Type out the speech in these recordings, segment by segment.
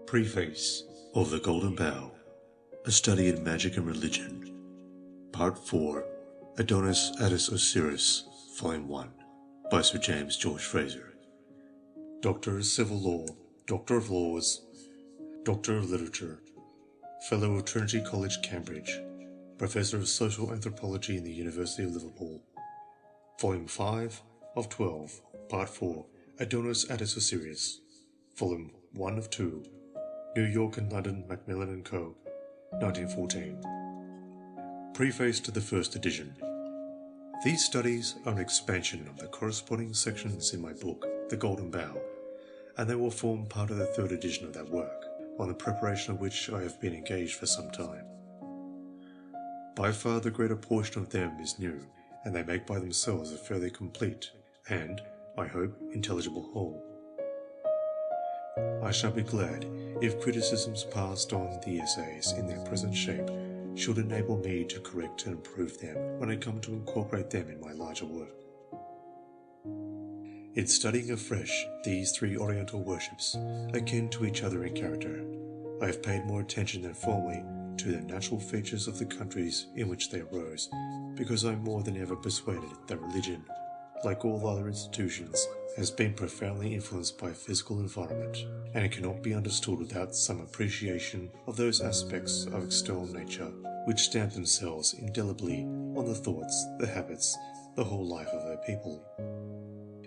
Preface of the Golden Bough, A Study in Magic and Religion, Part 4, Adonis, Attis, Osiris, Volume 1, by Sir James George Frazer. Doctor of Civil Law, Doctor of Laws, Doctor of Literature, Fellow of Trinity College, Cambridge, Professor of Social Anthropology in the University of Liverpool. Volume 5 of 12, Part 4, Adonis, Attis, Osiris, Volume 1 of 2, New York and London, Macmillan & Co., 1914. Preface to the first edition. These studies are an expansion of the corresponding sections in my book, The Golden Bough, and they will form part of the third edition of that work, on the preparation of which I have been engaged for some time. By far the greater portion of them is new, and they make by themselves a fairly complete and, I hope, intelligible whole. I shall be glad if criticisms passed on the essays in their present shape should enable me to correct and improve them when I come to incorporate them in my larger work. In studying afresh these three Oriental worships, akin to each other in character, I have paid more attention than formerly to the natural features of the countries in which they arose, because I am more than ever persuaded that religion, like all other institutions, has been profoundly influenced by physical environment, and it cannot be understood without some appreciation of those aspects of external nature which stamp themselves indelibly on the thoughts, the habits, the whole life of a people.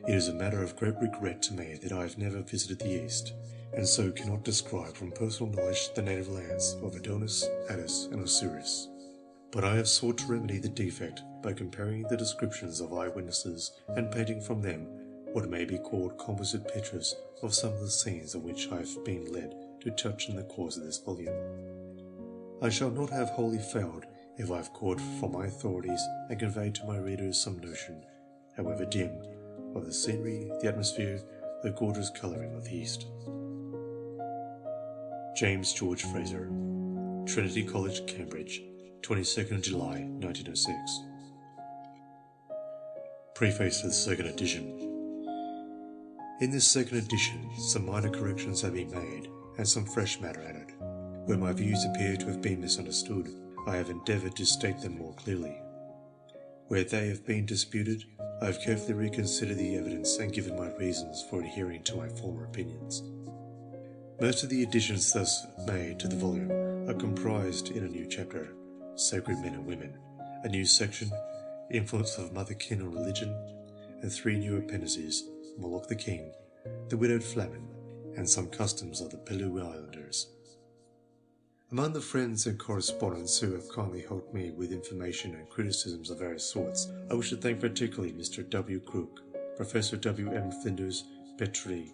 It is a matter of great regret to me that I have never visited the East, and so cannot describe from personal knowledge the native lands of Adonis, Attis, and Osiris. But I have sought to remedy the defect by comparing the descriptions of eyewitnesses and painting from them what may be called composite pictures of some of the scenes on which I have been led to touch in the course of this volume. I shall not have wholly failed if I have caught from my authorities and conveyed to my readers some notion, however dim, of the scenery, the atmosphere, the gorgeous colouring of the East. James George Frazer, Trinity College, Cambridge, 22nd July 1906. Preface to the second edition. In this second edition, some minor corrections have been made and some fresh matter added. Where my views appear to have been misunderstood, I have endeavoured to state them more clearly. Where they have been disputed, I have carefully reconsidered the evidence and given my reasons for adhering to my former opinions. Most of the additions thus made to the volume are comprised in a new chapter, Sacred Men and Women, a new section, Influence of Motherkin on Religion, and three new appendices, Moloch the King, the Widowed Flamen, and some customs of the Pelew Islanders. Among the friends and correspondents who have kindly helped me with information and criticisms of various sorts, I wish to thank particularly Mr. W. Crook, Professor W. M. Flinders Petrie,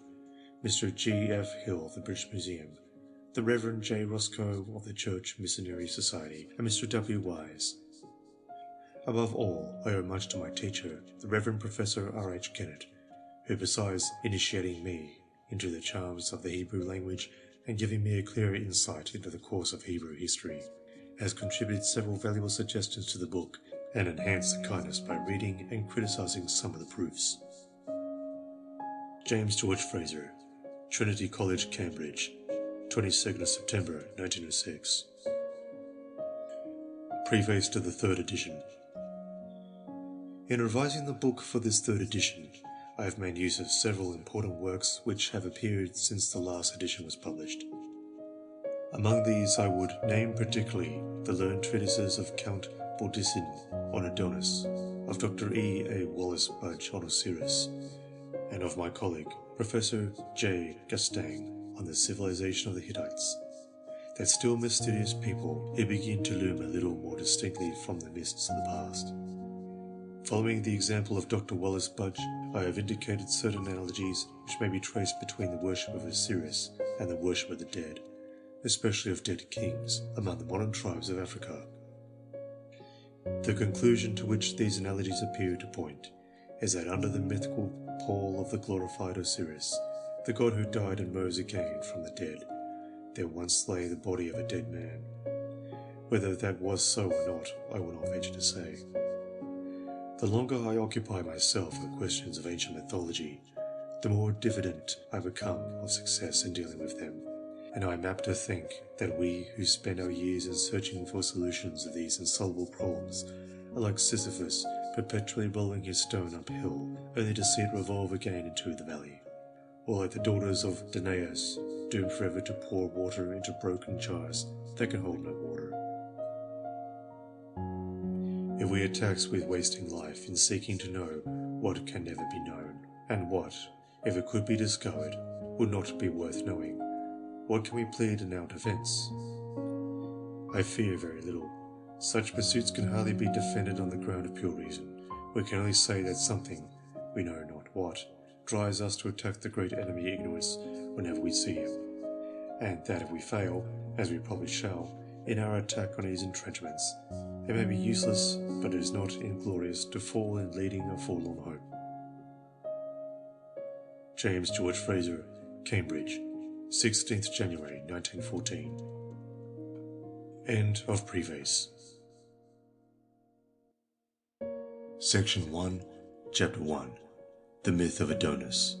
Mr. G. F. Hill of the British Museum, the Reverend J. Roscoe of the Church Missionary Society, and Mr. W. Wise. Above all, I owe much to my teacher, the Reverend Professor R. H. Kennett, who, besides initiating me into the charms of the Hebrew language and giving me a clearer insight into the course of Hebrew history, has contributed several valuable suggestions to the book and enhanced the kindness by reading and criticizing some of the proofs. James George Frazer, Trinity College, Cambridge, 22nd of September 1906. Preface to the third edition. In revising the book for this third edition, I have made use of several important works which have appeared since the last edition was published. Among these I would name particularly the learned treatises of Count Baudissin on Adonis, of Dr. E. A. Wallace Budge on Osiris, and of my colleague, Professor J. Gastang, on the civilization of the Hittites, that still mysterious people who begin to loom a little more distinctly from the mists of the past. Following the example of Dr. Wallace Budge, I have indicated certain analogies which may be traced between the worship of Osiris and the worship of the dead, especially of dead kings, among the modern tribes of Africa. The conclusion to which these analogies appear to point is that under the mythical pall of the glorified Osiris, the god who died and rose again from the dead, there once lay the body of a dead man. Whether that was so or not, I will not venture to say. The longer I occupy myself with questions of ancient mythology, the more diffident I become of success in dealing with them, and I am apt to think that we who spend our years in searching for solutions of these insoluble problems are like Sisyphus perpetually rolling his stone uphill, only to see it revolve again into the valley, or like the daughters of Danaus, doomed forever to pour water into broken jars that can hold no water. If we are taxed with wasting life in seeking to know what can never be known, and what, if it could be discovered, would not be worth knowing, what can we plead in our defence? I fear very little. Such pursuits can hardly be defended on the ground of pure reason. We can only say that something, we know not what, drives us to attack the great enemy ignorance whenever we see him, and that if we fail, as we probably shall, in our attack on his entrenchments, it may be useless, but it is not inglorious to fall in leading a forlorn hope. James George Frazer, Cambridge, 16th January 1914. End of Preface. Section 1, Chapter 1. The Myth of Adonis.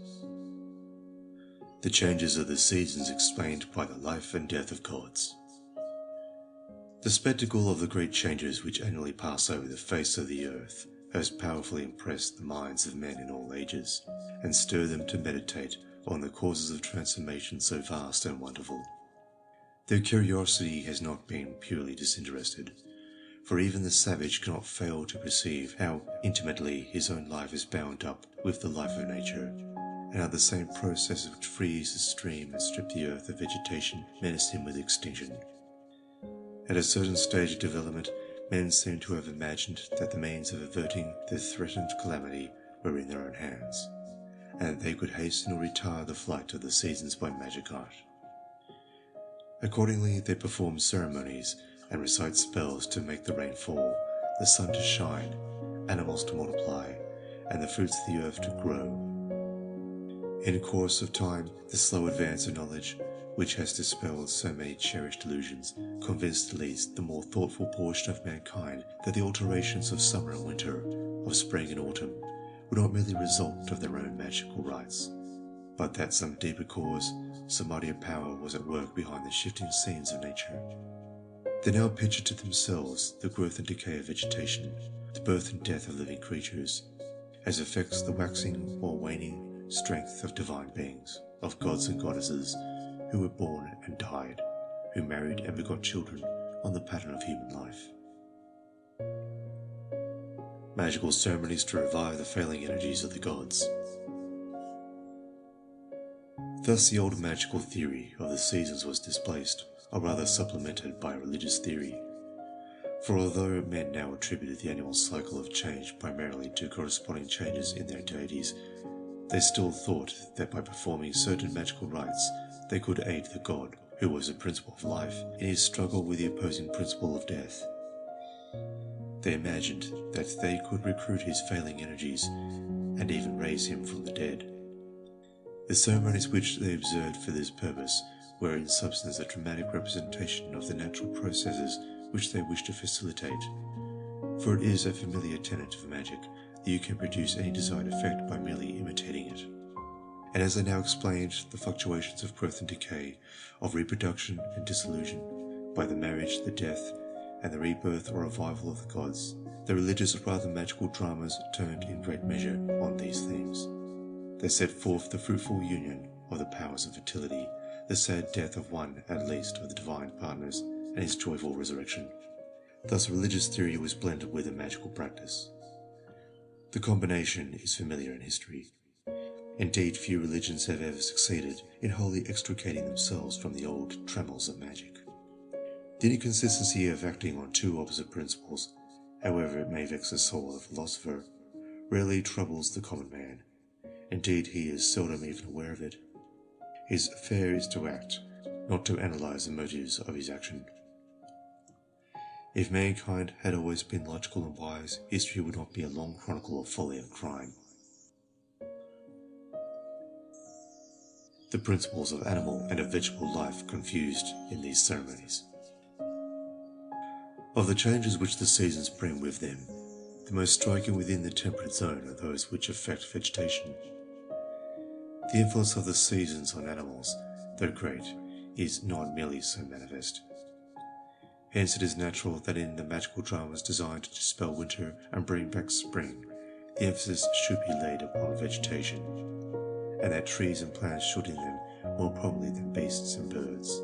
The changes of the seasons explained by the life and death of gods. The spectacle of the great changes which annually pass over the face of the earth has powerfully impressed the minds of men in all ages, and stirred them to meditate on the causes of transformation so vast and wonderful. Their curiosity has not been purely disinterested, for even the savage cannot fail to perceive how intimately his own life is bound up with the life of nature, and how the same process which frees the stream and strips the earth of vegetation menaced him with extinction. At a certain stage of development, men seem to have imagined that the means of averting the threatened calamity were in their own hands, and that they could hasten or retard the flight of the seasons by magic art. Accordingly, they perform ceremonies and recite spells to make the rain fall, the sun to shine, animals to multiply, and the fruits of the earth to grow. In course of time, the slow advance of knowledge, which has dispelled so many cherished illusions, convinced at least the more thoughtful portion of mankind that the alterations of summer and winter, of spring and autumn, were not merely the result of their own magical rites, but that some deeper cause, some mightier power was at work behind the shifting scenes of nature. They now picture to themselves the growth and decay of vegetation, the birth and death of living creatures, as affects the waxing or waning strength of divine beings, of gods and goddesses, who were born and died, who married and begot children on the pattern of human life. Magical ceremonies to revive the failing energies of the gods. Thus the old magical theory of the seasons was displaced, or rather supplemented by a religious theory. For although men now attributed the annual cycle of change primarily to corresponding changes in their deities, they still thought that by performing certain magical rites they could aid the god, who was the principle of life, in his struggle with the opposing principle of death. They imagined that they could recruit his failing energies and even raise him from the dead. The ceremonies which they observed for this purpose were in substance a dramatic representation of the natural processes which they wished to facilitate, for it is a familiar tenet of magic that you can produce any desired effect by merely imitating it. And as I now explained the fluctuations of growth and decay, of reproduction and dissolution, by the marriage, the death, and the rebirth or revival of the gods, the religious or rather magical dramas turned in great measure on these themes. They set forth the fruitful union of the powers of fertility, the sad death of one at least of the divine partners, and his joyful resurrection. Thus religious theory was blended with a magical practice. The combination is familiar in history. Indeed, few religions have ever succeeded in wholly extricating themselves from the old trammels of magic. The inconsistency of acting on two opposite principles, however it may vex the soul of the philosopher, rarely troubles the common man. Indeed, he is seldom even aware of it. His affair is to act, not to analyze the motives of his action. If mankind had always been logical and wise, history would not be a long chronicle of folly and crime. The principles of animal and of vegetable life confused in these ceremonies. Of the changes which the seasons bring with them, the most striking within the temperate zone are those which affect vegetation. The influence of the seasons on animals, though great, is not merely so manifest. Hence it is natural that in the magical dramas designed to dispel winter and bring back spring, the emphasis should be laid upon vegetation, and that trees and plants should in them more prominently than beasts and birds.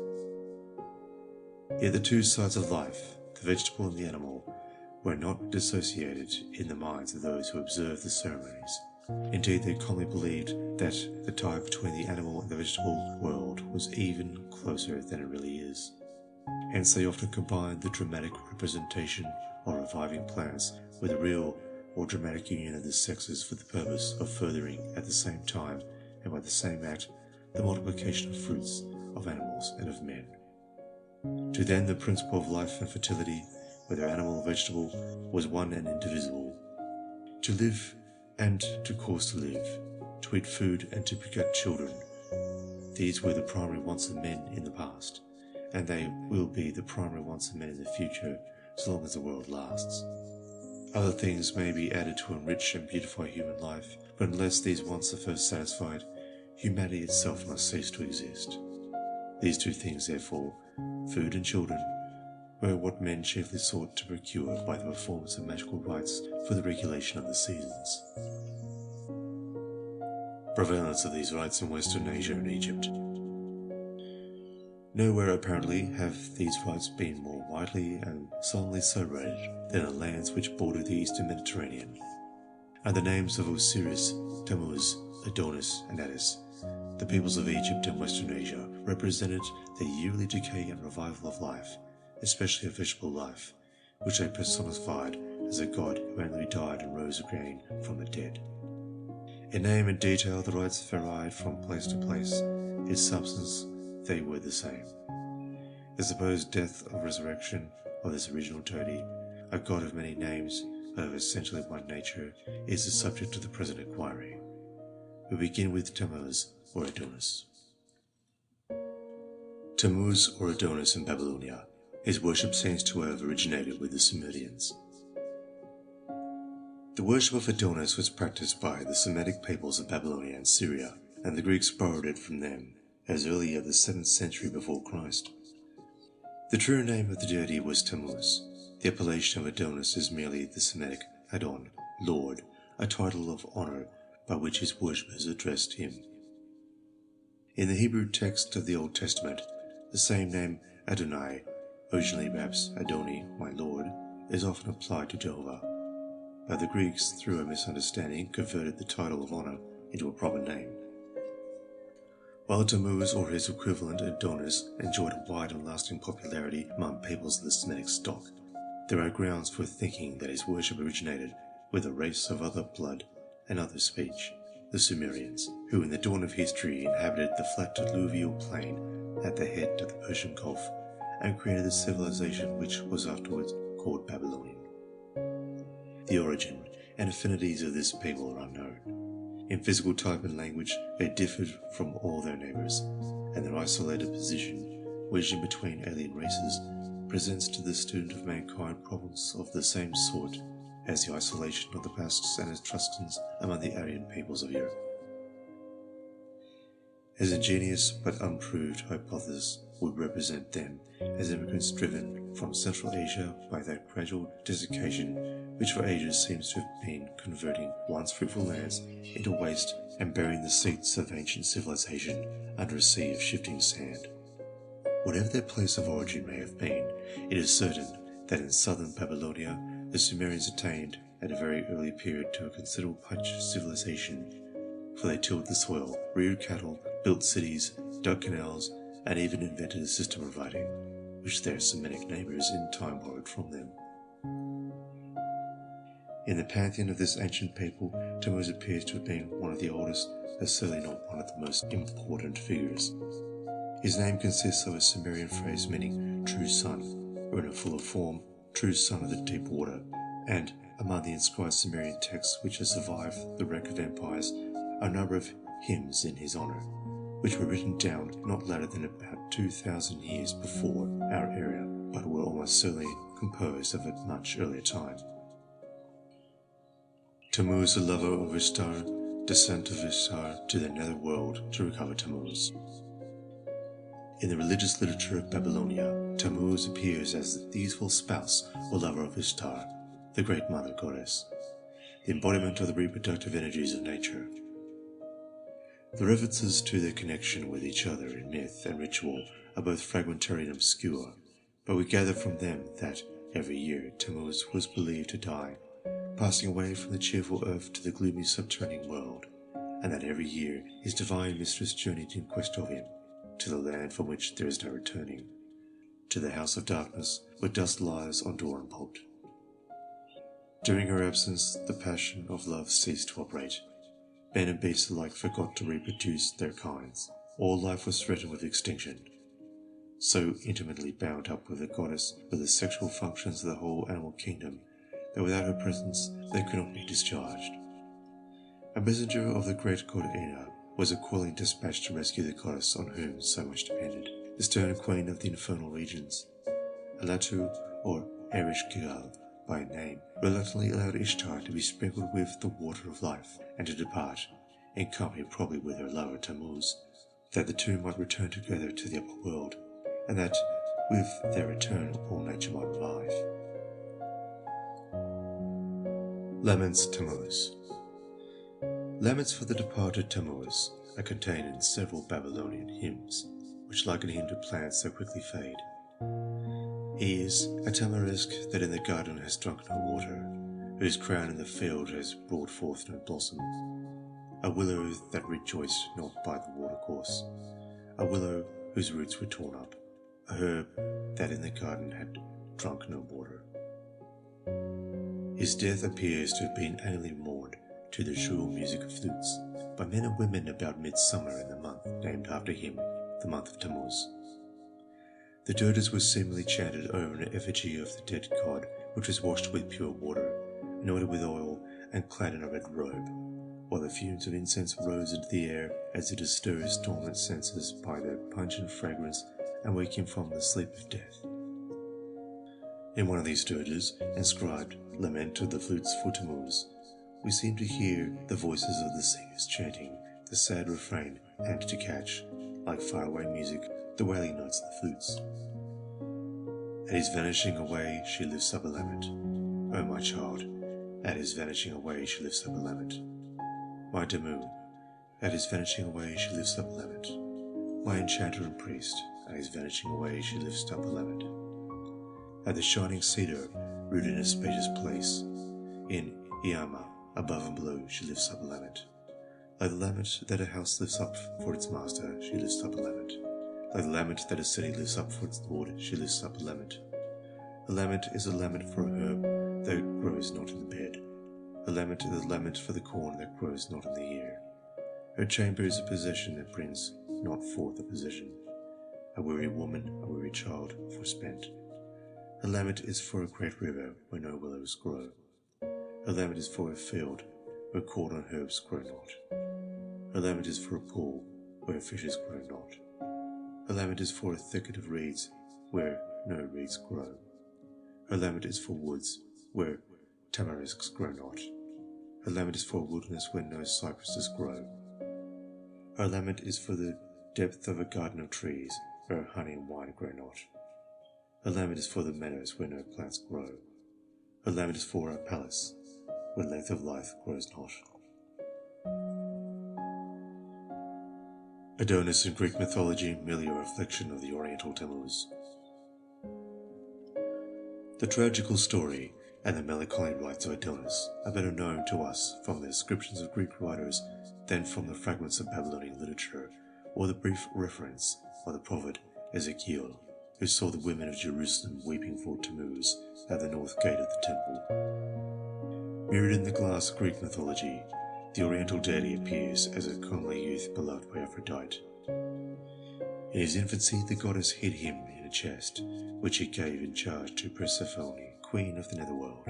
Yet the two sides of life, the vegetable and the animal, were not dissociated in the minds of those who observed the ceremonies. Indeed, they commonly believed that the tie between the animal and the vegetable world was even closer than it really is. Hence they often combined the dramatic representation or reviving plants with a real or dramatic union of the sexes for the purpose of furthering at the same time and by the same act the multiplication of fruits, of animals and of men. To them the principle of life and fertility, whether animal or vegetable, was one and indivisible. To live and to cause to live, to eat food and to beget children, these were the primary wants of men in the past, and they will be the primary wants of men in the future so long as the world lasts. Other things may be added to enrich and beautify human life, but unless these wants are first satisfied, humanity itself must cease to exist. These two things, therefore, food and children, were what men chiefly sought to procure by the performance of magical rites for the regulation of the seasons. Prevalence of these rites in Western Asia and Egypt. Nowhere apparently have these rites been more widely and solemnly celebrated than in the lands which border the eastern Mediterranean. And the names of Osiris, Tammuz, Adonis, and Attis, the peoples of Egypt and Western Asia, represented the yearly decay and revival of life, especially of vegetable life, which they personified as a god who annually died and rose again from the dead. In name and detail the rites varied from place to place, in substance they were the same. The supposed death or resurrection of this original deity, a god of many names but of essentially one nature, is the subject of the present inquiry. We begin with Tammuz or Adonis. Tammuz or Adonis in Babylonia. His worship seems to have originated with the Sumerians. The worship of Adonis was practiced by the Semitic peoples of Babylonia and Syria, and the Greeks borrowed it from them as early as the 7th century before Christ. The true name of the deity was Tammuz. The appellation of Adonis is merely the Semitic Adon, Lord, a title of honor by which his worshippers addressed him. In the Hebrew text of the Old Testament, the same name Adonai, originally perhaps Adoni, my Lord, is often applied to Jehovah, but the Greeks, through a misunderstanding, converted the title of honor into a proper name. While Tammuz or his equivalent Adonis enjoyed a wide and lasting popularity among peoples of the Semitic stock, there are grounds for thinking that his worship originated with a race of other blood and other speech, the Sumerians, who in the dawn of history inhabited the flat alluvial plain at the head of the Persian Gulf and created the civilization which was afterwards called Babylonian. The origin and affinities of this people are unknown. In physical type and language, they differed from all their neighbors, and their isolated position, wedged in between alien races, presents to the student of mankind problems of the same sort as the isolation of the Basques and Etruscans among the Aryan peoples of Europe. As ingenious but unproved hypothesis would represent them as immigrants driven from Central Asia by that gradual desiccation which for ages seems to have been converting once fruitful lands into waste and burying the seats of ancient civilization under a sea of shifting sand. Whatever their place of origin may have been, it is certain that in southern Babylonia the Sumerians attained at a very early period to a considerable patch of civilization, for they tilled the soil, reared cattle, built cities, dug canals, and even invented a system of writing, which their Semitic neighbors in time borrowed from them. In the pantheon of this ancient people, Tammuz appears to have been one of the oldest, but certainly not one of the most important figures. His name consists of a Sumerian phrase meaning true sun, or in a fuller form, true son of the deep water, and among the inscribed Sumerian texts which have survived the wreck of empires, are a number of hymns in his honor, which were written down not later than about 2,000 years before our era, but were almost certainly composed of a much earlier time. Tammuz, the lover of Ishtar, descent of Ishtar to the nether world to recover Tammuz. In the religious literature of Babylonia, Tammuz appears as the youthful spouse or lover of Ishtar, the great mother goddess, the embodiment of the reproductive energies of nature. The references to their connection with each other in myth and ritual are both fragmentary and obscure, but we gather from them that every year Tammuz was believed to die, passing away from the cheerful earth to the gloomy subterranean world, and that every year his divine mistress journeyed in quest of him, to the land from which there is no returning, to the house of darkness where dust lies on door and bolt. During her absence, the passion of love ceased to operate. Men and beasts alike forgot to reproduce their kinds. All life was threatened with extinction. So intimately bound up with the goddess were the sexual functions of the whole animal kingdom that without her presence they could not be discharged. A messenger of the great god Ina was accordingly dispatched to rescue the goddess on whom so much depended, the stern queen of the infernal regions. Alatu, or Ereshkigal by name, reluctantly allowed Ishtar to be sprinkled with the water of life and to depart, in company probably with her lover Tammuz, that the two might return together to the upper world, and that with their return all nature might revive. Laments Tammuz. Laments for the departed Tammuz are contained in several Babylonian hymns, which liken him to plants that quickly fade. He is a tamarisk that in the garden has drunk no water, whose crown in the field has brought forth no blossom, a willow that rejoiced not by the watercourse, a willow whose roots were torn up, a herb that in the garden had drunk no water. His death appears to have been annually mourned to the shrill music of flutes by men and women about midsummer in the month named after him, the month of Tammuz. The dirges were seemingly chanted over an effigy of the dead god, which was washed with pure water, anointed with oil, and clad in a red robe, while the fumes of incense rose into the air as it stirred his dormant senses by their pungent fragrance and wake him from the sleep of death. In one of these dirges, inscribed "Lament of the Flutes for Tammuz," we seem to hear the voices of the singers chanting the sad refrain and to catch, like faraway music, the wailing notes of the flutes. At his vanishing away she lifts up a lament. O my child, at his vanishing away she lifts up a lament. My Damu, at his vanishing away she lifts up a lament. My enchanter and priest, at his vanishing away she lifts up a lament. At the shining cedar, rooted in a spacious place, in Iama, above and below, she lifts up a lament. Like the lament that a house lifts up for its master, she lifts up a lament. Like the lament that a city lifts up for its lord, she lifts up a lament. A lament is a lament for a herb that grows not in the bed. A lament is a lament for the corn that grows not in the ear. Her chamber is a possession that brings not forth a possession. A weary woman, a weary child, forspent. A lament is for a great river where no willows grow. A lament is for a field where corn and herbs grow not. A lament is for a pool where fishes grow not. A lament is for a thicket of reeds where no reeds grow. A lament is for woods where tamarisks grow not. A lament is for a wilderness where no cypresses grow. A lament is for the depth of a garden of trees where honey and wine grow not. A lament is for the meadows where no plants grow. A lament is for a palace where length of life grows not. Adonis in Greek mythology, merely a reflection of the Oriental Tammuz. The tragical story and the melancholy rites of Adonis are better known to us from the descriptions of Greek writers than from the fragments of Babylonian literature or the brief reference of the prophet Ezekiel, who saw the women of Jerusalem weeping for Tammuz at the north gate of the temple. Mirrored in the glass of Greek mythology, the Oriental deity appears as a comely youth beloved by Aphrodite. In his infancy, the goddess hid him in a chest, which he gave in charge to Persephone, queen of the netherworld.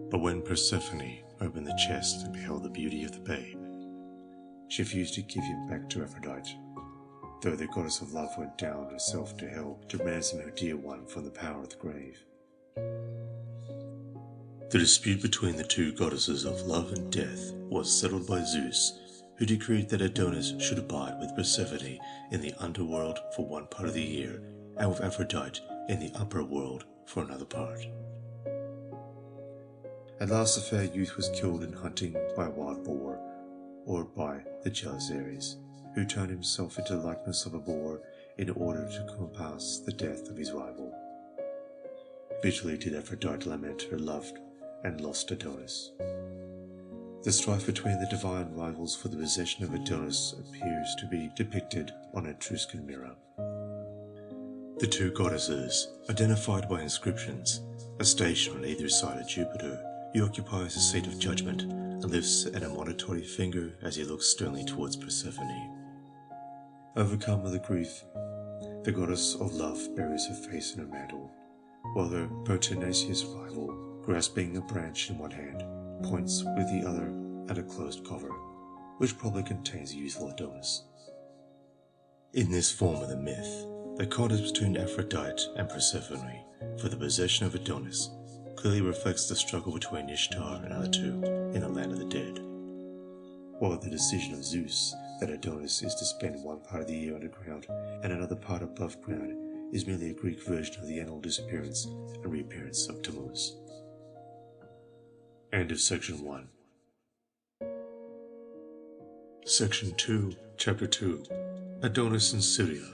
But when Persephone opened the chest and beheld the beauty of the babe, she refused to give him back to Aphrodite, though the goddess of love went down herself to hell to ransom her dear one from the power of the grave. The dispute between the two goddesses of love and death was settled by Zeus, who decreed that Adonis should abide with Persephone in the underworld for one part of the year, and with Aphrodite in the upper world for another part. At last the fair youth was killed in hunting by a wild boar, or by the jealous Ares, who turned himself into the likeness of a boar in order to compass the death of his rival. Bitterly did Aphrodite lament her loved and lost Adonis. The strife between the divine rivals for the possession of Adonis appears to be depicted on an Etruscan mirror. The two goddesses, identified by inscriptions, are stationed on either side of Jupiter, who occupies the seat of judgment and lifts an admonitory finger as he looks sternly towards Persephone. Overcome with grief, the goddess of love buries her face in her mantle, while her pertinacious rival, grasping a branch in one hand, points with the other at a closed cover, which probably contains the youthful Adonis. In this form of the myth, the contest between Aphrodite and Persephone for the possession of Adonis clearly reflects the struggle between Ishtar and Attis in the land of the dead, while the decision of Zeus that Adonis is to spend one part of the year underground and another part above ground is merely a Greek version of the annual disappearance and reappearance of Tammuz. End of Section 1. Section 2, Chapter 2, Adonis in Syria.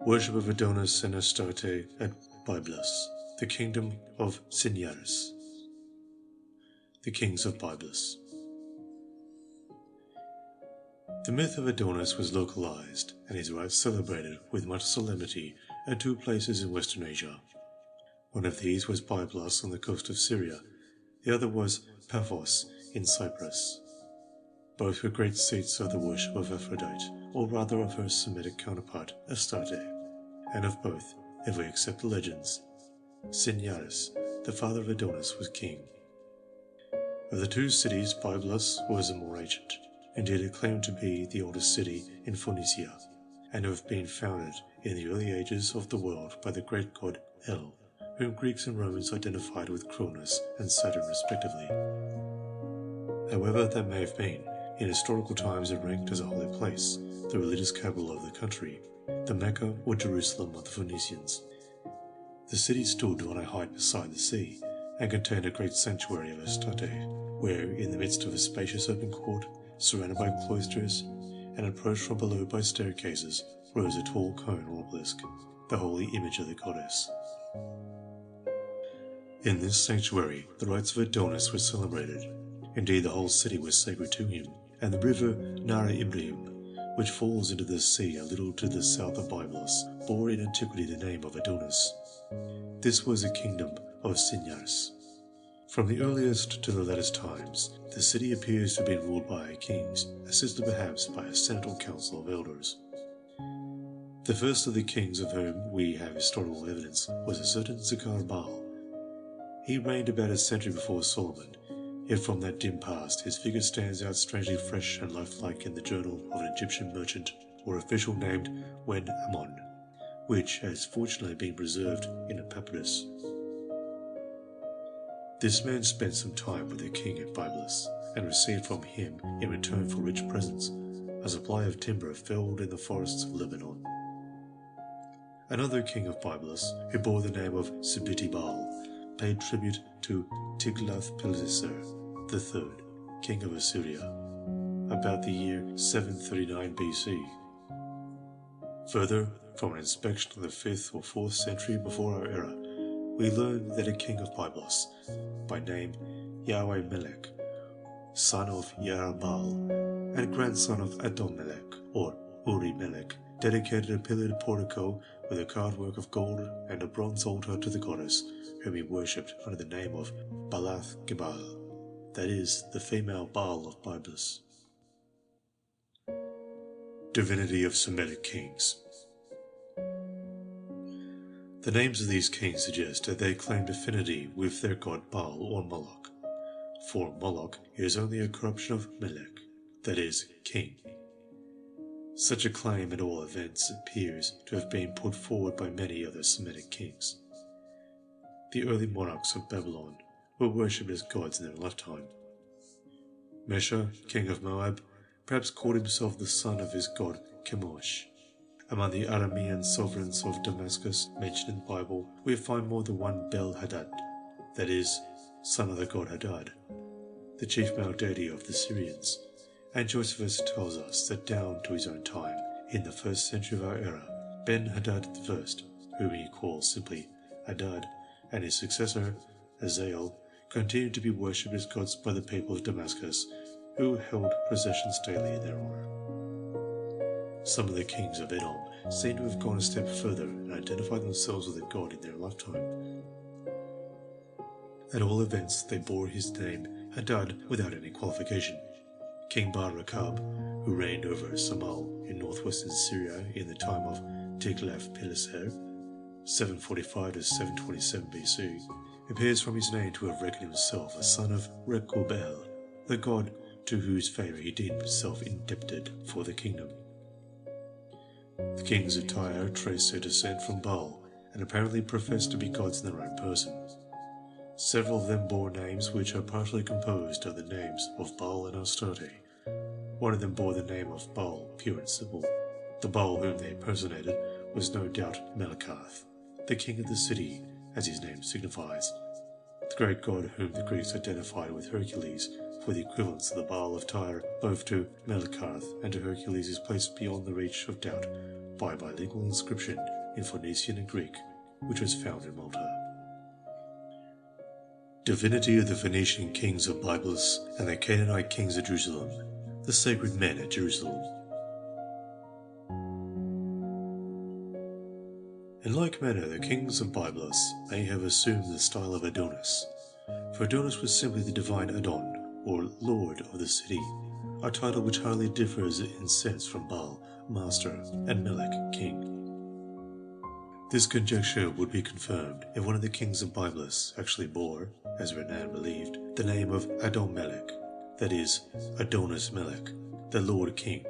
Worship of Adonis and Astarte at Byblos, the kingdom of Cinyras. The kings of Byblos. The myth of Adonis was localized and his rites celebrated with much solemnity at two places in Western Asia. One of these was Byblos on the coast of Syria, the other was Paphos in Cyprus. Both were great seats of the worship of Aphrodite, or rather of her Semitic counterpart, Astarte, and of both, if we accept the legends, Cinyras, the father of Adonis, was king. Of the two cities, Byblos was the more ancient. Indeed, it claimed to be the oldest city in Phoenicia, and to have been founded in the early ages of the world by the great god El, whom Greeks and Romans identified with Cronus and Saturn respectively. However that may have been, in historical times it ranked as a holy place, the religious capital of the country, the Mecca or Jerusalem of the Phoenicians. The city stood on a height beside the sea, and contained a great sanctuary of Astarte, where, in the midst of a spacious open court, surrounded by cloisters, and approached from below by staircases, rose a tall cone or obelisk, the holy image of the goddess. In this sanctuary, the rites of Adonis were celebrated. Indeed, the whole city was sacred to him, and the river Nara Ibrahim, which falls into the sea a little to the south of Byblos, bore in antiquity the name of Adonis. This was the kingdom of Cinyras. From the earliest to the latest times, the city appears to have been ruled by kings, assisted perhaps by a senate or council of elders. The first of the kings of whom we have historical evidence was a certain Zakar Baal. He reigned about a century before Solomon, yet from that dim past his figure stands out strangely fresh and lifelike in the journal of an Egyptian merchant or official named Wen Amon, which has fortunately been preserved in a papyrus. This man spent some time with the king at Byblos, and received from him, in return for rich presents, a supply of timber felled in the forests of Lebanon. Another king of Byblos, who bore the name of Sebiti Baal, paid tribute to Tiglath-Pileser III, king of Assyria, about the year 739 BC. Further, from an inspection of the 5th or 4th century before our era, we learn that a king of Byblos, by name Yahweh Melech, son of Yarabal, and grandson of Adon-Melech, or Uri Melech, dedicated a pillared portico with a carved work of gold and a bronze altar to the goddess, whom he worshipped under the name of Balath Gebal, that is, the female Baal of Byblos. Divinity of Semitic kings. The names of these kings suggest that they claimed affinity with their god Baal or Moloch. For Moloch is only a corruption of Melech, that is, king. Such a claim at all events appears to have been put forward by many other Semitic kings. The early monarchs of Babylon were worshipped as gods in their lifetime. Mesha, king of Moab, perhaps called himself the son of his god Chemosh. Among the Aramean sovereigns of Damascus mentioned in the Bible, we find more than one Bel-Hadad, that is, son of the god Hadad, the chief male deity of the Syrians. And Josephus tells us that down to his own time, in the 1st century of our era, Ben-Hadad I, whom he calls simply Hadad, and his successor, Azael, continued to be worshipped as gods by the people of Damascus, who held processions daily in their honor. Some of the kings of Edom seem to have gone a step further and identified themselves with a god in their lifetime. At all events, they bore his name Hadad without any qualification. King Bar-Rakab, who reigned over Samal in northwestern Syria in the time of Tiglath-Pileser, 745 to 727 BC, appears from his name to have reckoned himself a son of Rekub-El, the god to whose favour he deemed himself indebted for the kingdom. The kings of Tyre trace their descent from Baal and apparently professed to be gods in their own person. Several of them bore names which are partially composed of the names of Baal and Astarte. One of them bore the name of Baal, pure and simple. The Baal whom they personated was no doubt Melkarth, the king of the city, as his name signifies, the great god whom the Greeks identified with Hercules, for the equivalence of the Baal of Tyre both to Melkarth and to Hercules is placed beyond the reach of doubt by a bilingual inscription in Phoenician and Greek, which was found in Malta. Divinity of the Phoenician kings of Byblos and the Canaanite kings of Jerusalem, the sacred men at Jerusalem. In like manner, the kings of Byblos may have assumed the style of Adonis, for Adonis was simply the divine Adon, or lord of the city, a title which hardly differs in sense from Baal, master, and Melech, king. This conjecture would be confirmed if one of the kings of Byblos actually bore, as Renan believed, the name of Adon-Melech, that is, Adonis Melech, the Lord King.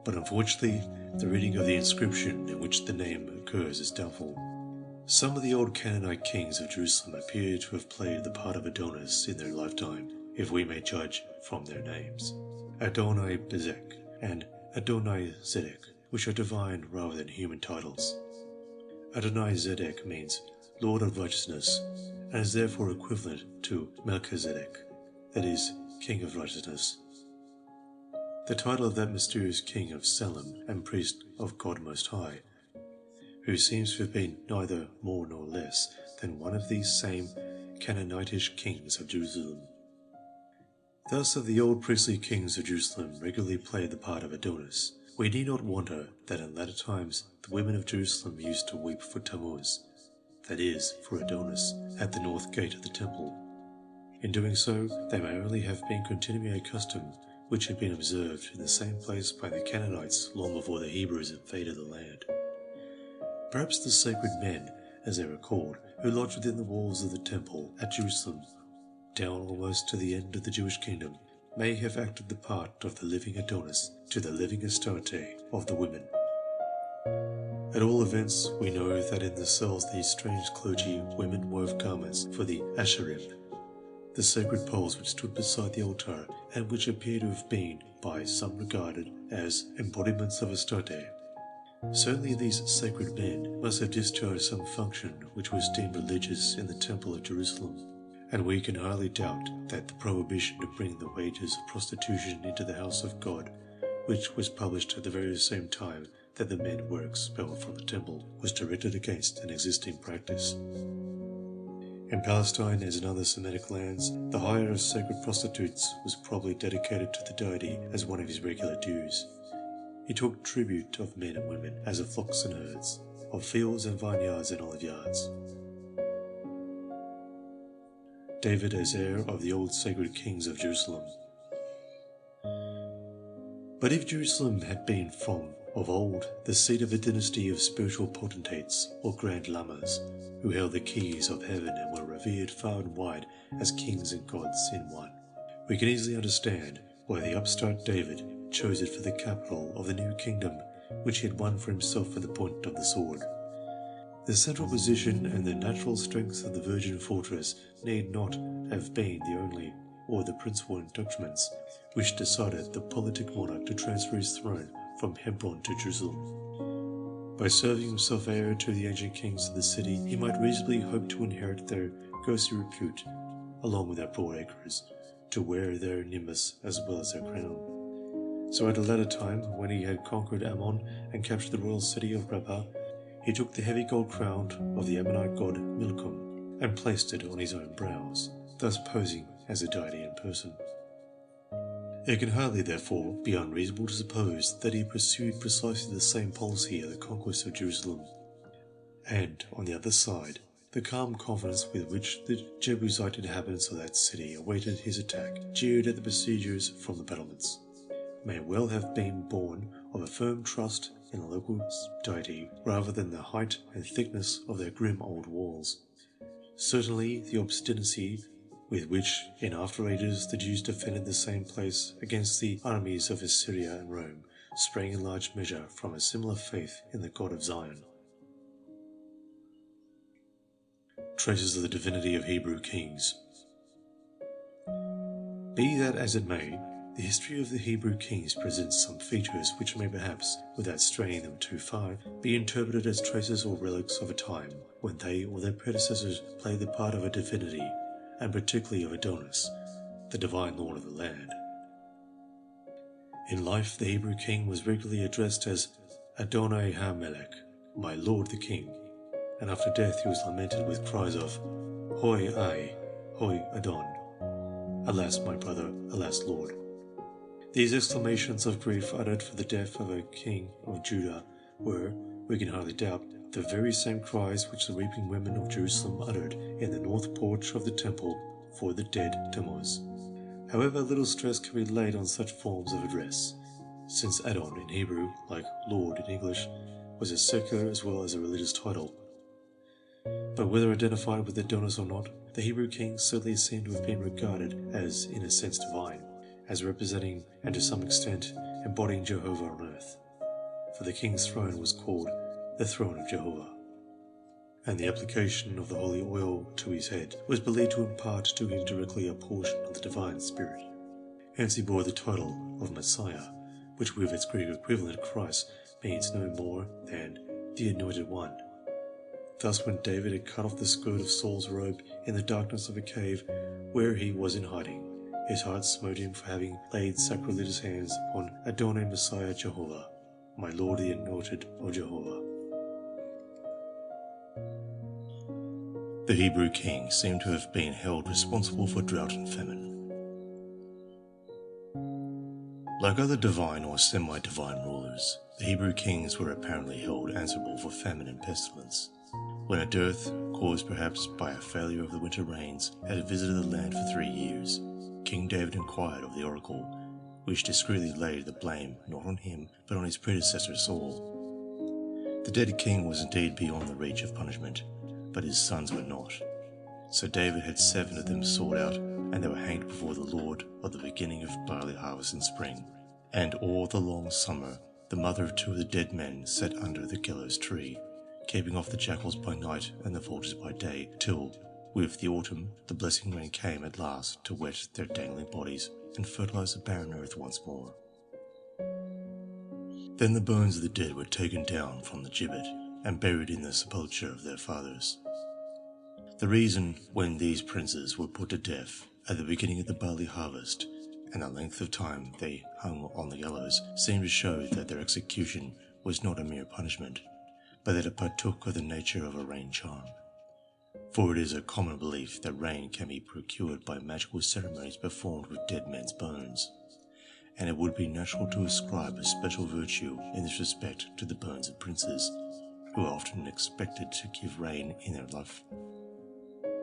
But unfortunately, the reading of the inscription in which the name occurs is doubtful. Some of the old Canaanite kings of Jerusalem appear to have played the part of Adonis in their lifetime, if we may judge from their names. Adoni-Bezek and Adoni-Zedek, which are divine rather than human titles. Adoni-Zedek means Lord of Righteousness, and is therefore equivalent to Melchizedek, that is, King of Righteousness. The title of that mysterious king of Salem and priest of God Most High, who seems to have been neither more nor less than one of these same Canaanitish kings of Jerusalem. Thus, if the old priestly kings of Jerusalem regularly played the part of Adonis, we need not wonder that in latter times the women of Jerusalem used to weep for Tammuz, that is, for Adonis, at the north gate of the temple. In doing so, they may only have been continuing a custom which had been observed in the same place by the Canaanites long before the Hebrews invaded the land. Perhaps the sacred men, as they were called, who lodged within the walls of the temple at Jerusalem, down almost to the end of the Jewish kingdom, may have acted the part of the living Adonis to the living Astarte of the women. At all events, we know that in the cells these strange clergy women wove garments for the Asherim, the sacred poles which stood beside the altar and which appear to have been, by some regarded as embodiments of Astarte. Certainly these sacred men must have discharged some function which was deemed religious in the temple of Jerusalem, and we can hardly doubt that the prohibition to bring the wages of prostitution into the house of God, which was published at the very same time that the men were expelled from the temple, was directed against an existing practice. In Palestine, as in other Semitic lands, the hire of sacred prostitutes was probably dedicated to the deity as one of his regular dues. He took tribute of men and women as of flocks and herds, of fields and vineyards and oliveyards. David as heir of the old sacred kings of Jerusalem. But if Jerusalem had been from of old the seat of a dynasty of spiritual potentates or grand lamas, who held the keys of heaven and were revered far and wide as kings and gods in one, we can easily understand why the upstart David chose it for the capital of the new kingdom which he had won for himself at the point of the sword. The central position and the natural strength of the virgin fortress need not have been the only or the principal indoctrinants, which decided the politic monarch to transfer his throne from Hebron to Jerusalem. By serving himself heir to the ancient kings of the city, he might reasonably hope to inherit their ghostly repute, along with their broad acres, to wear their nimbus as well as their crown. So at a later time, when he had conquered Ammon and captured the royal city of Rabbah, he took the heavy gold crown of the Ammonite god Milcom and placed it on his own brows, thus posing as a deity in person. It can hardly, therefore, be unreasonable to suppose that he pursued precisely the same policy at the conquest of Jerusalem, and, on the other side, the calm confidence with which the Jebusite inhabitants of that city awaited his attack, jeered at the besiegers from the battlements, may well have been born of a firm trust in the local deity rather than the height and thickness of their grim old walls. Certainly the obstinacy with which in after ages the Jews defended the same place against the armies of Assyria and Rome sprang in large measure from a similar faith in the God of Zion. Traces of the divinity of Hebrew kings. Be that as it may, the history of the Hebrew kings presents some features which may perhaps, without straying them too far, be interpreted as traces or relics of a time when they or their predecessors played the part of a divinity, and particularly of Adonis, the divine lord of the land. In life, the Hebrew king was regularly addressed as Adonai ha-Melech, my lord the king, and after death he was lamented with cries of Hoi ai, Hoi Adon, alas my brother, alas Lord. These exclamations of grief uttered for the death of a king of Judah were, we can hardly doubt, the very same cries which the weeping women of Jerusalem uttered in the north porch of the temple for the dead Tammuz. However, little stress can be laid on such forms of address, since Adon in Hebrew, like Lord in English, was a secular as well as a religious title. But whether identified with Adonis or not, the Hebrew kings certainly seem to have been regarded as, in a sense, divine, as representing and to some extent embodying Jehovah on earth. For the king's throne was called the throne of Jehovah, and the application of the holy oil to his head was believed to impart to him directly a portion of the divine spirit. Hence he bore the title of Messiah, which with its Greek equivalent Christ means no more than the Anointed One. Thus when David had cut off the skirt of Saul's robe in the darkness of a cave where he was in hiding, his heart smote him for having laid sacrilegious hands upon Adonai Messiah Jehovah, my Lord the Anointed of Jehovah. The Hebrew kings seem to have been held responsible for drought and famine. Like other divine or semi-divine rulers, the Hebrew kings were apparently held answerable for famine and pestilence. When a dearth, caused perhaps by a failure of the winter rains, had visited the land for 3 years, King David inquired of the oracle, which discreetly laid the blame not on him but on his predecessor Saul. The dead king was indeed beyond the reach of punishment, but his sons were not. So David had 7 of them sought out, and they were hanged before the Lord at the beginning of barley harvest in spring. And all the long summer the mother of 2 of the dead men sat under the gallows tree, keeping off the jackals by night and the vultures by day, till, with the autumn, the blessing rain came at last to wet their dangling bodies and fertilize the barren earth once more. Then the bones of the dead were taken down from the gibbet and buried in the sepulchre of their fathers. The reason when these princes were put to death at the beginning of the barley harvest, and the length of time they hung on the gallows, seemed to show that their execution was not a mere punishment, but that it partook of the nature of a rain charm. For it is a common belief that rain can be procured by magical ceremonies performed with dead men's bones, and it would be natural to ascribe a special virtue in this respect to the bones of princes, who are often expected to give rain in their life.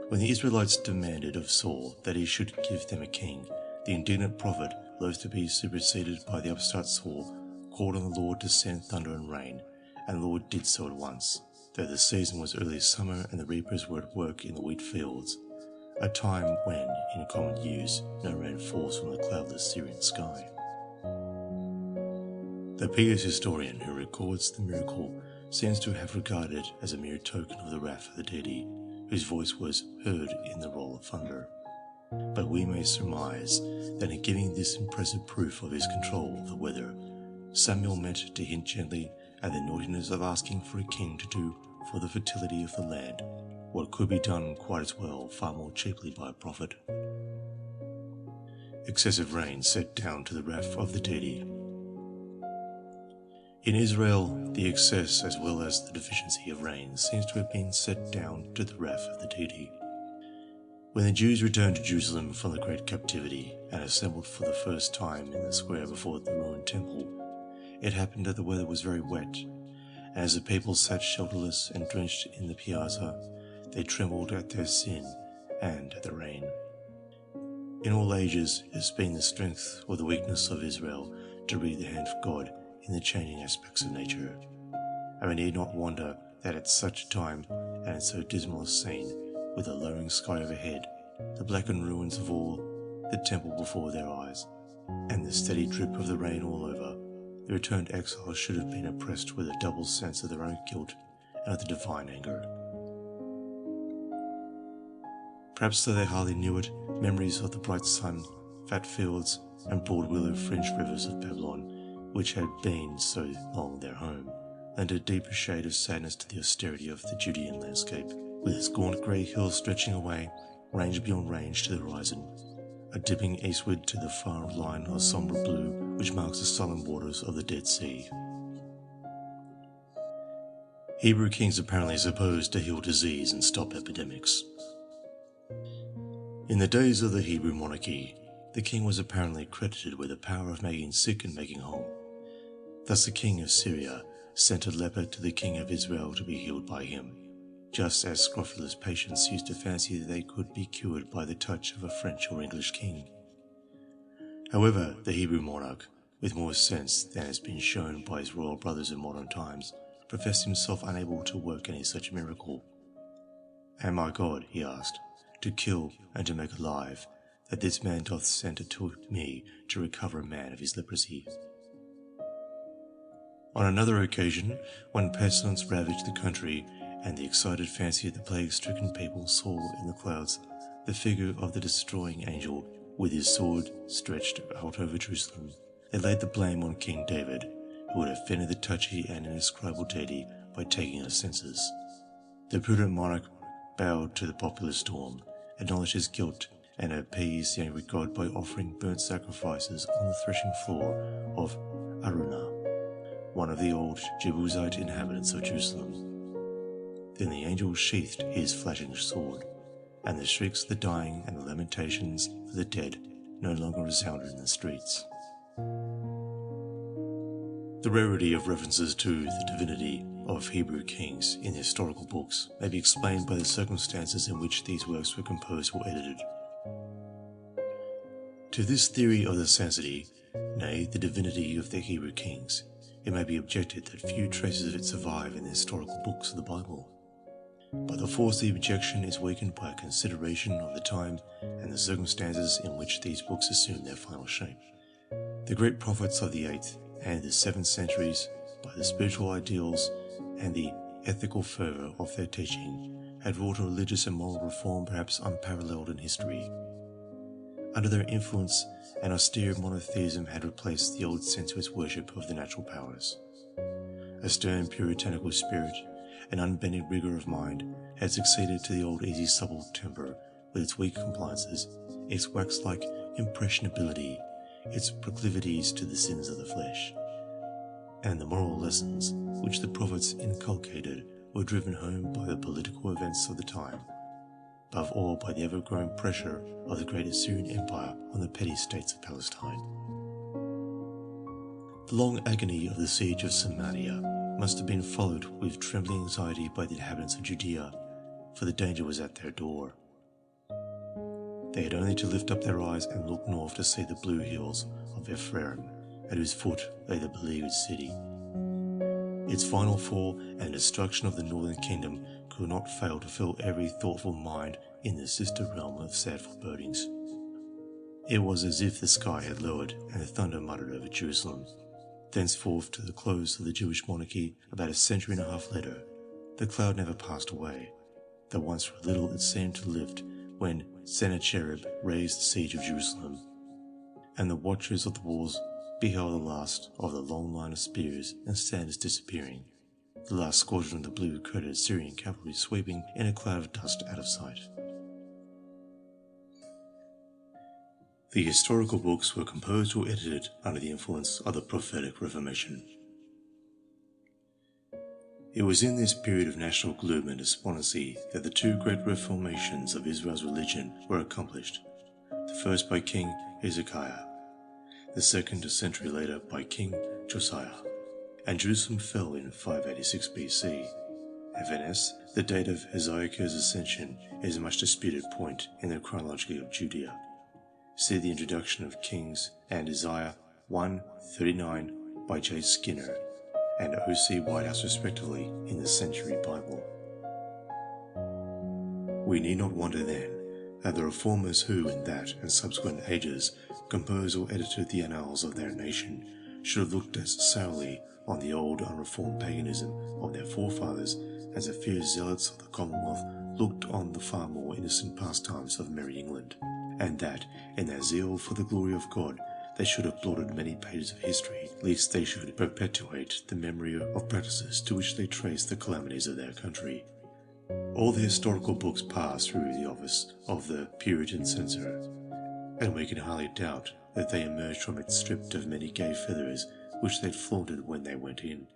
When the Israelites demanded of Saul that he should give them a king, the indignant prophet, loath to be superseded by the upstart Saul, called on the Lord to send thunder and rain, and the Lord did so at once, though the season was early summer and the reapers were at work in the wheat fields, a time when, in common use, no rain falls from the cloudless Syrian sky. The pious historian who records the miracle seems to have regarded it as a mere token of the wrath of the deity, whose voice was heard in the roll of thunder. but we may surmise that in giving this impressive proof of his control of the weather, Samuel meant to hint gently at the naughtiness of asking for a king to do for the fertility of the land what could be done quite as well far more cheaply by a prophet. Excessive rain set down to the wrath of the deity. In Israel, the excess as well as the deficiency of rain seems to have been set down to the wrath of the deity. When the Jews returned to Jerusalem from the great captivity and assembled for the first time in the square before the ruined temple, it happened that the weather was very wet, and as the people sat shelterless and drenched in the piazza, they trembled at their sin and at the rain. In all ages, it has been the strength or the weakness of Israel to read the hand of God in the changing aspects of nature, and we need not wonder that at such a time and in so dismal a scene, with a lowering sky overhead, the blackened ruins of all, the temple before their eyes, and the steady drip of the rain all over, the returned exiles should have been oppressed with a double sense of their own guilt and of the divine anger. Perhaps though they hardly knew it, memories of the bright sun, fat fields, and broad willow-fringed rivers of Babylon, which had been so long their home, lent a deeper shade of sadness to the austerity of the Judean landscape, with its gaunt grey hills stretching away, range beyond range to the horizon, a dipping eastward to the far line of sombre blue which marks the sullen waters of the Dead Sea. Hebrew kings apparently supposed to heal disease and stop epidemics. In the days of the Hebrew monarchy, the king was apparently credited with the power of making sick and making whole. Thus the king of Syria sent a leper to the king of Israel to be healed by him, just as scrofulous patients used to fancy that they could be cured by the touch of a French or English king. However, the Hebrew monarch, with more sense than has been shown by his royal brothers in modern times, professed himself unable to work any such miracle. "Am I God," he asked, "to kill and to make alive, that this man doth send it to me to recover a man of his leprosy?" On another occasion, when pestilence ravaged the country, and the excited fancy of the plague-stricken people saw in the clouds the figure of the destroying angel with his sword stretched out over Jerusalem, they laid the blame on King David, who had offended the touchy and indescribable deity by taking her senses. The prudent monarch bowed to the popular storm, acknowledged his guilt, and appeased the angry god by offering burnt sacrifices on the threshing floor of Araunah, one of the old Jebusite inhabitants of Jerusalem. Then the angel sheathed his flashing sword, and the shrieks of the dying and the lamentations of the dead no longer resounded in the streets. The rarity of references to the divinity of Hebrew kings in the historical books may be explained by the circumstances in which these works were composed or edited. To this theory of the sanctity, nay, the divinity of the Hebrew kings, it may be objected that few traces of it survive in the historical books of the Bible. But the force of the objection is weakened by a consideration of the time and the circumstances in which these books assume their final shape. The great prophets of the 8th and the 7th centuries, by the spiritual ideals and the ethical fervour of their teaching, had wrought a religious and moral reform perhaps unparalleled in history. Under their influence, an austere monotheism had replaced the old sensuous worship of the natural powers. A stern puritanical spirit, an unbending rigour of mind, had succeeded to the old easy supple temper with its weak compliances, its wax-like impressionability, its proclivities to the sins of the flesh. And the moral lessons which the prophets inculcated were driven home by the political events of the time, above all by the ever-growing pressure of the great Assyrian Empire on the petty states of Palestine. The long agony of the siege of Samaria must have been followed with trembling anxiety by the inhabitants of Judea, for the danger was at their door. They had only to lift up their eyes and look north to see the blue hills of Ephraim, at whose foot lay the beleaguered city. Its final fall and the destruction of the northern kingdom could not fail to fill every thoughtful mind in the sister realm of sad forebodings. It was as if the sky had lowered and the thunder muttered over Jerusalem. Thenceforth, to the close of the Jewish monarchy, about a century and a half later, the cloud never passed away, though once for a little it seemed to lift, when, Sennacherib raised the siege of Jerusalem, and the watchers of the walls beheld the last of the long line of spears and standards disappearing, the last squadron of the blue-coated Syrian cavalry sweeping in a cloud of dust out of sight. The historical books were composed or edited under the influence of the prophetic Reformation. It was in this period of national gloom and despondency that the two great reformations of Israel's religion were accomplished, the first by King Hezekiah, the second a century later by King Josiah, and Jerusalem fell in 586 BC. At Venice, the date of Hezekiah's ascension is a much disputed point in the chronology of Judea. See the introduction of Kings and Isaiah 1:39 by J. Skinner and O.C. Whitehouse respectively in the Century Bible. We need not wonder then that the reformers who in that and subsequent ages composed or edited the annals of their nation should have looked as sourly on the old unreformed paganism of their forefathers as the fierce zealots of the Commonwealth looked on the far more innocent pastimes of Merry England, and that, in their zeal for the glory of God, they should have blotted many pages of history, lest they should perpetuate the memory of practices to which they trace the calamities of their country. All the historical books pass through the office of the Puritan censor, and we can hardly doubt that they emerged from it stripped of many gay feathers which they'd flaunted when they went in.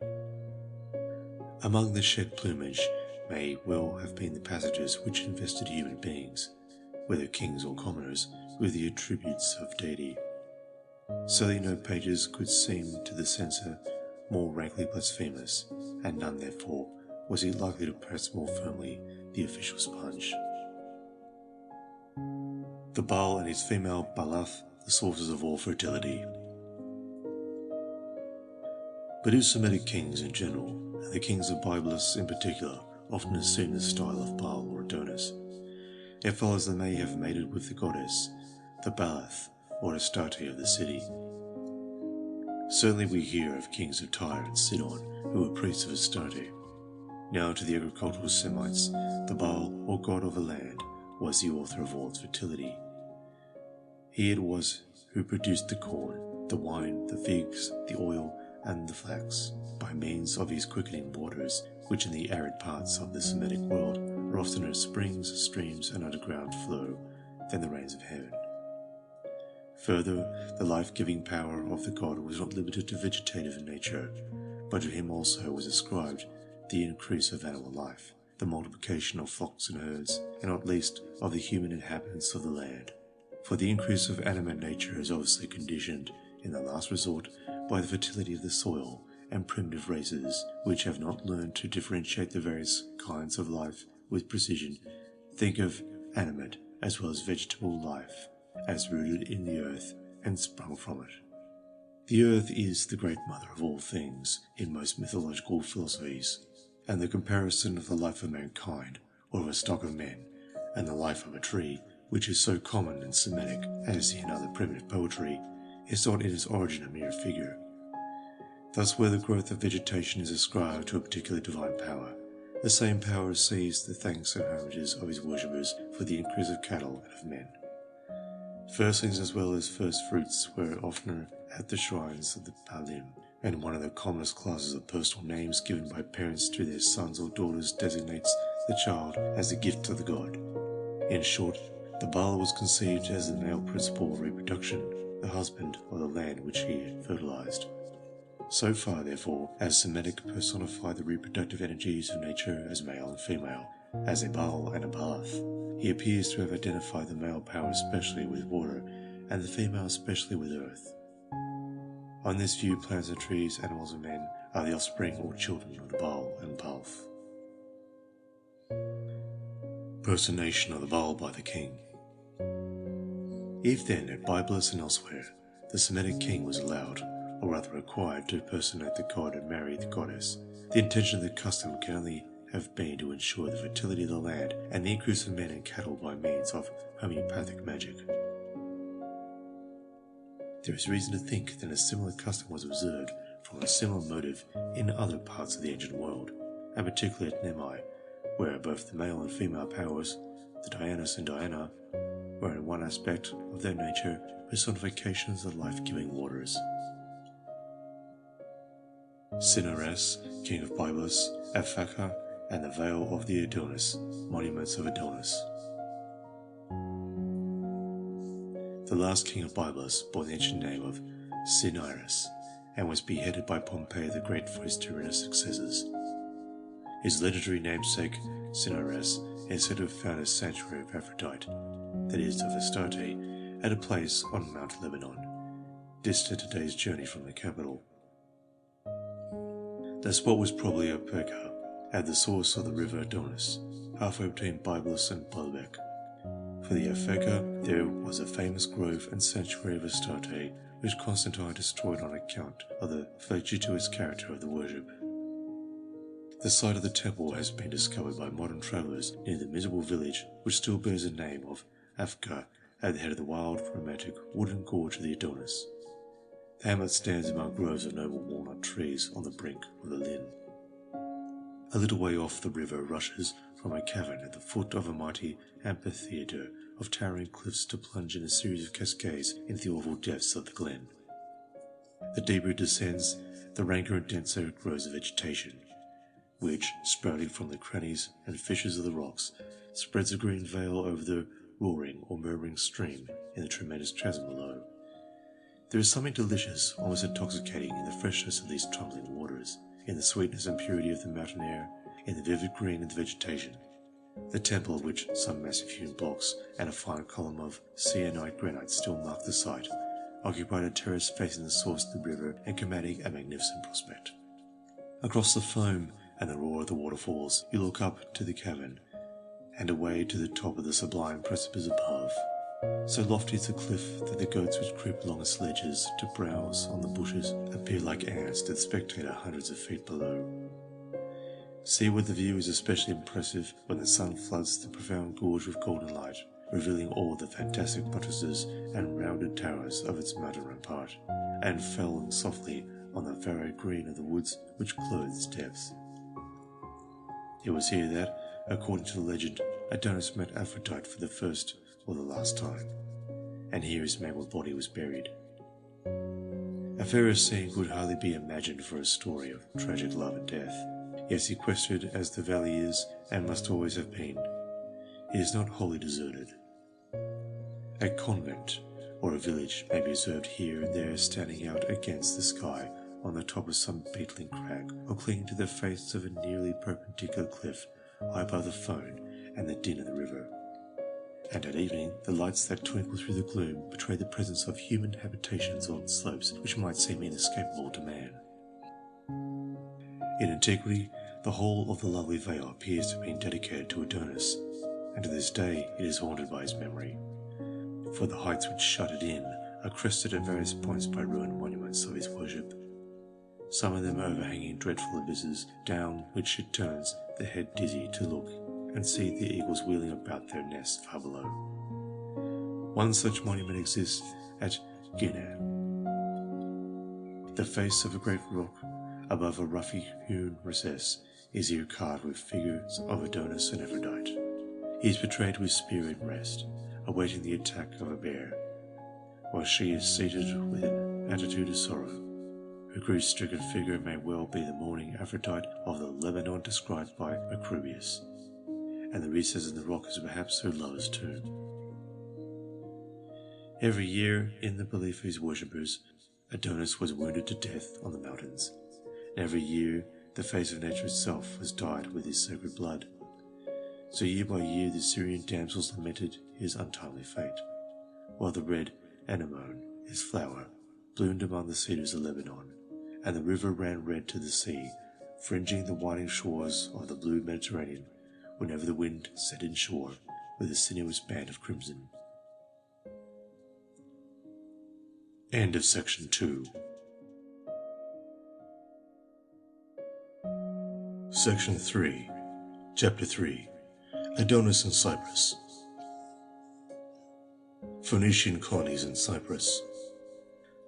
Among the shed plumage may well have been the passages which invested human beings, whether kings or commoners, with the attributes of deity. Certainly no pages could seem to the censor more rankly blasphemous, and none therefore was he likely to press more firmly the official sponge. The Baal and his female Baalath, the sources of all fertility. But if Semitic kings in general, and the kings of Byblos in particular, often assume the style of Baal or Adonis, it follows they may have mated with the goddess, the Baalath, or Astarte of the city. Certainly we hear of kings of Tyre and Sidon who were priests of Astarte. Now to the agricultural Semites, the Baal, or god of the land, was the author of all its fertility. He it was who produced the corn, the wine, the figs, the oil, and the flax, by means of his quickening waters, which in the arid parts of the Semitic world are oftener springs, streams, and underground flow than the rains of heaven. Further, the life-giving power of the god was not limited to vegetative nature, but to him also was ascribed the increase of animal life, the multiplication of flocks and herds, and not least of the human inhabitants of the land. For the increase of animate nature is obviously conditioned, in the last resort, by the fertility of the soil and primitive races which have not learned to differentiate the various kinds of life with precision. Think of animate as well as vegetable life as rooted in the earth and sprung from it. The earth is the great mother of all things in most mythological philosophies, and the comparison of the life of mankind, or of a stock of men, and the life of a tree, which is so common in Semitic as in other primitive poetry, is not in its origin a mere figure. Thus, where the growth of vegetation is ascribed to a particular divine power, the same power receives the thanks and homages of his worshippers for the increase of cattle and of men. Firstlings as well as first fruits were oftener at the shrines of the Baalim, and one of the commonest classes of personal names given by parents to their sons or daughters designates the child as the gift of the god. In short, the Baal was conceived as the male principle of reproduction, the husband of the land which he fertilized. So far, therefore, as Semitic personified the reproductive energies of nature as male and female, as a Baal and a Baalath, he appears to have identified the male power especially with water, and the female especially with earth. On this view, plants and trees, animals and men are the offspring or children of the Baal and Baalath. Personation of the Baal by the king. If then, at Byblos and elsewhere, the Semitic king was allowed, or rather required, to personate the god and marry the goddess, the intention of the custom can only have been to ensure the fertility of the land and the increase of men and cattle by means of homeopathic magic. There is reason to think that a similar custom was observed from a similar motive in other parts of the ancient world, and particularly at Nemai, where both the male and female powers, the Dionysus and Diana, were in one aspect of their nature personifications of life-giving waters. Immerse, king of Byblos, Aphaca, and the Vale of the Adonis, monuments of Adonis. The last king of Byblos bore the ancient name of Osiris, and was beheaded by Pompey the Great for his tyrannous successors. His legendary namesake, Immerse, is said to have found a sanctuary of Aphrodite, that is, of Astarte, at a place on Mount Lebanon, distant a day's journey from the capital. The spot was probably Aphaca, at the source of the river Adonis, halfway between Byblos and Baalbek. For the Aphaca, there was a famous grove and sanctuary of Astarte, which Constantine destroyed on account of the flagitious character of the worship. The site of the temple has been discovered by modern travellers near the miserable village which still bears the name of Aphaca at the head of the wild, romantic, wooden gorge of the Adonis. The hamlet stands among groves of noble walnut trees on the brink of the Lyn. A little way off, the river rushes from a cavern at the foot of a mighty amphitheatre of towering cliffs to plunge in a series of cascades into the awful depths of the glen. The deeper it descends, the ranker and denser grows the vegetation, which, sprouting from the crannies and fissures of the rocks, spreads a green veil over the roaring or murmuring stream in the tremendous chasm below. There is something delicious, almost intoxicating, in the freshness of these tumbling waters, in the sweetness and purity of the mountain air, in the vivid green of the vegetation. The temple, of which some massive hewn blocks and a fine column of sienite granite still mark the site, occupied a terrace facing the source of the river and commanding a magnificent prospect. Across the foam and the roar of the waterfalls, you look up to the cavern, and away to the top of the sublime precipice above. So lofty is the cliff that the goats which creep along its ledges to browse on the bushes appear like ants to the spectator hundreds of feet below. Seaward the view is especially impressive when the sun floods the profound gorge with golden light, revealing all the fantastic buttresses and rounded towers of its mountain rampart, and falling softly on the varied green of the woods which clothe its depths. It was here that, according to the legend, Adonis met Aphrodite for the first or the last time, and here his mangled body was buried. A fairer scene could hardly be imagined for a story of tragic love and death, yet sequestered as the valley is and must always have been, it is not wholly deserted. A convent or a village may be observed here and there standing out against the sky on the top of some beetling crag, or clinging to the face of a nearly perpendicular cliff high above the foam and the din of the river. And at evening, the lights that twinkle through the gloom betray the presence of human habitations on slopes which might seem inescapable to man. In antiquity, the whole of the lovely vale appears to have been dedicated to Adonis, and to this day it is haunted by his memory, for the heights which shut it in are crested at various points by ruined monuments of his worship, some of them overhanging dreadful abysses down which it turns the head dizzy to look and see the eagles wheeling about their nests far below. One such monument exists at Guinea. The face of a great rock above a roughly hewn recess is here carved with figures of Adonis and Aphrodite. He is portrayed with spear in rest, awaiting the attack of a bear, while she is seated with an attitude of sorrow. Her grief-stricken figure may well be the mourning Aphrodite of the Lebanon described by Macrobius, and the recess in the rock is perhaps her lover's tomb. Every year, in the belief of his worshippers, Adonis was wounded to death on the mountains, and every year the face of nature itself was dyed with his sacred blood. So year by year the Syrian damsels lamented his untimely fate, while the red anemone, his flower, bloomed among the cedars of Lebanon, and the river ran red to the sea, fringing the winding shores of the blue Mediterranean whenever the wind set inshore with a sinuous band of crimson. End of Section 2. Section 3. Chapter 3. Adonis in Cyprus. Phoenician colonies in Cyprus.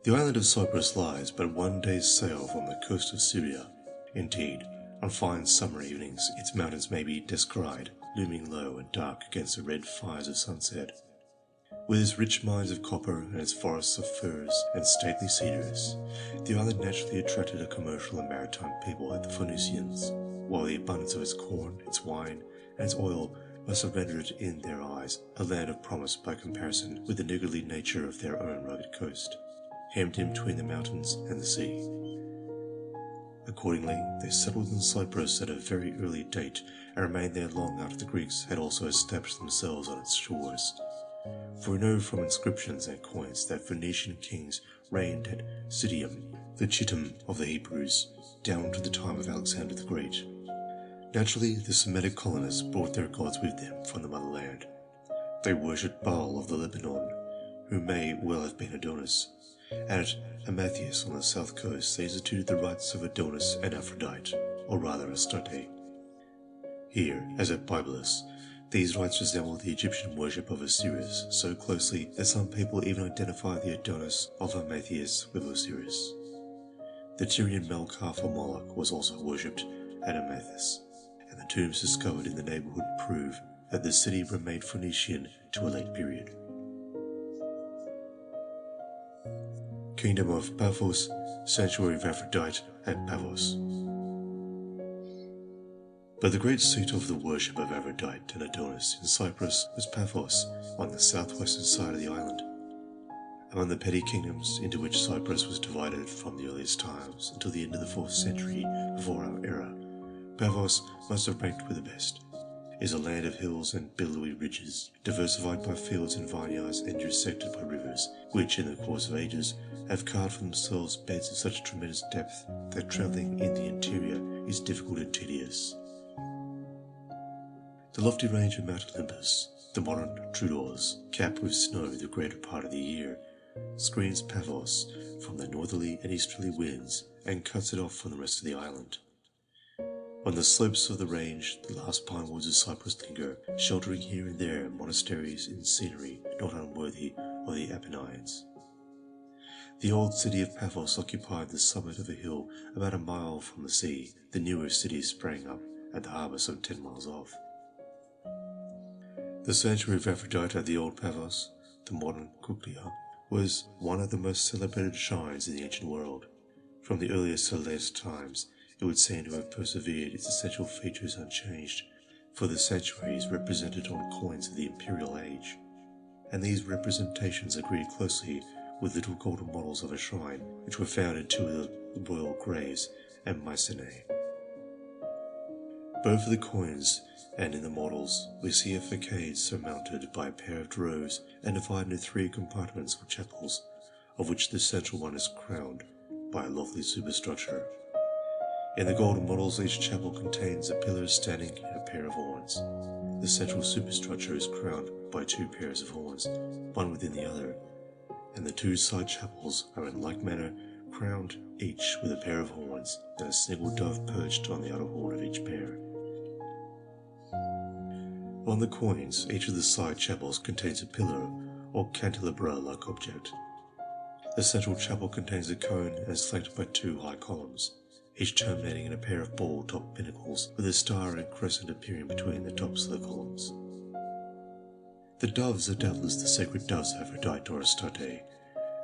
The island of Cyprus lies but one day's sail from the coast of Syria. Indeed, on fine summer evenings its mountains may be descried, looming low and dark against the red fires of sunset. With its rich mines of copper and its forests of firs and stately cedars, the island naturally attracted a commercial and maritime people like the Phoenicians, while the abundance of its corn, its wine, and its oil must have rendered it in their eyes a land of promise by comparison with the niggardly nature of their own rugged coast, hemmed in between the mountains and the sea. Accordingly, they settled in Cyprus at a very early date and remained there long after the Greeks had also established themselves on its shores. For we know from inscriptions and coins that Phoenician kings reigned at Citium, the Chittim of the Hebrews, down to the time of Alexander the Great. Naturally, the Semitic colonists brought their gods with them from the motherland. They worshipped Bough of the Lebanon, who may well have been Adonis, and at Attis on the south coast they instituted the rites of Adonis and Aphrodite, or rather Astarte. Here, as at Byblos, these rites resemble the Egyptian worship of Osiris so closely that some people even identify the Adonis of Attis with Osiris. The Tyrian Melkar for Moloch was also worshipped at Attis, and the tombs discovered in the neighbourhood prove that the city remained Phoenician to a late period. Kingdom of Paphos, Sanctuary of Aphrodite at Paphos. But the great seat of the worship of Aphrodite and Adonis in Cyprus was Paphos, on the southwestern side of the island. Among the petty kingdoms into which Cyprus was divided from the earliest times until the end of the 4th century before our era, Paphos must have ranked with the best. It is a land of hills and billowy ridges, diversified by fields and vineyards and intersected by rivers, which in the course of ages have carved for themselves beds of such tremendous depth that travelling in the interior is difficult and tedious. The lofty range of Mount Olympus, the modern Troodos, capped with snow the greater part of the year, screens Paphos from the northerly and easterly winds and cuts it off from the rest of the island. On the slopes of the range, the last pine woods of Cyprus linger, sheltering here and there monasteries in scenery not unworthy of the Apennines. The old city of Paphos occupied the summit of a hill about a mile from the sea. The newer city sprang up at the harbour some 10 miles off. The sanctuary of Aphrodite at the old Paphos, the modern Kuklia, was one of the most celebrated shrines in the ancient world. From the earliest to the latest times, it would seem to have persevered its essential features unchanged, for the sanctuary is represented on coins of the imperial age, and these representations agreed closely with little golden models of a shrine which were found in 2 of the royal graves and mycenae. Both of the coins and in the models we see a facade surmounted by a pair of droves and divided into 3 compartments or chapels, of which the central one is crowned by a lofty superstructure. In the golden models, each chapel contains a pillar standing in a pair of horns. The central superstructure is crowned by 2 pairs of horns, one within the other, and the 2 side chapels are in like manner crowned each with a pair of horns and a single dove perched on the outer horn of each pair. On the coins, each of the side chapels contains a pillar or candelabra-like object. The central chapel contains a cone and is flanked by 2 high columns, each terminating in a pair of ball-topped pinnacles with a star and crescent appearing between the tops of the columns. The doves are doubtless the sacred doves of Aphrodite or Astarte,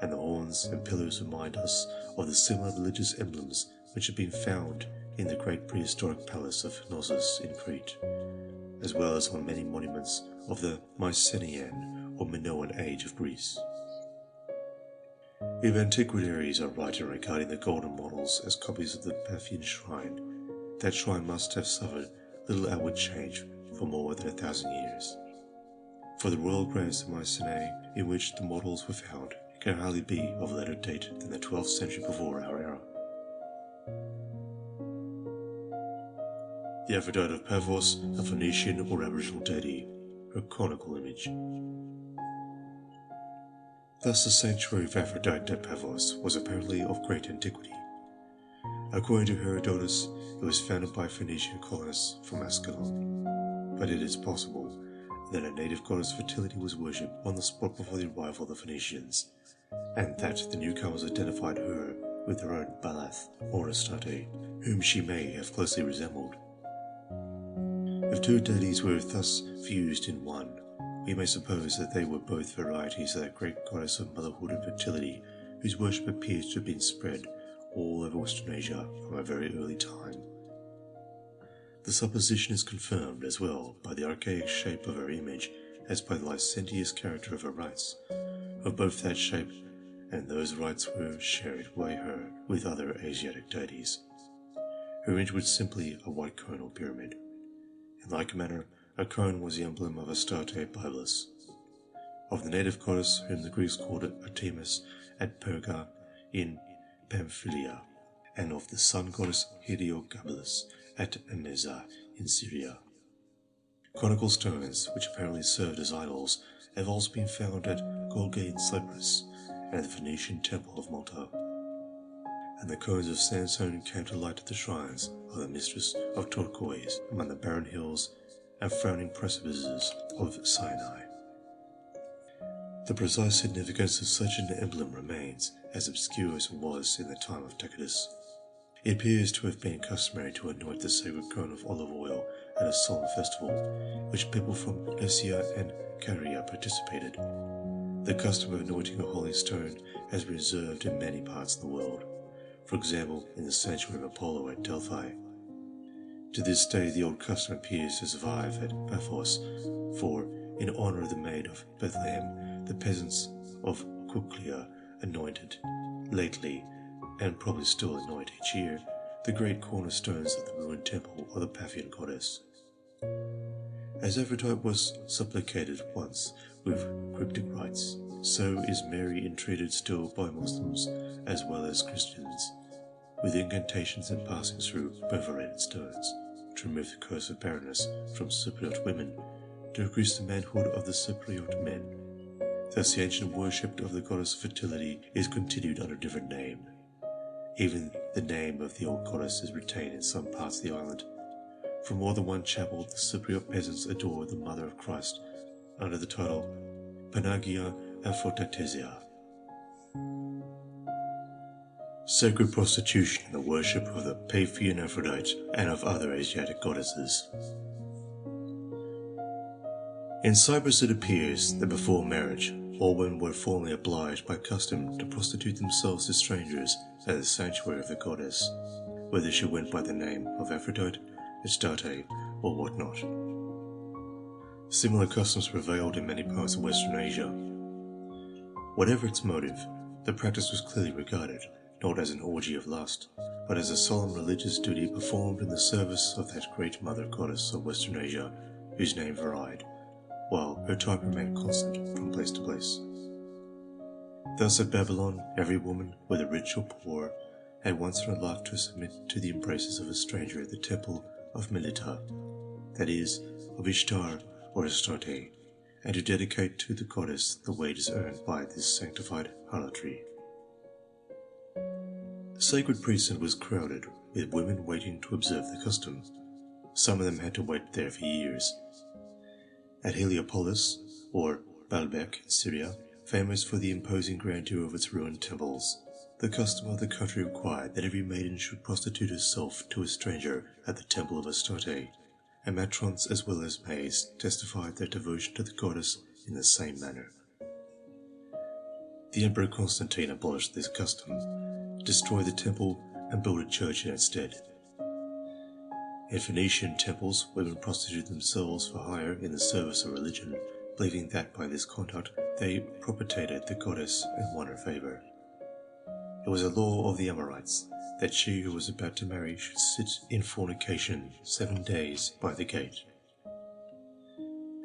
and the horns and pillars remind us of the similar religious emblems which have been found in the great prehistoric palace of Knossos in Crete, as well as on many monuments of the Mycenaean or Minoan age of Greece. If antiquaries are right in regarding the golden models as copies of the Paphian shrine, that shrine must have suffered little outward change for more than 1,000 years. For the royal graves of Mycenae, in which the models were found, can hardly be of a later date than the 12th century before our era. The Aphrodite of Paphos, a Phoenician or Aboriginal deity, her conical image. Thus the sanctuary of Aphrodite at Paphos was apparently of great antiquity. According to Herodotus, it was founded by Phoenician colonists from Ascalon, but it is possible that a native goddess fertility was worshipped on the spot before the arrival of the Phoenicians, and that the newcomers identified her with their own Balath or Astarte, whom she may have closely resembled. If two deities were thus fused in one, we may suppose that they were both varieties of that great goddess of motherhood and fertility, whose worship appears to have been spread all over Western Asia from a very early time. The supposition is confirmed as well by the archaic shape of her image as by the licentious character of her rites. Of both that shape and those rites were shared by her with other Asiatic deities. Her image was simply a white cone or pyramid. In like manner, a cone was the emblem of Astarte Biblis, of the native goddess whom the Greeks called Artemis at Perga in Pamphylia, and of the sun goddess Heliogabalus at Emesa in Syria. Conical stones, which apparently served as idols, have also been found at Golgate in Cyprus and at the Phoenician temple of Malta. And the cones of sandstone came to light at the shrines of the mistress of turquoise among the barren hills and frowning precipices of Sinai. The precise significance of such an emblem remains as obscure as it was in the time of Tacitus. It appears to have been customary to anoint the sacred cone of olive oil at a solemn festival, in which people from Lycia and Caria participated. The custom of anointing a holy stone has been observed in many parts of the world, for example in the sanctuary of Apollo at Delphi. To this day the old custom appears to survive at Paphos, for, in honour of the Maid of Bethlehem, the peasants of Kuklea anointed lately, and probably still anoint each year, the great cornerstones of the ruined temple of the Paphian goddess. As Aphrodite was supplicated once with cryptic rites, so is Mary entreated still by Muslims as well as Christians, with incantations and passing through perforated stones, to remove the curse of barrenness from Cypriot women, to increase the manhood of the Cypriot men. Thus the ancient worship of the goddess of fertility is continued under a different name. Even the name of the old goddess is retained in some parts of the island. From more than one chapel, the Cypriot peasants adore the Mother of Christ under the title Panagia Aphroditesia. Sacred prostitution and the worship of the Paphian Aphrodite and of other Asiatic goddesses. In Cyprus it appears that before marriage, all women were formally obliged by custom to prostitute themselves to strangers at the sanctuary of the goddess, whether she went by the name of Aphrodite, Astarte, or whatnot. Similar customs prevailed in many parts of Western Asia. Whatever its motive, the practice was clearly regarded not as an orgy of lust, but as a solemn religious duty performed in the service of that great mother goddess of Western Asia, whose name varied, while her type remained constant from place to place. Thus at Babylon, every woman, whether rich or poor, had once in her life to submit to the embraces of a stranger at the temple of Melita, that is, of Ishtar or Astarte, and to dedicate to the goddess the wages earned by this sanctified harlotry. The sacred priesthood was crowded with women waiting to observe the custom. Some of them had to wait there for years. At Heliopolis, or Baalbek in Syria, famous for the imposing grandeur of its ruined temples, the custom of the country required that every maiden should prostitute herself to a stranger at the temple of Astarte, and matrons as well as maids testified their devotion to the goddess in the same manner. The Emperor Constantine abolished this custom, destroyed the temple, and built a church in its stead. In Phoenician temples, women prostituted themselves for hire in the service of religion, believing that by this conduct they propitiated the goddess and won her favor. It was a law of the Amorites that she who was about to marry should sit in fornication 7 days by the gate.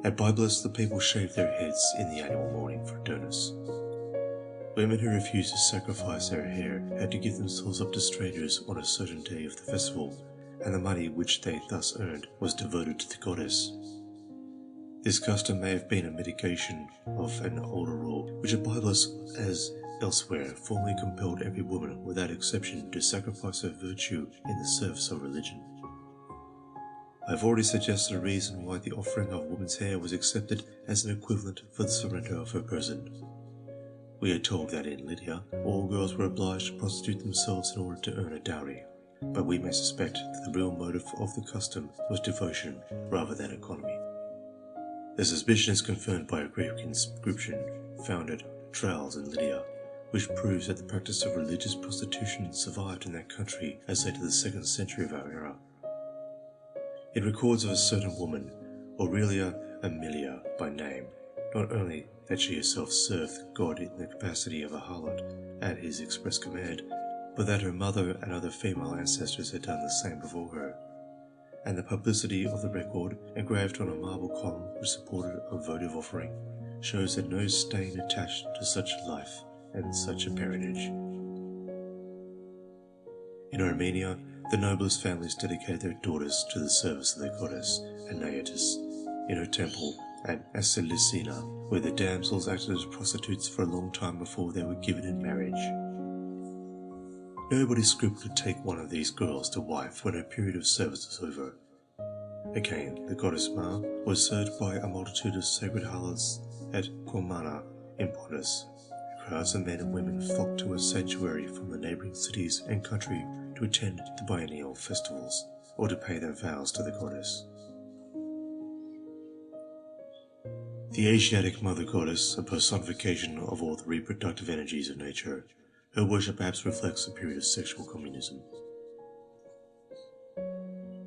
At Byblos, the people shaved their heads in the annual mourning for Adonis. Women who refused to sacrifice their hair had to give themselves up to strangers on a certain day of the festival, and the money which they thus earned was devoted to the goddess. This custom may have been a mitigation of an older rule, which at Byblos, as elsewhere, formally compelled every woman without exception to sacrifice her virtue in the service of religion. I have already suggested a reason why the offering of woman's hair was accepted as an equivalent for the surrender of her person. We are told that in Lydia, all girls were obliged to prostitute themselves in order to earn a dowry, but we may suspect that the real motive of the custom was devotion rather than economy. The suspicion is confirmed by a Greek inscription found at Tralles in Lydia, which proves that the practice of religious prostitution survived in that country as late as the 2nd century of our era. It records of a certain woman, Aurelia Aemilia by name, not only that she herself served God in the capacity of a harlot at his express command, but that her mother and other female ancestors had done the same before her, and the publicity of the record, engraved on a marble column which supported a votive offering, shows that no stain attached to such a life and such a parentage. In Armenia, the noblest families dedicated their daughters to the service of their goddess, Attis, in her temple at Asilisina, where the damsels acted as prostitutes for a long time before they were given in marriage. Nobody scrupled to take one of these girls to wife when her period of service was over. Again, the goddess Ma was served by a multitude of sacred harlots at Komana in Pontus. Crowds of men and women flocked to her sanctuary from the neighbouring cities and country to attend the biennial festivals or to pay their vows to the goddess. The Asiatic Mother Goddess, a personification of all the reproductive energies of nature, her worship perhaps reflects a period of sexual communism.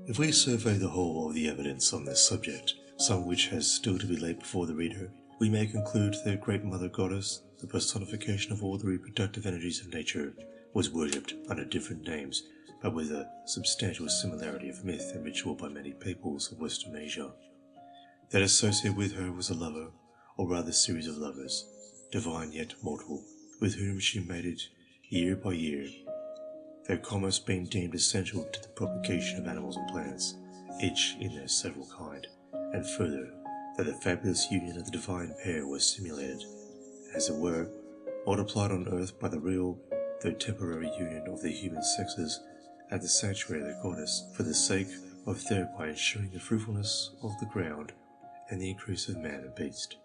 If we survey the whole of the evidence on this subject, some of which has still to be laid before the reader, we may conclude that the Great Mother Goddess, the personification of all the reproductive energies of nature, was worshipped under different names, but with a substantial similarity of myth and ritual by many peoples of Western Asia. That associated with her was a lover, or rather series of lovers, divine yet mortal, with whom she mated year by year, their commerce being deemed essential to the propagation of animals and plants, each in their several kind, and further, that the fabulous union of the divine pair was simulated, as it were, multiplied on earth by the real, though temporary union of the human sexes at the sanctuary of the goddess, for the sake of thereby ensuring the fruitfulness of the ground and the increase of man and beast.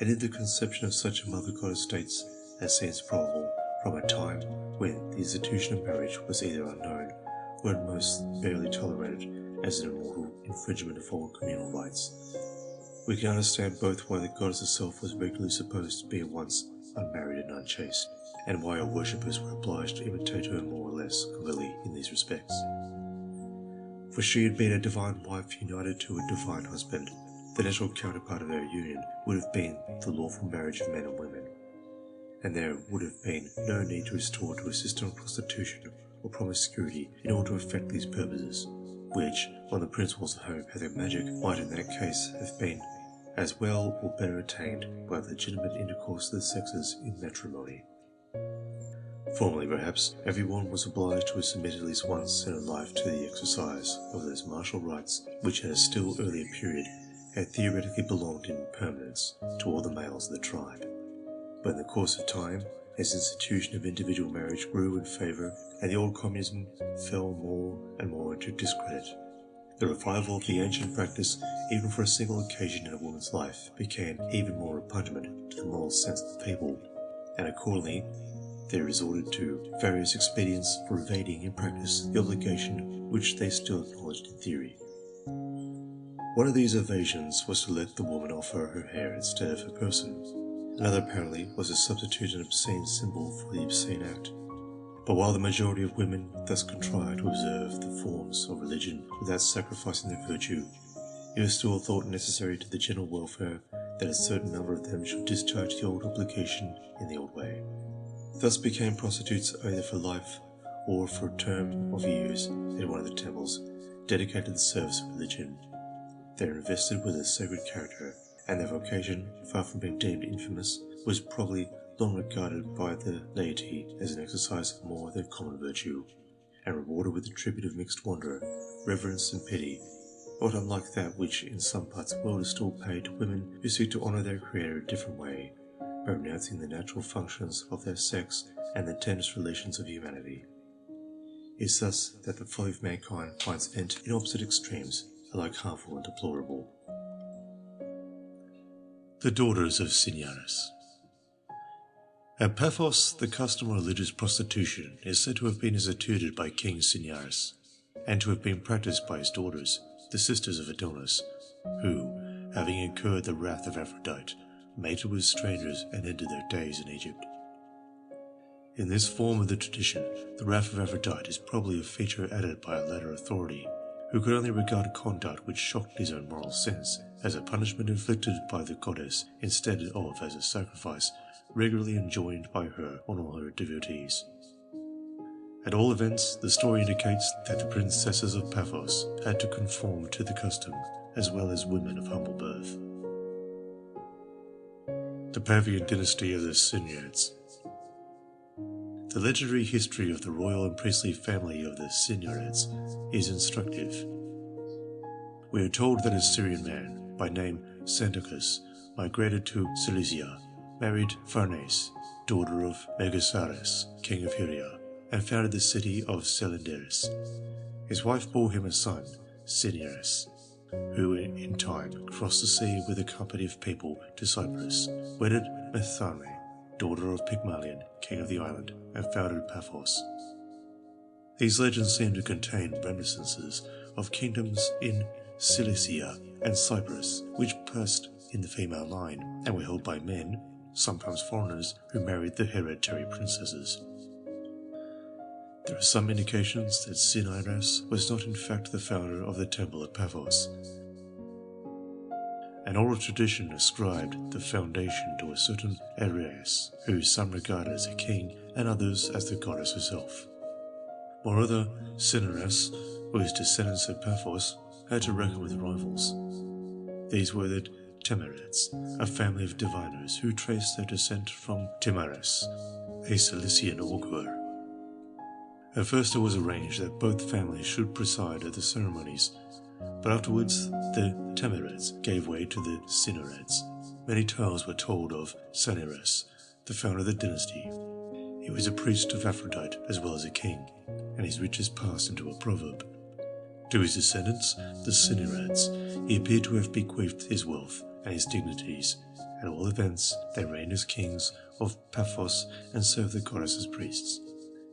And in the conception of such a mother goddess dates, as seems probable, from a time when the institution of marriage was either unknown or at most barely tolerated as an immortal infringement of all communal rights. We can understand both why the goddess herself was regularly supposed to be at once unmarried and unchaste, and why her worshippers were obliged to imitate her more or less completely in these respects. For she had been a divine wife united to a divine husband. The natural counterpart of her union would have been the lawful marriage of men and women, and there would have been no need to resort to a system of prostitution or promiscuity in order to effect these purposes, which, on the principles of homeopathic magic, might in that case have been as well or better attained by the legitimate intercourse of the sexes in matrimony. Formerly, perhaps, everyone was obliged to submit at least once in her life to the exercise of those martial rights which at a still earlier period had theoretically belonged in permanence to all the males of the tribe. But in the course of time, as the institution of individual marriage grew in favour and the old communism fell more and more into discredit, the revival of the ancient practice, even for a single occasion in a woman's life, became even more repugnant to the moral sense of the people, and accordingly they resorted to various expedients for evading in practice the obligation which they still acknowledged in theory. One of these evasions was to let the woman offer her hair instead of her person. Another, apparently, was to substitute an obscene symbol for the obscene act. But while the majority of women thus contrived to observe the forms of religion without sacrificing their virtue, it was still thought necessary to the general welfare that a certain number of them should discharge the old obligation in the old way. Thus became prostitutes either for life or for a term of years in one of the temples dedicated to the service of religion. They were invested with a sacred character, and their vocation, far from being deemed infamous, was probably long regarded by the laity as an exercise of more than common virtue, and rewarded with the tribute of mixed wonder, reverence and pity, not unlike that which in some parts of the world is still paid to women who seek to honour their Creator a different way, by renouncing the natural functions of their sex and the tenderest relations of humanity. It is thus that the folly of mankind finds vent in opposite extremes, alike harmful and deplorable. The daughters of Cinyarus. At Paphos, the custom of religious prostitution is said to have been instituted by King Cinyras, and to have been practiced by his daughters, the sisters of Adonis, who, having incurred the wrath of Aphrodite, mated with strangers and ended their days in Egypt. In this form of the tradition, the wrath of Aphrodite is probably a feature added by a later authority, who could only regard conduct which shocked his own moral sense as a punishment inflicted by the goddess instead of as a sacrifice regularly enjoined by her on all her devotees. At all events, the story indicates that the princesses of Paphos had to conform to the custom, as well as women of humble birth. The Pavian dynasty of the Cinyrads. The legendary history of the royal and priestly family of the Cinyrads is instructive. We are told that a Syrian man, by name Sandocus, migrated to Cilicia, married Farnese, daughter of Megasares, king of Hyria, and founded the city of Celenderis. His wife bore him a son, Cinyras, who in time crossed the sea with a company of people to Cyprus, wedded Metharme, daughter of Pygmalion, king of the island, and founded Paphos. These legends seem to contain reminiscences of kingdoms in Cilicia and Cyprus, which passed in the female line, and were held by men, sometimes foreigners, who married the hereditary princesses. There are some indications that Cinyras was not in fact the founder of the temple at Paphos. An oral tradition ascribed the foundation to a certain Ares, who some regarded as a king and others as the goddess herself. Moreover, Cinyras, whose descendants at Paphos, had to reckon with rivals. These were the Temerids, a family of diviners who traced their descent from Timaris, a Cilician augur. At first it was arranged that both families should preside at the ceremonies, but afterwards the Temerids gave way to the Cinyrads. Many tales were told of Cinyras, the founder of the dynasty. He was a priest of Aphrodite as well as a king, and his riches passed into a proverb. To his descendants, the Cinyrads, he appeared to have bequeathed his wealth and his dignities. At all events, they reigned as kings of Paphos and served the goddess as priests.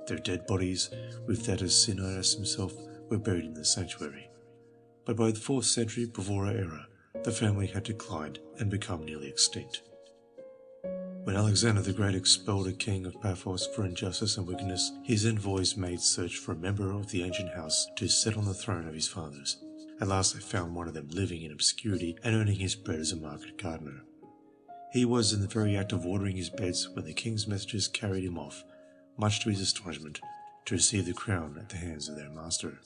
Their dead bodies, with that of Cinyras himself, were buried in the sanctuary. But by the 4th century before our era, the family had declined and become nearly extinct. When Alexander the Great expelled a king of Paphos for injustice and wickedness, his envoys made search for a member of the ancient house to sit on the throne of his fathers. At last they found one of them living in obscurity and earning his bread as a market gardener. He was in the very act of watering his beds when the king's messengers carried him off, much to his astonishment, to receive the crown at the hands of their master.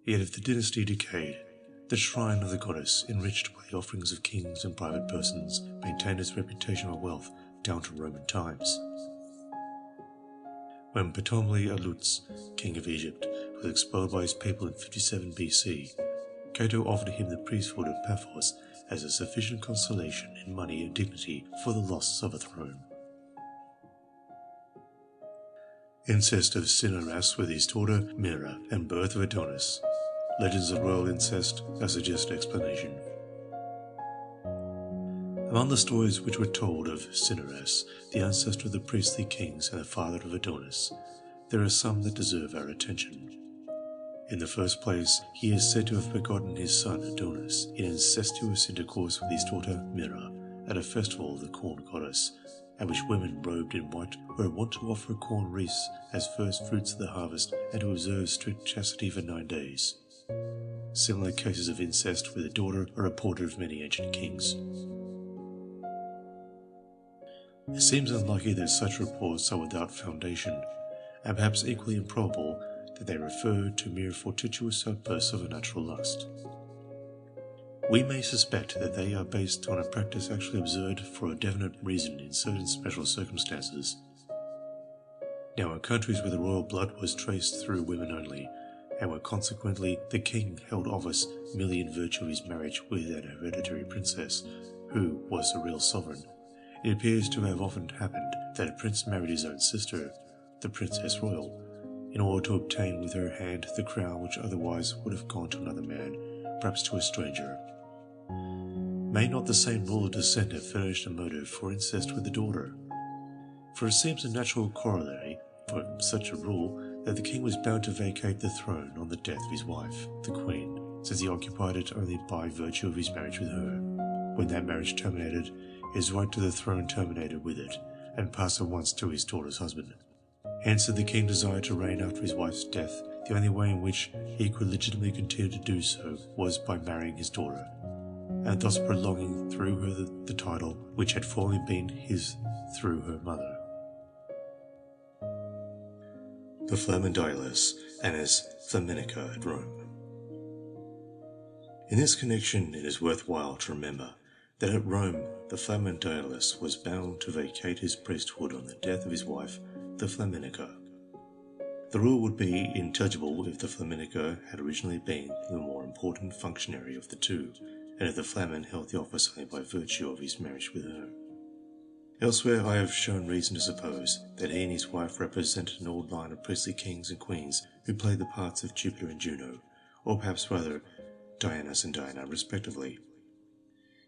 Yet if the dynasty decayed, the shrine of the goddess, enriched by the offerings of kings and private persons, maintained its reputation of wealth down to Roman times. When Ptolemy Auletes, king of Egypt, was expelled by his people in 57 BC, Cato offered him the priesthood of Paphos as a sufficient consolation in money and dignity for the loss of a throne. Incest of Cinyras with his daughter Myrrha and birth of Adonis. Legends of royal incest, a suggested explanation. Among the stories which were told of Cinyras, the ancestor of the priestly kings and the father of Adonis, there are some that deserve our attention. In the first place, he is said to have begotten his son Adonis in incestuous intercourse with his daughter Myrrha at a festival of the corn goddess, at which women robed in white were wont to offer corn wreaths as first fruits of the harvest and to observe strict chastity for 9 days. Similar cases of incest with a daughter are reported of many ancient kings. It seems unlikely that such reports are without foundation, and perhaps equally improbable that they refer to mere fortuitous outbursts of a natural lust. We may suspect that they are based on a practice actually observed for a definite reason in certain special circumstances. Now, in countries where the royal blood was traced through women only, and where consequently the king held office merely in virtue of his marriage with an hereditary princess, who was the real sovereign, it appears to have often happened that a prince married his own sister, the princess royal, in order to obtain with her hand the crown which otherwise would have gone to another man, perhaps to a stranger. May not the same rule of descent have furnished a motive for incest with the daughter? For it seems a natural corollary for such a rule that the king was bound to vacate the throne on the death of his wife, the queen, since he occupied it only by virtue of his marriage with her. When that marriage terminated, his right to the throne terminated with it, and passed at once to his daughter's husband. Hence, if the king desired to reign after his wife's death, the only way in which he could legitimately continue to do so was by marrying his daughter, and thus prolonging through her the title which had formerly been his through her mother. The Flamen Dialis, and as Flaminica at Rome. In this connection, it is worthwhile to remember that at Rome the Flamen Dialis was bound to vacate his priesthood on the death of his wife, the Flaminica. The rule would be intelligible if the Flaminica had originally been the more important functionary of the two, and if the Flamen held the office only by virtue of his marriage with her. Elsewhere I have shown reason to suppose that he and his wife represented an old line of priestly kings and queens who played the parts of Jupiter and Juno, or perhaps rather Dionysus and Diana respectively.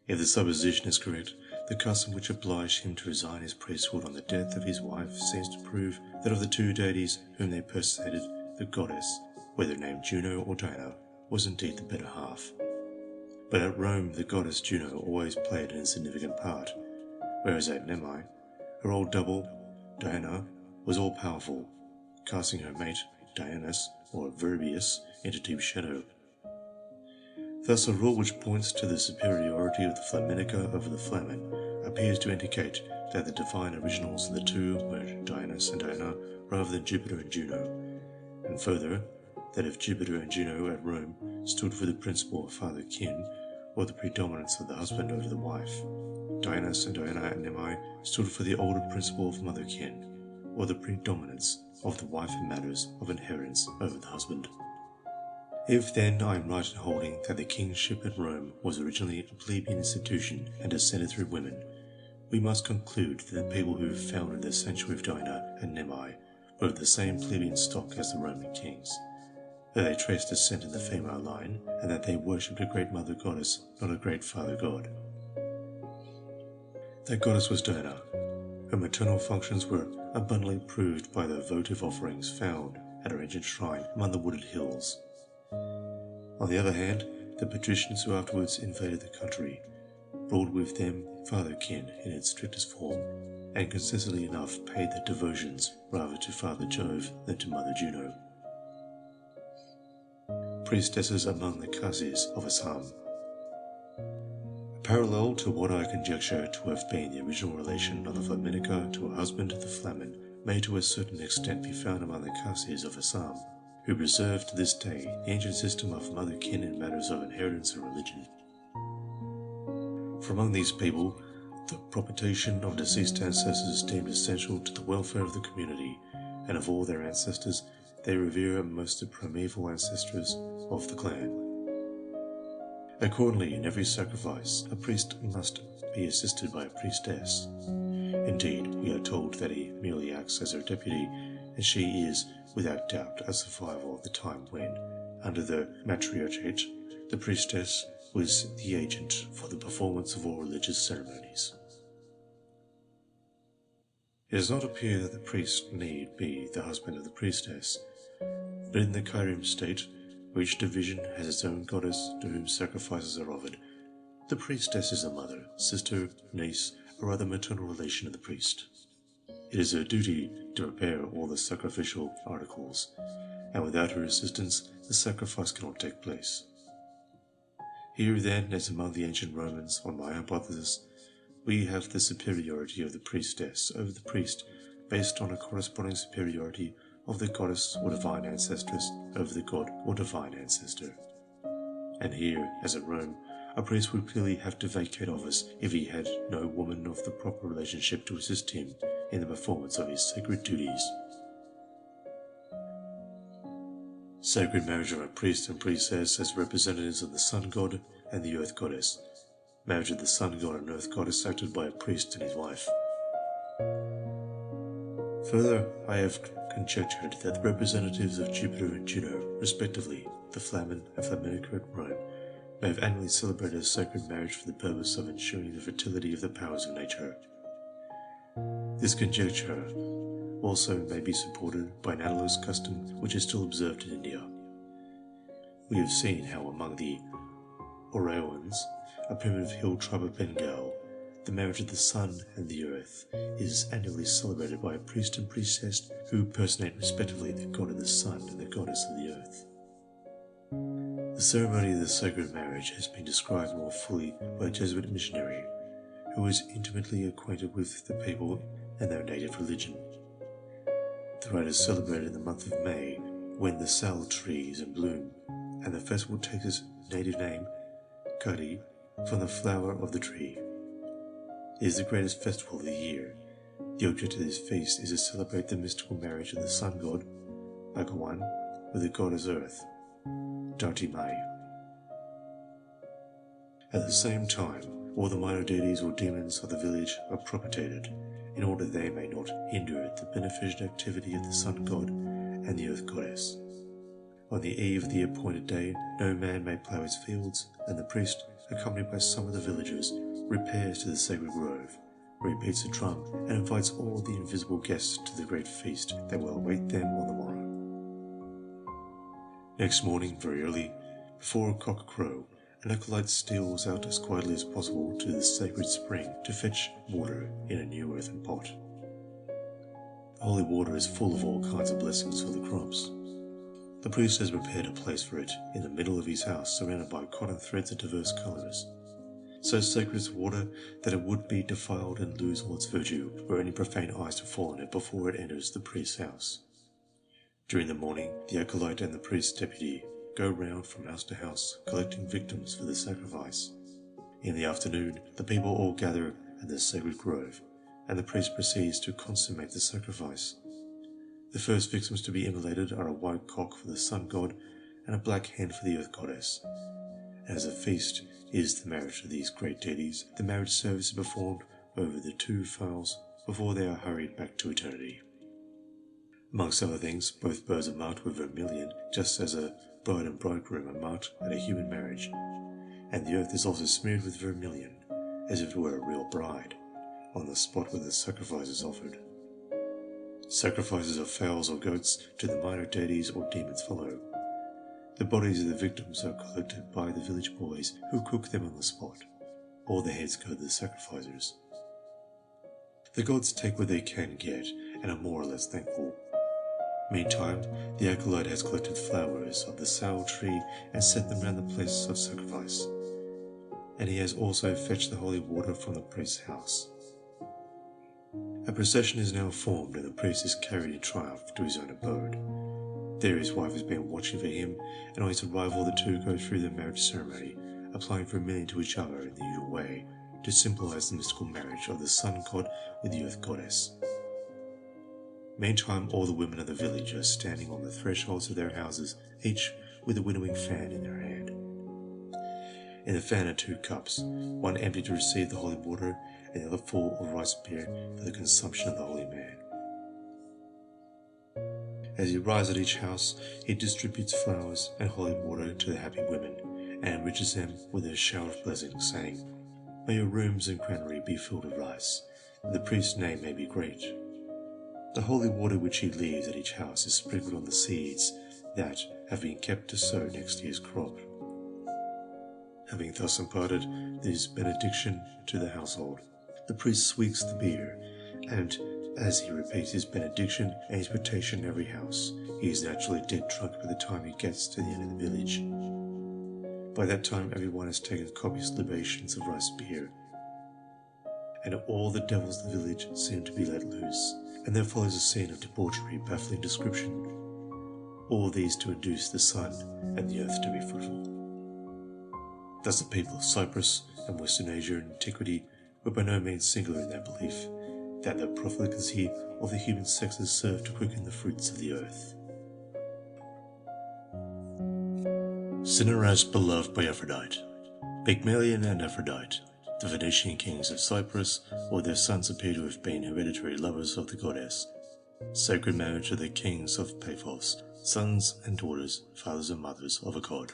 If the supposition is correct, the custom which obliged him to resign his priesthood on the death of his wife seems to prove that of the two deities whom they personated, the goddess, whether named Juno or Diana, was indeed the better half. But at Rome the goddess Juno always played an insignificant part, whereas at Nemi, her old double, Diana, was all-powerful, casting her mate, Dionysus, or Virbius, into deep shadow. Thus a rule which points to the superiority of the Flaminica over the Flamen appears to indicate that the divine originals of the two were Dionysus and Diana rather than Jupiter and Juno, and further, that if Jupiter and Juno at Rome stood for the principle of father kin, or the predominance of the husband over the wife, Dionysus and Diana at Nemi stood for the older principle of mother kin, or the predominance of the wife in matters of inheritance over the husband. If then I am right in holding that the kingship at Rome was originally a plebeian institution and descended through women, we must conclude that the people who founded the sanctuary of Diana and Nemi were of the same plebeian stock as the Roman kings, that they traced descent in the female line, and that they worshipped a great mother goddess, not a great father god. That goddess was Diana. Her maternal functions were abundantly proved by the votive offerings found at her ancient shrine among the wooded hills. On the other hand, the patricians who afterwards invaded the country brought with them father kin in its strictest form, and consistently enough paid their devotions rather to Father Jove than to Mother Juno. Priestesses among the Khasis of Assam. Parallel to what I conjecture to have been the original relation of the Flaminica to her husband the Flamen may to a certain extent be found among the Khasis of Assam, who preserve to this day the ancient system of mother kin in matters of inheritance and religion. For among these people, the propitiation of deceased ancestors is deemed essential to the welfare of the community, and of all their ancestors, they revere most the primeval ancestors of the clan. Accordingly, in every sacrifice, a priest must be assisted by a priestess. Indeed, we are told that he merely acts as her deputy, and she is, without doubt, a survival of the time when, under the matriarchate, the priestess was the agent for the performance of all religious ceremonies. It does not appear that the priest need be the husband of the priestess, but in the Kairim state, where each division has its own goddess to whom sacrifices are offered, the priestess is a mother, sister, niece, or other maternal relation of the priest. It is her duty to prepare all the sacrificial articles, and without her assistance the sacrifice cannot take place. Here then, as among the ancient Romans, on my hypothesis, we have the superiority of the priestess over the priest based on a corresponding superiority of the goddess or divine ancestress over the god or divine ancestor. And here, as at Rome, a priest would clearly have to vacate office if he had no woman of the proper relationship to assist him in the performance of his sacred duties. Sacred marriage of a priest and priestess as representatives of the sun god and the earth goddess. Marriage of the sun god and earth goddess acted by a priest and his wife. Further, I have conjectured that the representatives of Jupiter and Juno, respectively, the Flamen and Flaminica at Rome, may have annually celebrated a sacred marriage for the purpose of ensuring the fertility of the powers of nature. This conjecture also may be supported by an analogous custom which is still observed in India. We have seen how among the heroines, a primitive hill tribe of Bengal, the marriage of the sun and the earth is annually celebrated by a priest and priestess who personate respectively the god of the sun and the goddess of the earth. The ceremony of the sacred marriage has been described more fully by a Jesuit missionary who was intimately acquainted with the people and their native religion. The rite is celebrated in the month of May when the sal tree is in bloom, and the festival takes its native name, Kadi, from the flower of the tree. It is the greatest festival of the year. The object of this feast is to celebrate the mystical marriage of the sun god, Backround, with the goddess Earth, Dati Mai. At the same time, all the minor deities or demons of the village are propitiated, in order they may not hinder the beneficent activity of the sun god and the earth goddess. On the eve of the appointed day, no man may plough his fields, and the priest, accompanied by some of the villagers, repairs to the sacred grove, where he beats a drum and invites all the invisible guests to the great feast that will await them on the morrow. Next morning, very early, before a cock crow, an acolyte steals out as quietly as possible to the sacred spring to fetch water in a new earthen pot. The holy water is full of all kinds of blessings for the crops. The priest has prepared a place for it in the middle of his house, surrounded by cotton threads of diverse colours. So sacred is the water that it would be defiled and lose all its virtue were any profane eyes to fall on it before it enters the priest's house. During the morning, the acolyte and the priest's deputy go round from house to house, collecting victims for the sacrifice. In the afternoon, the people all gather at the sacred grove, and the priest proceeds to consummate the sacrifice. The first victims to be immolated are a white cock for the sun god and a black hen for the earth goddess. As a feast is the marriage of these great deities, the marriage service is performed over the two fowls before they are hurried back to eternity. Amongst other things, both birds are marked with vermilion, just as a bride and bridegroom are marked at a human marriage, and the earth is also smeared with vermilion, as if it were a real bride, on the spot where the sacrifice is offered. Sacrifices of fowls or goats to the minor deities or demons follow. The bodies of the victims are collected by the village boys who cook them on the spot. All the heads go to the sacrificers. The gods take what they can get and are more or less thankful. Meantime, the acolyte has collected flowers of the sal tree and set them round the place of sacrifice, and he has also fetched the holy water from the priest's house. A procession is now formed, and the priest is carried in triumph to his own abode. There his wife has been watching for him, and on his arrival the two go through the marriage ceremony, applying vermilion to each other in the usual way, to symbolize the mystical marriage of the sun god with the earth goddess. Meantime, all the women of the village are standing on the thresholds of their houses, each with a winnowing fan in their hand. In the fan are 2 cups, one empty to receive the holy water, and the other full of rice beer for the consumption of the holy man. As he arrives at each house, he distributes flowers and holy water to the happy women, and enriches them with a shower of blessings, saying, "May your rooms and granary be filled with rice, that the priest's name may be great." The holy water which he leaves at each house is sprinkled on the seeds that have been kept to sow next year's crop. Having thus imparted this benediction to the household, the priest swigs the beer, and as he repeats his benediction and his potation in every house, he is naturally dead drunk by the time he gets to the end of the village. By that time everyone has taken copious libations of rice beer, and all the devils of the village seem to be let loose, and there follows a scene of debauchery baffling description, all these to induce the sun and the earth to be fruitful. Thus the people of Cyprus and Western Asia in antiquity were by no means singular in their belief that the profligacy of the human sexes served to quicken the fruits of the earth. Cinyras beloved by Aphrodite. Pygmalion and Aphrodite, the Venetian kings of Cyprus, or their sons appear to have been hereditary lovers of the goddess. Sacred marriage of the kings of Paphos, sons and daughters, fathers and mothers of a god.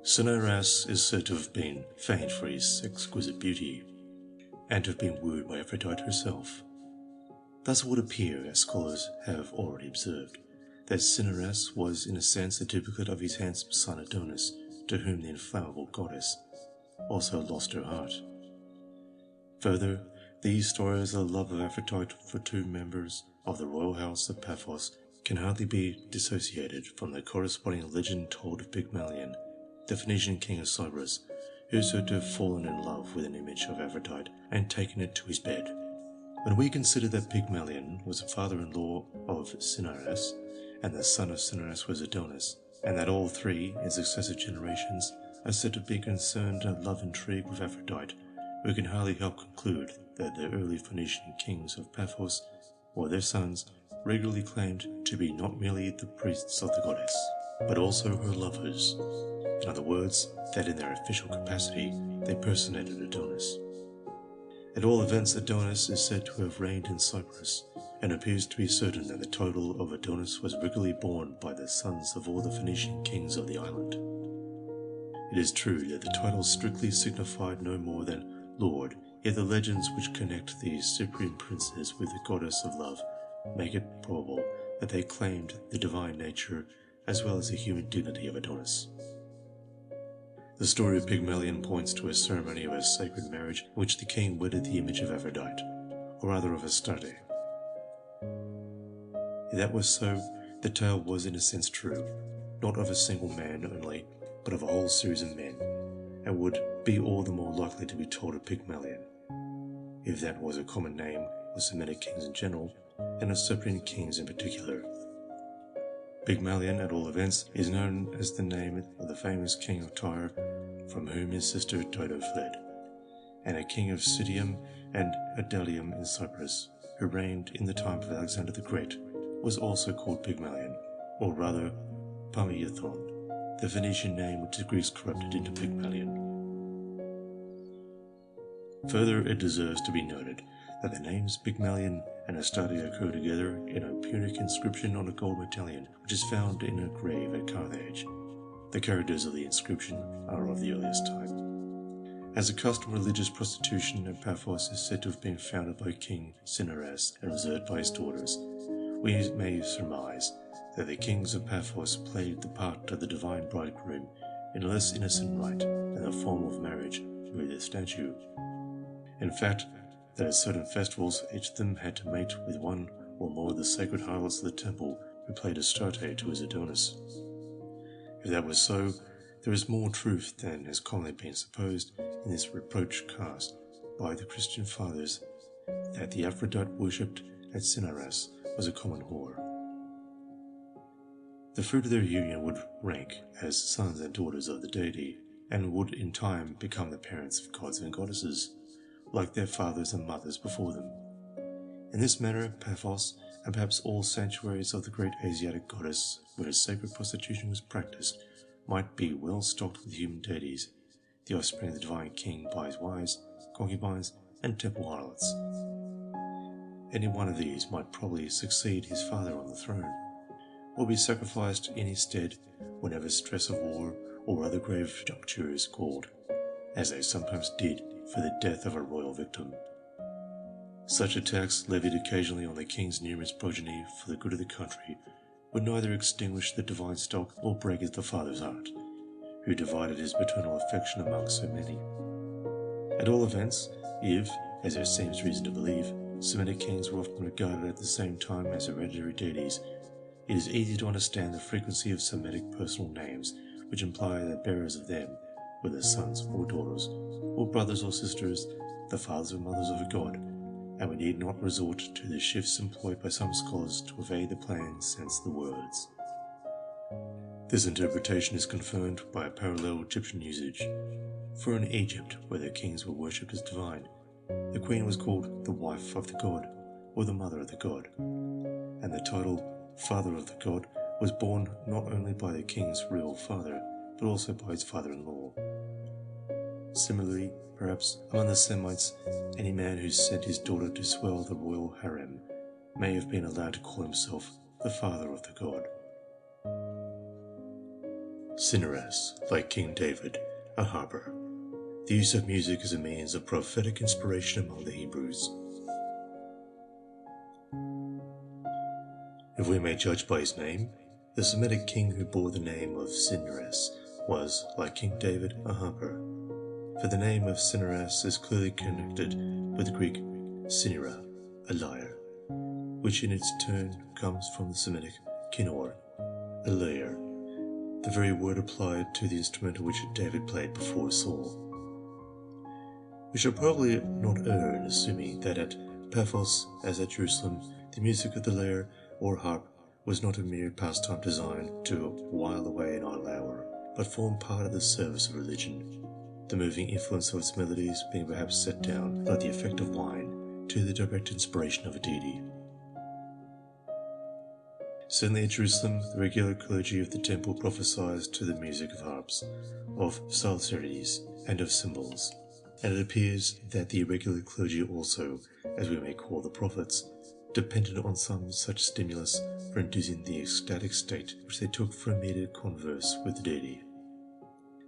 Osiris is said to have been famed for his exquisite beauty, and to have been wooed by Aphrodite herself. Thus it would appear, as scholars have already observed, that Osiris was in a sense a duplicate of his handsome son Adonis, to whom the inflammable goddess also lost her heart. Further, these stories of the love of Aphrodite for two members of the royal house of Paphos can hardly be dissociated from the corresponding legend told of Pygmalion, the Phoenician king of Cyprus, who is said to have fallen in love with an image of Aphrodite and taken it to his bed. When we consider that Pygmalion was the father-in-law of Osiris, and the son of Osiris was Adonis, and that all three, in successive generations, are said to be concerned in a love intrigue with Aphrodite, we can hardly help conclude that the early Phoenician kings of Paphos, or their sons, regularly claimed to be not merely the priests of the goddess, but also her lovers. In other words, that in their official capacity they personated Adonis. At all events, Adonis is said to have reigned in Cyprus, and appears to be certain that the title of Adonis was regularly borne by the sons of all the Phoenician kings of the island. It is true that the title strictly signified no more than Lord, yet the legends which connect these supreme princes with the goddess of love make it probable that they claimed the divine nature as well as the human dignity of Adonis. The story of Pygmalion points to a ceremony of a sacred marriage in which the king wedded the image of Aphrodite, or rather of Astarte. If that was so, the tale was in a sense true, not of a single man only, but of a whole series of men, and would be all the more likely to be told of Pygmalion, if that was a common name of Semitic kings in general, and of Cyprian kings in particular. Pygmalion, at all events, is known as the name of the famous king of Tyre, from whom his sister Dido fled, and a king of Citium and Idalium in Cyprus, who reigned in the time of Alexander the Great, was also called Pygmalion, or rather Pamiathon, the Phoenician name which the Greeks corrupted into Pygmalion. Further, it deserves to be noted that the names Pygmalion and Astarte occur together in a Punic inscription on a gold medallion which is found in a grave at Carthage. The characters of the inscription are of the earliest time. As a custom, religious prostitution at Paphos is said to have been founded by King Cinyras and observed by his daughters. We may surmise that the kings of Paphos played the part of the divine bridegroom in a less innocent rite than the form of marriage with a statue. In fact, that at certain festivals each of them had to mate with one or more of the sacred harlots of the temple who played Astarte to his Adonis. If that was so, there is more truth than has commonly been supposed in this reproach cast by the Christian fathers that the Aphrodite worshipped at Cinyras was a common whore. The fruit of their union would rank as sons and daughters of the deity, and would in time become the parents of gods and goddesses, like their fathers and mothers before them. In this manner, Paphos, and perhaps all sanctuaries of the great Asiatic goddess where sacred prostitution was practiced, might be well stocked with human deities, the offspring of the divine king by his wives, concubines, and temple harlots. Any one of these might probably succeed his father on the throne, or be sacrificed in his stead whenever stress of war or other grave juncture is called, as they sometimes did for the death of a royal victim. Such attacks, levied occasionally on the king's numerous progeny for the good of the country, would neither extinguish the divine stock nor break the father's heart, who divided his paternal affection among so many. At all events, if, as there seems reason to believe, Semitic kings were often regarded at the same time as hereditary deities, it is easy to understand the frequency of Semitic personal names which imply that bearers of them, whether sons or daughters, or brothers or sisters, the fathers or mothers of a god, and we need not resort to the shifts employed by some scholars to evade the plain sense of the words. This interpretation is confirmed by a parallel Egyptian usage, for in Egypt, where the kings were worshipped as divine, the queen was called the wife of the god, or the mother of the god, and the title father of the god was borne not only by the king's real father, but also by his father-in-law. Similarly, perhaps, among the Semites, any man who sent his daughter to swell the royal harem may have been allowed to call himself the father of the god. Cineras, like King David, a harper. The use of music as a means of prophetic inspiration among the Hebrews. If we may judge by his name, the Semitic king who bore the name of Cineras was, like King David, a harper. For the name of Cineras is clearly connected with the Greek cinera, a lyre, which in its turn comes from the Semitic kinor, a lyre, the very word applied to the instrument which David played before Saul. We shall probably not err in assuming that at Paphos, as at Jerusalem, the music of the lyre or harp was not a mere pastime designed to while away an idle hour, but formed part of the service of religion, the moving influence of its melodies being perhaps set down, like the effect of wine, to the direct inspiration of a deity. Certainly at Jerusalem, the regular clergy of the temple prophesied to the music of harps, of psalteries, and of cymbals, and it appears that the irregular clergy also, as we may call the prophets, depended on some such stimulus for inducing the ecstatic state which they took for immediate converse with the deity.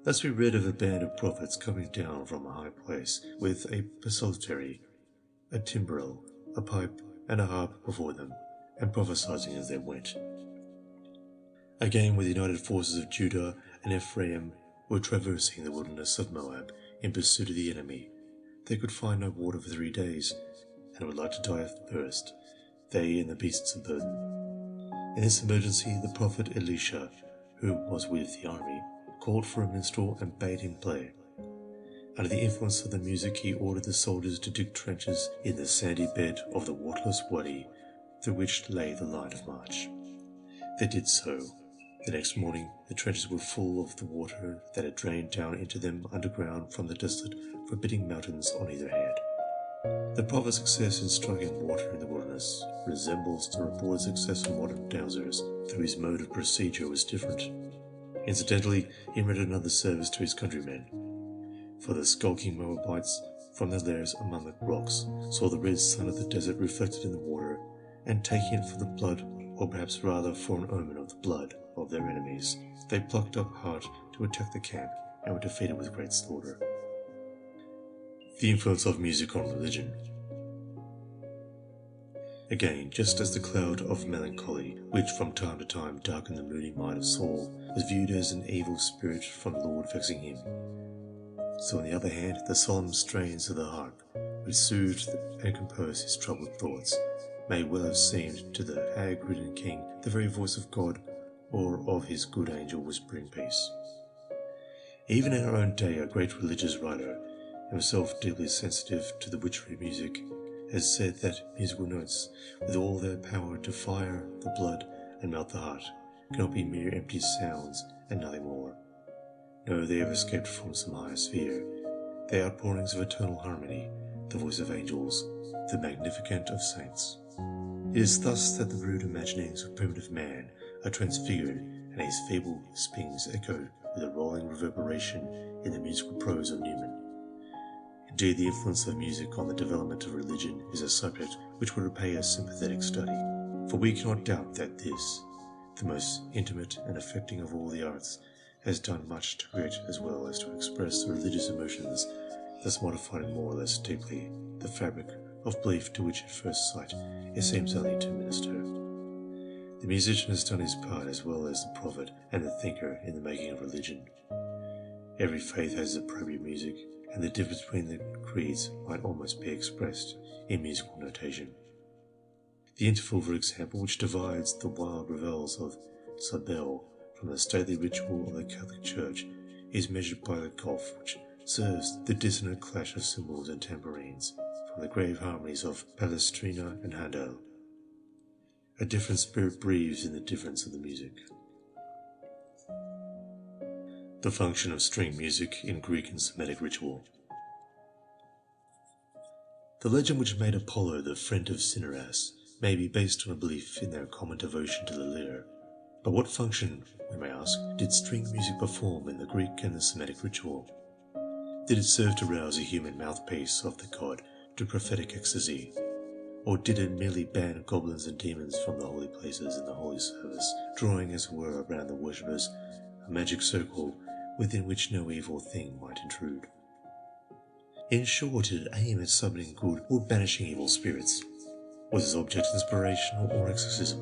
Thus we read of a band of prophets coming down from a high place with a psaltery, a timbrel, a pipe, and a harp before them, and prophesying as they went. Again, when the united forces of Judah and Ephraim were traversing the wilderness of Moab in pursuit of the enemy, they could find no water for 3 days, and would like to die of thirst, they and the beasts of burden. In this emergency, the prophet Elisha, who was with the army, called for a minstrel and bade him play. Under the influence of the music, he ordered the soldiers to dig trenches in the sandy bed of the waterless wadi through which lay the line of march. They did so. The next morning, the trenches were full of the water that had drained down into them underground from the desolate, forbidding mountains on either hand. The prophet's success in striking water in the wilderness resembles the reported success of modern dowsers, though his mode of procedure was different. Incidentally, he rendered another service to his countrymen, for the skulking Moabites, from their lairs among the rocks, saw the red sun of the desert reflected in the water, and taking it for the blood, or perhaps rather for an omen of the blood, of their enemies, they plucked up heart to attack the camp, and were defeated with great slaughter. The influence of music on religion. Again, just as the cloud of melancholy, which from time to time darkened the moody mind of Saul, was viewed as an evil spirit from the Lord vexing him, so on the other hand, the solemn strains of the harp, which soothed and composed his troubled thoughts, may well have seemed to the hag-ridden king the very voice of God, or of his good angel whispering peace. Even in our own day, a great religious writer, himself deeply sensitive to the witchery of music, has said that musical notes, with all their power to fire the blood and melt the heart, cannot be mere empty sounds and nothing more. No, they have escaped from some higher sphere, the outpourings of eternal harmony, the voice of angels, the magnificent of saints. It is thus that the rude imaginings of primitive man are transfigured, and his feeble spings echoed with a rolling reverberation in the musical prose of Newman. Indeed, the influence of music on the development of religion is a subject which would repay a sympathetic study, for we cannot doubt that this, the most intimate and affecting of all the arts, has done much to create as well as to express the religious emotions, thus modifying more or less deeply the fabric of belief to which at first sight it seems only to minister. The musician has done his part as well as the prophet and the thinker in the making of religion. Every faith has appropriate music, and the difference between the creeds might almost be expressed in musical notation. The interval, for example, which divides the wild revels of Sabel from the stately ritual of the Catholic Church is measured by the gulf which serves the dissonant clash of cymbals and tambourines from the grave harmonies of Palestrina and Handel. A different spirit breathes in the difference of the music. The function of string music in Greek and Semitic ritual. The legend which made Apollo the friend of Cineras may be based on a belief in their common devotion to the lyre. But what function, we may ask, did string music perform in the Greek and the Semitic ritual? Did it serve to rouse a human mouthpiece of the god to prophetic ecstasy? Or did it merely ban goblins and demons from the holy places in the holy service, drawing as it were around the worshippers a magic circle within which no evil thing might intrude. In short, it aimed at summoning good or banishing evil spirits. Was its object inspirational or exorcism?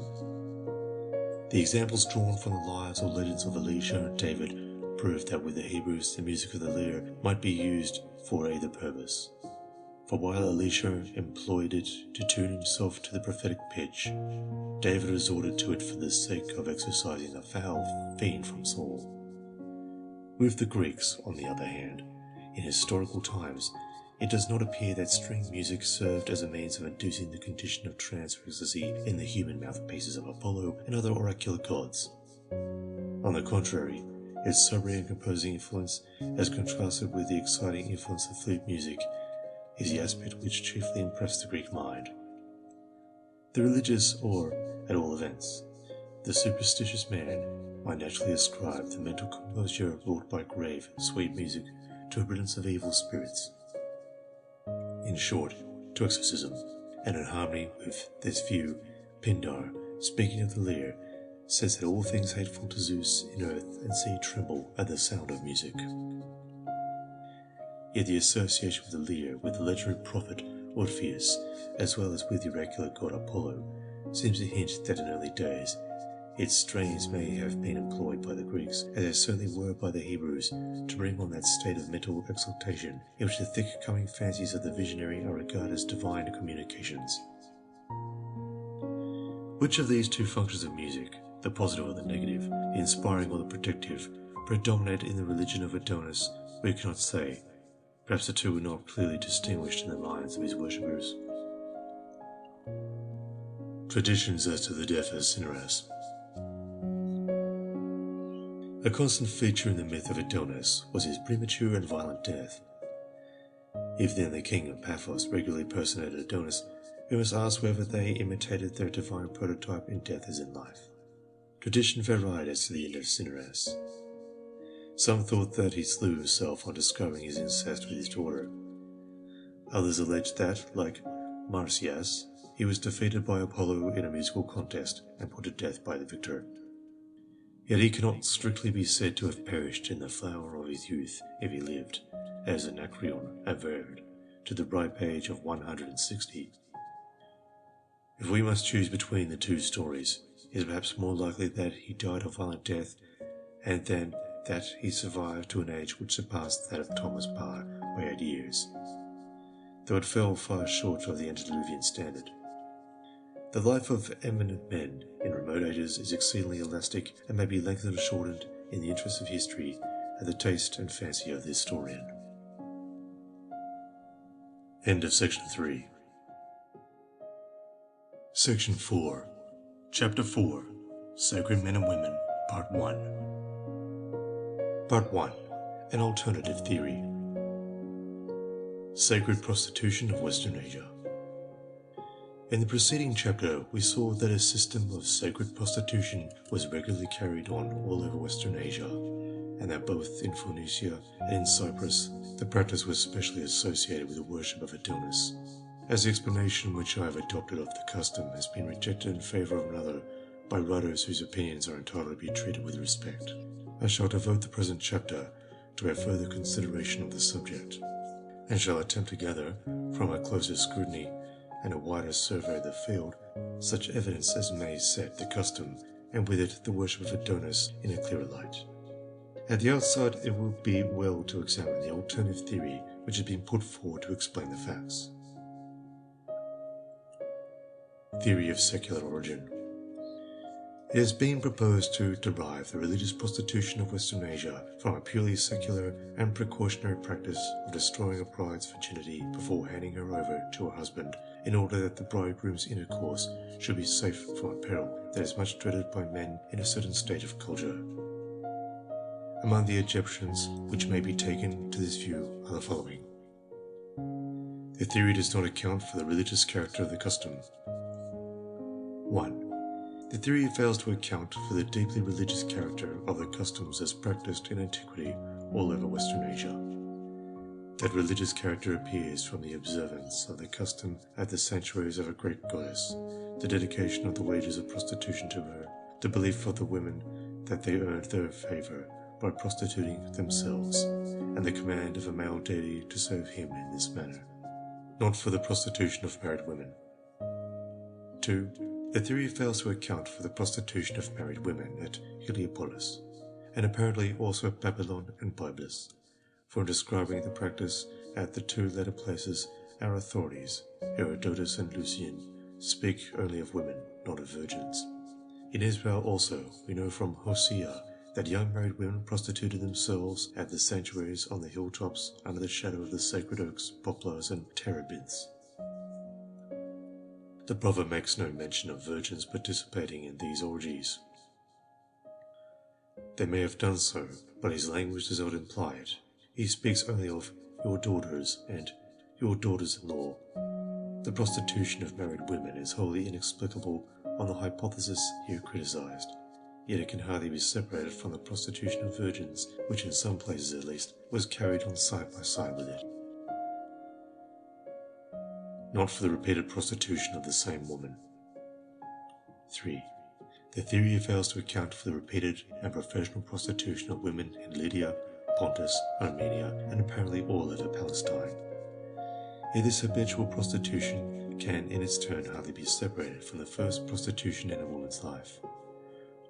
The examples drawn from the lives or legends of Elisha and David prove that with the Hebrews the music of the lyre might be used for either purpose. For while Elisha employed it to tune himself to the prophetic pitch, David resorted to it for the sake of exorcising a foul fiend from Saul. With the Greeks, on the other hand, in historical times, it does not appear that string music served as a means of inducing the condition of trance or ecstasy in the human mouthpieces of Apollo and other oracular gods. On the contrary, its sobering and composing influence, as contrasted with the exciting influence of flute music, is the aspect which chiefly impressed the Greek mind. The religious, or, at all events, the superstitious man, might naturally ascribe the mental composure wrought by grave, sweet music to a riddance of evil spirits. In short, to exorcism, and in harmony with this view, Pindar, speaking of the lyre, says that all things hateful to Zeus in earth and sea tremble at the sound of music. Yet the association of the lyre with the legendary prophet Orpheus, as well as with the oracular god Apollo, seems to hint that in early days its strains may have been employed by the Greeks, as they certainly were by the Hebrews, to bring on that state of mental exaltation in which the thick-coming fancies of the visionary are regarded as divine communications. Which of these two functions of music, the positive or the negative, the inspiring or the protective, predominated in the religion of Adonis, we cannot say. Perhaps the two were not clearly distinguished in the minds of his worshippers. Traditions as to the death of Cinyras. A constant feature in the myth of Adonis was his premature and violent death. If then the king of Paphos regularly personated Adonis, we must ask whether they imitated their divine prototype in death as in life. Tradition varied as to the end of Cinyras. Some thought that he slew himself on discovering his incest with his daughter. Others alleged that, like Marsyas, he was defeated by Apollo in a musical contest and put to death by the victor. Yet he cannot strictly be said to have perished in the flower of his youth if he lived, as Anacreon averred, to the ripe age of 160. If we must choose between the two stories, it is perhaps more likely that he died a violent death, and then that he survived to an age which surpassed that of Thomas Parr by 8 years, though it fell far short of the antediluvian standard. The life of eminent men in remote ages is exceedingly elastic and may be lengthened or shortened in the interest of history at the taste and fancy of the historian. End of Section 3. Section 4. Chapter 4. Sacred Men and Women, Part 1. Part 1. An Alternative Theory. Sacred Prostitution of Western Asia. In the preceding chapter, we saw that a system of sacred prostitution was regularly carried on all over Western Asia, and that both in Phoenicia and in Cyprus, the practice was specially associated with the worship of Adonis. As the explanation which I have adopted of the custom has been rejected in favor of another by writers whose opinions are entitled to be treated with respect, I shall devote the present chapter to a further consideration of the subject, and shall attempt to gather, from a closer scrutiny and a wider survey of the field, such evidence as may set the custom, and with it the worship of Adonis, in a clearer light. At the outset, it will be well to examine the alternative theory which has been put forward to explain the facts. Theory of secular origin. It has been proposed to derive the religious prostitution of Western Asia from a purely secular and precautionary practice of destroying a bride's virginity before handing her over to her husband, in order that the bridegroom's intercourse should be safe from a peril that is much dreaded by men in a certain stage of culture. Among the objections which may be taken to this view are the following. The theory does not account for the religious character of the custom. 1. The theory fails to account for the deeply religious character of the customs as practiced in antiquity all over Western Asia. That religious character appears from the observance of the custom at the sanctuaries of a great goddess, the dedication of the wages of prostitution to her, the belief of the women that they earned their favor by prostituting themselves, and the command of a male deity to serve him in this manner. Not for the prostitution of married women. 2. The theory fails to account for the prostitution of married women at Heliopolis, and apparently also at Babylon and Byblos, for in describing the practice at the two latter places our authorities, Herodotus and Lucian, speak only of women, not of virgins. In Israel also, we know from Hosea that young married women prostituted themselves at the sanctuaries on the hilltops under the shadow of the sacred oaks, poplars, and terebinths. The proverb makes no mention of virgins participating in these orgies. They may have done so, but his language does not imply it. He speaks only of your daughters and your daughters-in-law. The prostitution of married women is wholly inexplicable on the hypothesis here criticized, yet it can hardly be separated from the prostitution of virgins, which in some places at least was carried on side by side with it. Not for the repeated prostitution of the same woman. 3. The theory fails to account for the repeated and professional prostitution of women in Lydia, Pontus, Armenia, and apparently all over Palestine. Yet this habitual prostitution can in its turn hardly be separated from the first prostitution in a woman's life.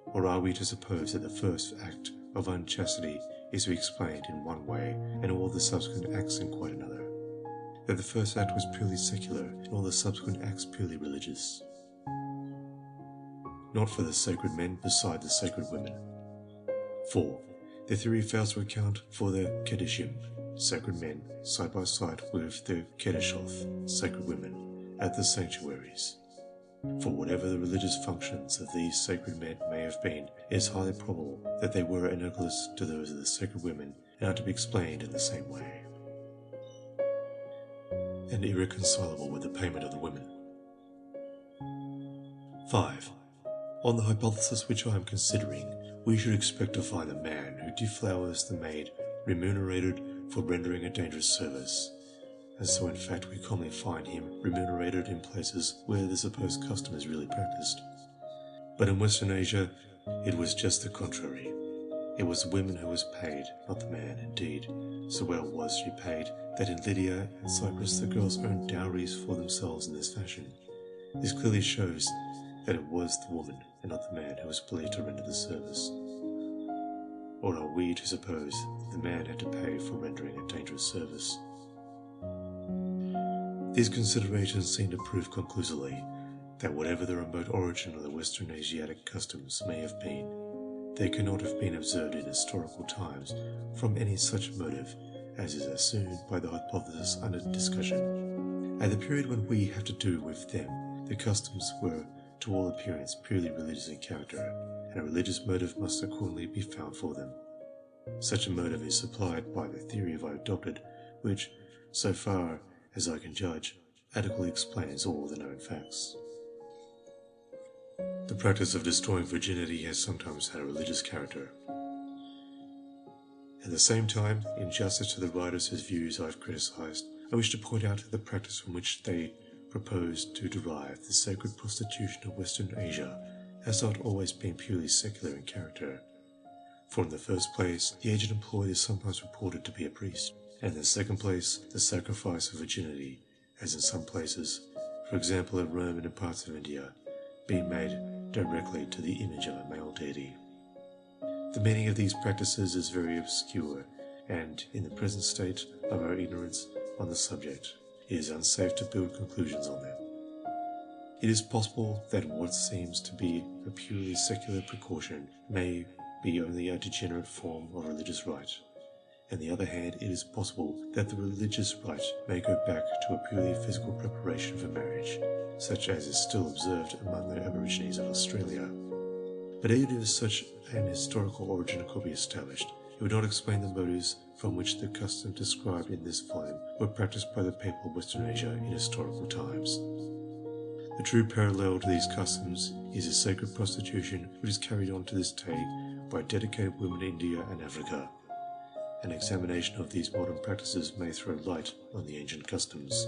Or are we to suppose that the first act of unchastity is to be explained in one way and all the subsequent acts in quite another? That the first act was purely secular and all the subsequent acts purely religious? Not for the sacred men beside the sacred women. 4. The theory fails to account for the Kedushim, sacred men, side by side with the Kedushoth, sacred women, at the sanctuaries. For whatever the religious functions of these sacred men may have been, it is highly probable that they were analogous to those of the sacred women and are to be explained in the same way, and irreconcilable with the payment of the women. 5. On the hypothesis which I am considering, we should expect to find a man who deflowers the maid remunerated for rendering a dangerous service, and so in fact we commonly find him remunerated in places where the supposed custom is really practiced. But in Western Asia, it was just the contrary. It was the woman who was paid, not the man. Indeed, so well was she paid that in Lydia and Cyprus the girls earned dowries for themselves in this fashion. This clearly shows that it was the woman and not the man who was believed to render the service. Or are we to suppose that the man had to pay for rendering a dangerous service? These considerations seem to prove conclusively that whatever the remote origin of the Western Asiatic customs may have been, they cannot have been observed in historical times from any such motive as is assumed by the hypothesis under discussion. At the period when we have to do with them, the customs were to all appearance purely religious in character, and a religious motive must accordingly be found for them. Such a motive is supplied by the theory I adopted, which, so far as I can judge, adequately explains all the known facts. The practice of destroying virginity has sometimes had a religious character. At the same time, in justice to the writers whose views I have criticized, I wish to point out the practice from which they propose to derive the sacred prostitution of Western Asia has not always been purely secular in character. For in the first place, the agent employed is sometimes reported to be a priest, and in the second place, the sacrifice of virginity, as in some places, for example at Rome and in parts of India, being made directly to the image of a male deity. The meaning of these practices is very obscure, and in the present state of our ignorance on the subject, it is unsafe to build conclusions on them. It is possible that what seems to be a purely secular precaution may be only a degenerate form of religious rite. On the other hand, it is possible that the religious rite may go back to a purely physical preparation for marriage, such as is still observed among the Aborigines of Australia. But even if such an historical origin could be established, it would not explain the motives from which the customs described in this volume were practiced by the people of Western Asia in historical times. The true parallel to these customs is a sacred prostitution which is carried on to this day by dedicated women in India and Africa. An examination of these modern practices may throw light on the ancient customs.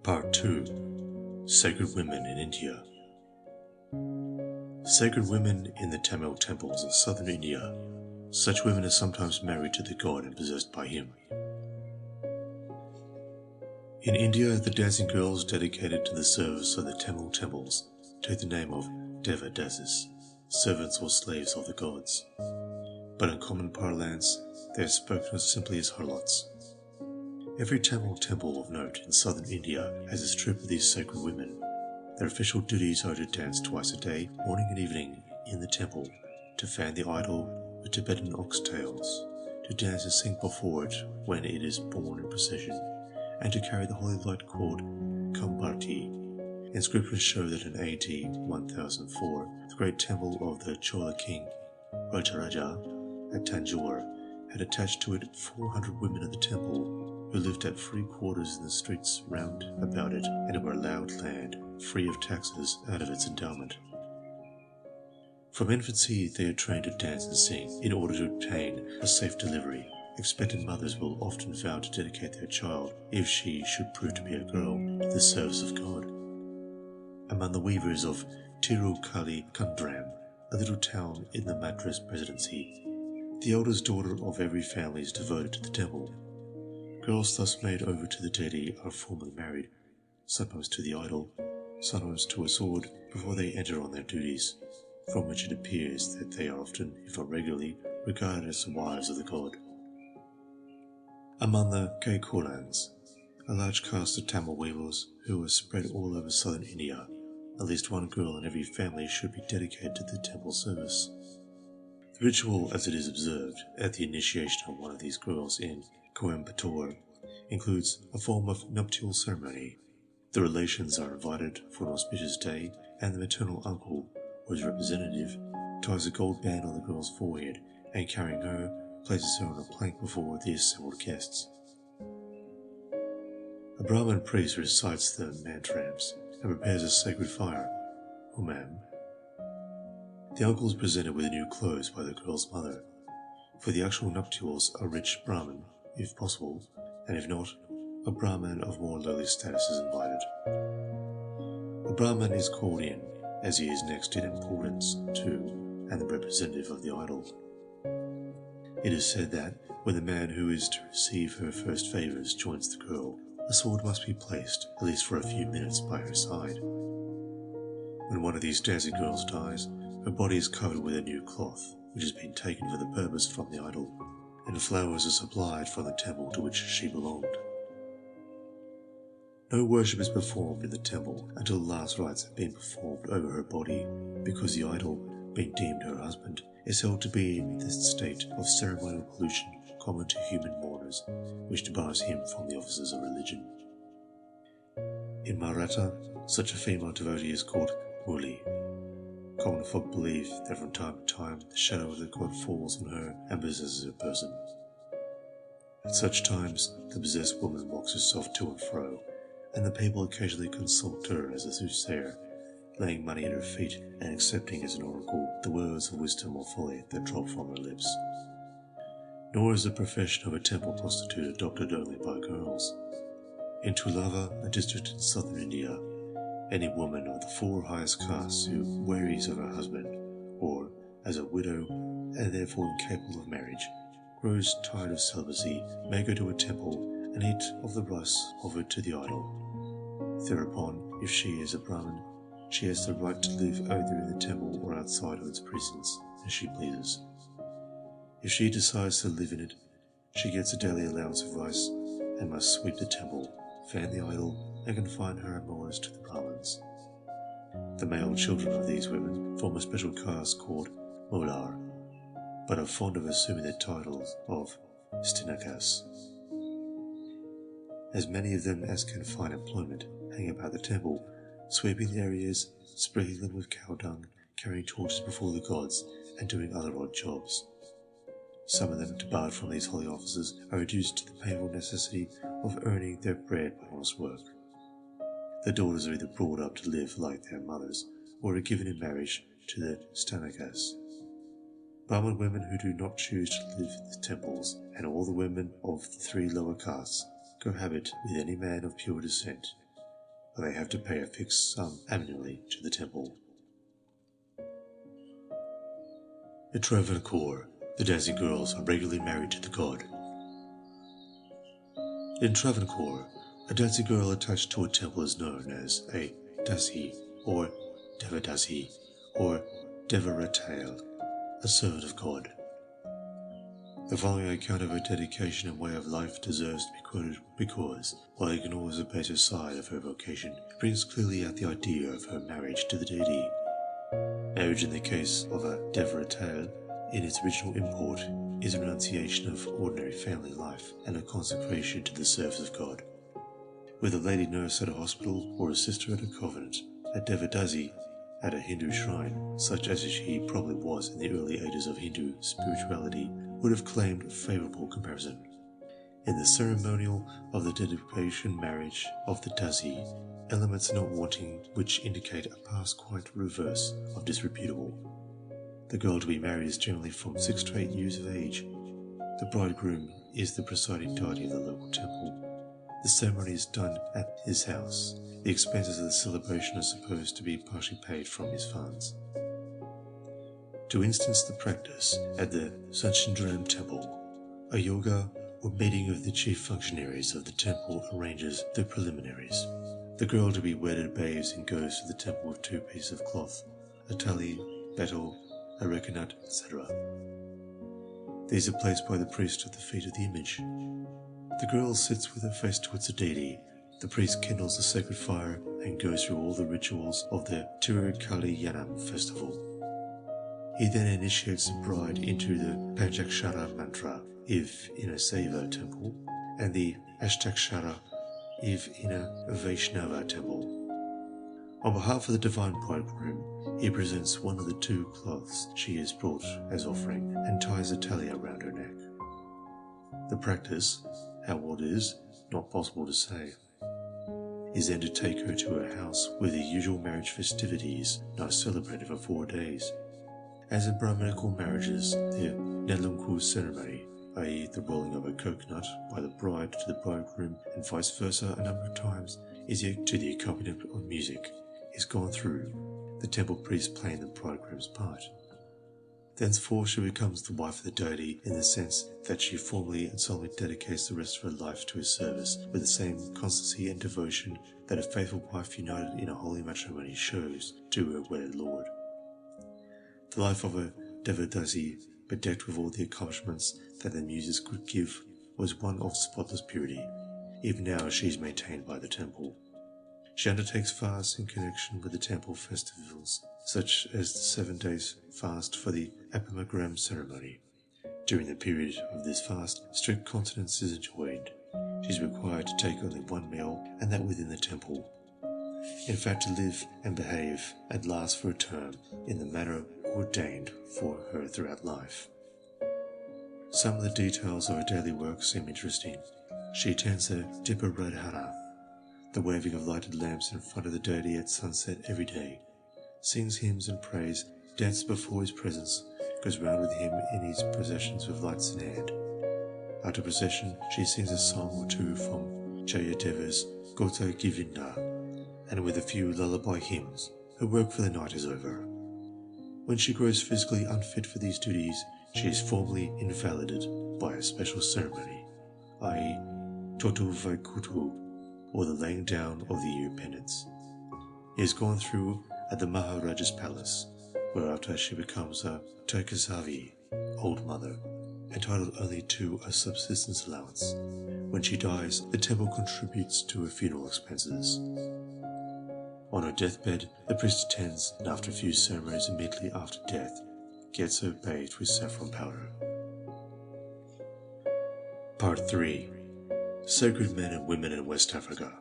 Part 2. Sacred Women in India. Sacred women in the Tamil temples of southern India. Such women are sometimes married to the god and possessed by him. In India, the dancing girls dedicated to the service of the Tamil temples take the name of Devadasis, servants or slaves of the gods. But in common parlance, they are spoken of simply as harlots. Every Tamil temple of note in southern India has a strip of these sacred women. Their official duties are to dance twice a day, morning and evening, in the temple, to fan the idol with Tibetan oxtails, to dance and sing before it when it is borne in procession, and to carry the holy light called Kambarti. Inscriptions show that in AD 1004, the great temple of the Chola king, Rajaraja, at Tanjore, had attached to it 400 women of the temple, who lived at free quarters in the streets round about it, and were allowed land, free of taxes, out of its endowment. From infancy they are trained to dance and sing in order to obtain a safe delivery. Expectant mothers will often vow to dedicate their child, if she should prove to be a girl, to the service of God. Among the weavers of Tirukali Kundram, a little town in the Madras Presidency, the eldest daughter of every family is devoted to the temple. Girls thus made over to the deity are formally married, sometimes to the idol, sometimes to a sword, before they enter on their duties, from which it appears that they are often, if not regularly, regarded as the wives of the god. Among the Kaikurans, a large caste of Tamil weavers who are spread all over southern India, at least one girl in every family should be dedicated to the temple service. The ritual, as it is observed at the initiation of one of these girls in Coimbatore, includes a form of nuptial ceremony. The relations are invited for an auspicious day, and the maternal uncle, or his representative, ties a gold band on the girl's forehead and, carrying her, places her on a plank before the assembled guests. A Brahmin priest recites the mantrams and prepares a sacred fire, Umam. The uncle is presented with new clothes by the girl's mother. For the actual nuptials, a rich Brahmin, if possible, and if not, a Brahmin of more lowly status is invited. A Brahmin is called in, as he is next in importance to, and the representative of the idol. It is said that, when the man who is to receive her first favours joins the girl, a sword must be placed, at least for a few minutes, by her side. When one of these dancing girls dies, her body is covered with a new cloth, which has been taken for the purpose from the idol, and flowers are supplied from the temple to which she belonged. No worship is performed in the temple until the last rites have been performed over her body, because the idol, being deemed her husband, is held to be in this state of ceremonial pollution common to human mourners, which debars him from the offices of religion. In Maratha, such a female devotee is called Muli. Common folk believe that from time to time the shadow of the god falls on her and possesses her person. At such times, the possessed woman walks herself to and fro, and the people occasionally consult her as a soothsayer, laying money at her feet and accepting as an oracle the words of wisdom or folly that drop from her lips. Nor is the profession of a temple prostitute adopted only by girls. In Tulava, a district in southern India, any woman of the 4 highest castes who wearies of her husband, or, as a widow and therefore incapable of marriage, grows tired of celibacy, may go to a temple and eat of the rice offered to the idol. Thereupon, if she is a Brahmin, she has the right to live either in the temple or outside of its precincts, as she pleases. If she decides to live in it, she gets a daily allowance of rice and must sweep the temple, fan the idol, and confine her amours to the Brahmins. The male children of these women form a special caste called Modar, but are fond of assuming the titles of Stinakas. As many of them as can find employment hang about the temple, sweeping the areas, sprinkling them with cow dung, carrying torches before the gods, and doing other odd jobs. Some of them, debarred from these holy offices, are reduced to the painful necessity of earning their bread by honest work. Their daughters are either brought up to live like their mothers, or are given in marriage to the Stanakas. Brahmin women who do not choose to live in the temples, and all the women of the 3 lower castes, cohabit with any man of pure descent, but they have to pay a fixed sum annually to the temple. In Travancore, the dancing girls are regularly married to the god. In Travancore, a dancing girl attached to a temple is known as a Dasi or Devadasi or Devaratail, a servant of God. The following account of her dedication and way of life deserves to be quoted because, while it ignores the baser side of her vocation, it brings clearly out the idea of her marriage to the deity. Marriage in the case of a Devaratail, in its original import, is a renunciation of ordinary family life and a consecration to the service of God. With a lady nurse at a hospital or a sister at a convent, a Devadasi at a Hindu shrine, such as she probably was in the early ages of Hindu spirituality, would have claimed a favourable comparison. In the ceremonial of the dedication marriage of the Dasi, elements are not wanting which indicate a past quite reverse of disreputable. The girl to be married is generally from 6 to 8 years of age. The bridegroom is the presiding deity of the local temple. The ceremony is done at his house. The expenses of the celebration are supposed to be partially paid from his funds. To instance the practice at the Sanchindram temple, a yoga or meeting of the chief functionaries of the temple arranges the preliminaries. The girl to be wedded bathes and goes to the temple with 2 pieces of cloth, a tali, betel, a rekinut, etc. These are placed by the priest at the feet of the image. The girl sits with her face towards the deity. The priest kindles the sacred fire and goes through all the rituals of the Tirukaliyanam festival. He then initiates the bride into the Panchakshara mantra if in a Saiva temple, and the Ashtakshara if in a Vaishnava temple. On behalf of the divine bridegroom, he presents one of the 2 cloths she has brought as offering and ties a tali around her neck. The practice, how old it is, not possible to say, is then to take her to her house where the usual marriage festivities are celebrated for 4 days. As in Brahminical marriages, the Nelunku ceremony, i.e. the rolling of a coconut by the bride to the bridegroom and vice versa a number of times, is to the accompaniment of music, is gone through, the temple priest playing the bridegroom's part. Thenceforth she becomes the wife of the deity in the sense that she formally and solemnly dedicates the rest of her life to his service with the same constancy and devotion that a faithful wife united in a holy matrimony shows to her wedded lord. The life of a Devadasi, bedecked with all the accomplishments that the muses could give, was one of spotless purity. Even now she is maintained by the temple. She undertakes fasts in connection with the temple festivals, such as the 7 days fast for the Apamagram ceremony. During the period of this fast, strict continence is enjoined. She is required to take only 1 meal, and that within the temple. In fact, to live and behave and last for a term in the manner ordained for her throughout life. Some of the details of her daily work seem interesting. She attends the Diparadhana, the waving of lighted lamps in front of the deity at sunset every day, sings hymns and prays, dances before his presence, goes round with him in his processions with lights in hand. After procession, she sings a song or 2 from Jayadeva's Gota Govinda, and with a few lullaby hymns, her work for the night is over. When she grows physically unfit for these duties, she is formally invalided by a special ceremony, i.e. Totu Vaikutu, or the laying down of the year penance. It is gone through at the Maharaja's palace, whereafter she becomes a Taikasavi, old mother, entitled only to a subsistence allowance. When she dies, the temple contributes to her funeral expenses. On her deathbed, the priest attends, and after a few ceremonies immediately after death, gets her bathed with saffron powder. Part 3. Sacred Men and Women in West Africa.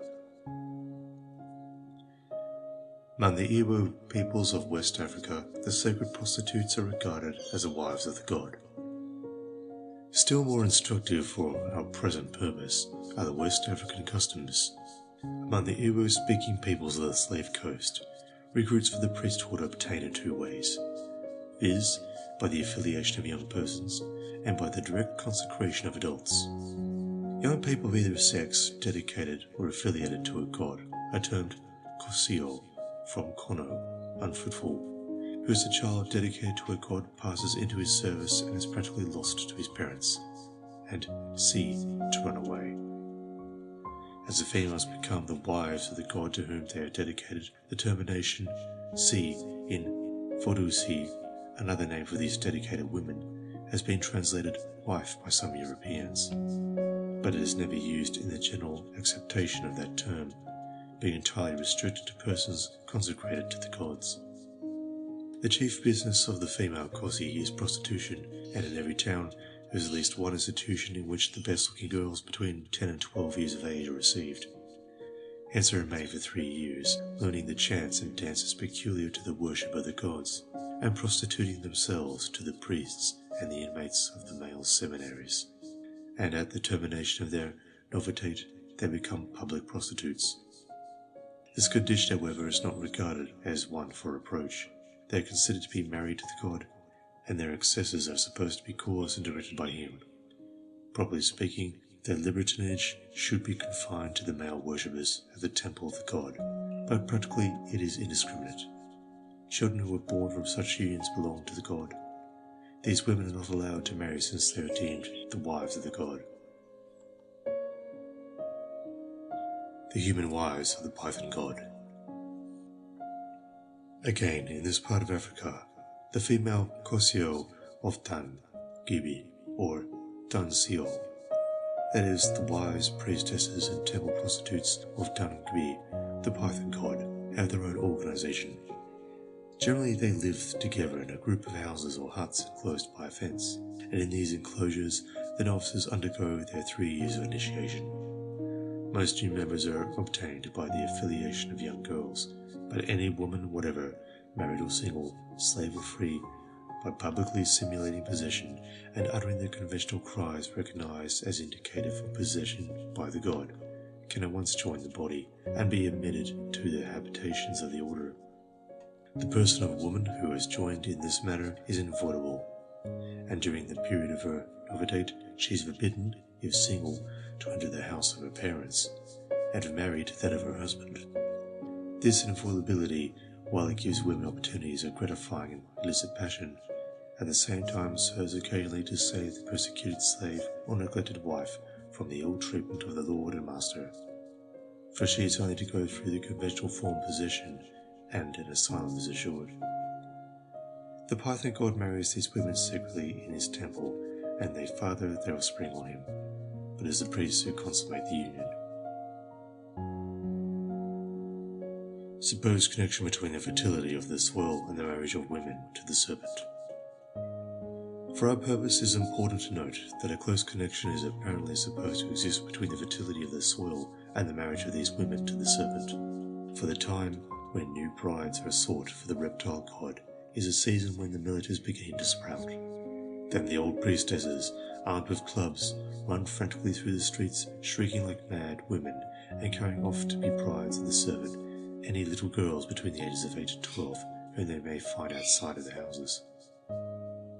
Among the Igbo peoples of West Africa, the sacred prostitutes are regarded as the wives of the god. Still more instructive for our present purpose are the West African customs. Among the Igbo-speaking peoples of the Slave Coast, recruits for the priesthood are obtained in 2 ways, viz., by the affiliation of young persons and by the direct consecration of adults. Young people of either sex, dedicated or affiliated to a god, are termed kosio, from kono, unfruitful, who is a child dedicated to a god passes into his service and is practically lost to his parents, and C. To run away. As the females become the wives of the god to whom they are dedicated, the termination C in Fodusi, another name for these dedicated women, has been translated wife by some Europeans, but it is never used in the general acceptation of that term, being entirely restricted to persons consecrated to the gods. The chief business of the female Kosi is prostitution, and in every town there is at least one institution in which the best-looking girls between 10 and 12 years of age are received. Hence they remain for 3 years, learning the chants and dances peculiar to the worship of the gods, and prostituting themselves to the priests and the inmates of the male seminaries. And at the termination of their novitate, they become public prostitutes. This condition, however, is not regarded as one for reproach. They are considered to be married to the god, and their excesses are supposed to be caused and directed by him. Properly speaking, their libertinage should be confined to the male worshippers at the temple of the god, but practically it is indiscriminate. Children who are born from such unions belong to the god. These women are not allowed to marry since they are deemed the wives of the god. The human wives of the Python god. Again, in this part of Africa, the female Kosio of Dan Gibi, or Dan Sio, that is, the wives, priestesses, and temple prostitutes of Dan Gibi, the Python god, have their own organization. Generally, they live together in a group of houses or huts enclosed by a fence, and in these enclosures, the novices undergo their 3 years of initiation. Most new members are obtained by the affiliation of young girls, but any woman whatever, married or single, slave or free, by publicly simulating possession and uttering the conventional cries recognized as indicative of possession by the god, can at once join the body and be admitted to the habitations of the order. The person of a woman who has joined in this manner is inviolable, and during the period of her novitate she is forbidden, if single, to enter the house of her parents, and if married, that of her husband. This inviolability, while it gives women opportunities of gratifying an illicit passion, at the same time serves occasionally to save the persecuted slave or neglected wife from the ill treatment of the lord and master, for she is only to go through the conventional form of possession, and an asylum is assured. The Python god marries these women secretly in his temple, and they father their offspring on him, but it is the priests who consummate the union. Supposed connection between the fertility of the soil and the marriage of women to the serpent. For our purpose, it is important to note that a close connection is apparently supposed to exist between the fertility of the soil and the marriage of these women to the serpent. For the time when new brides are sought for the reptile god is a season when the milleters begin to sprout. Then the old priestesses, armed with clubs, run frantically through the streets, shrieking like mad women, and carrying off to be brides of the serpent any little girls between the ages of 8 and 12 whom they may find outside of the houses.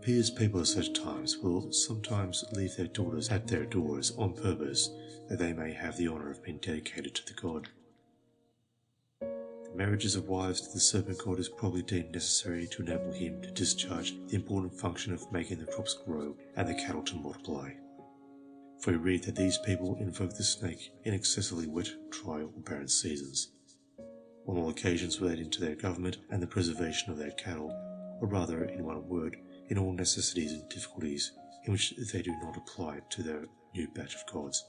Pious people at such times will sometimes leave their daughters at their doors on purpose that they may have the honour of being dedicated to the god. The marriages of wives to the serpent god is probably deemed necessary to enable him to discharge the important function of making the crops grow and the cattle to multiply. For we read that these people invoke the snake in excessively wet, dry, or barren seasons, on all occasions relating to their government and the preservation of their cattle, or rather, in one word, in all necessities and difficulties in which they do not apply it to their new batch of gods.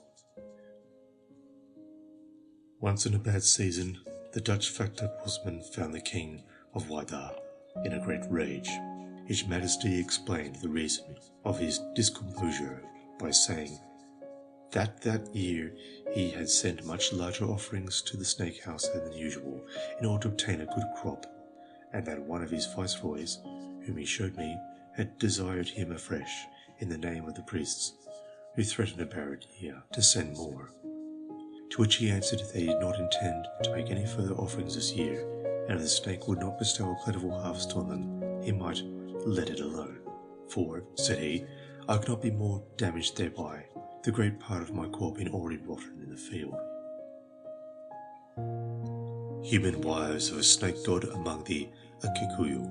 Once in a bad season, the Dutch factor postman found the king of Waida in a great rage. His Majesty explained the reason of his discomposure by saying that year he had sent much larger offerings to the snake house than usual in order to obtain a good crop, and that one of his viceroys, whom he showed me, had desired him afresh, in the name of the priests, who threatened a barren year, to send more. To which he answered that he did not intend to make any further offerings this year, and if the snake would not bestow a plentiful harvest on them, he might let it alone. For, said he, I could not be more damaged thereby, the great part of my corn being already rotten in the field. Human wives of a snake god among the Akikuyu.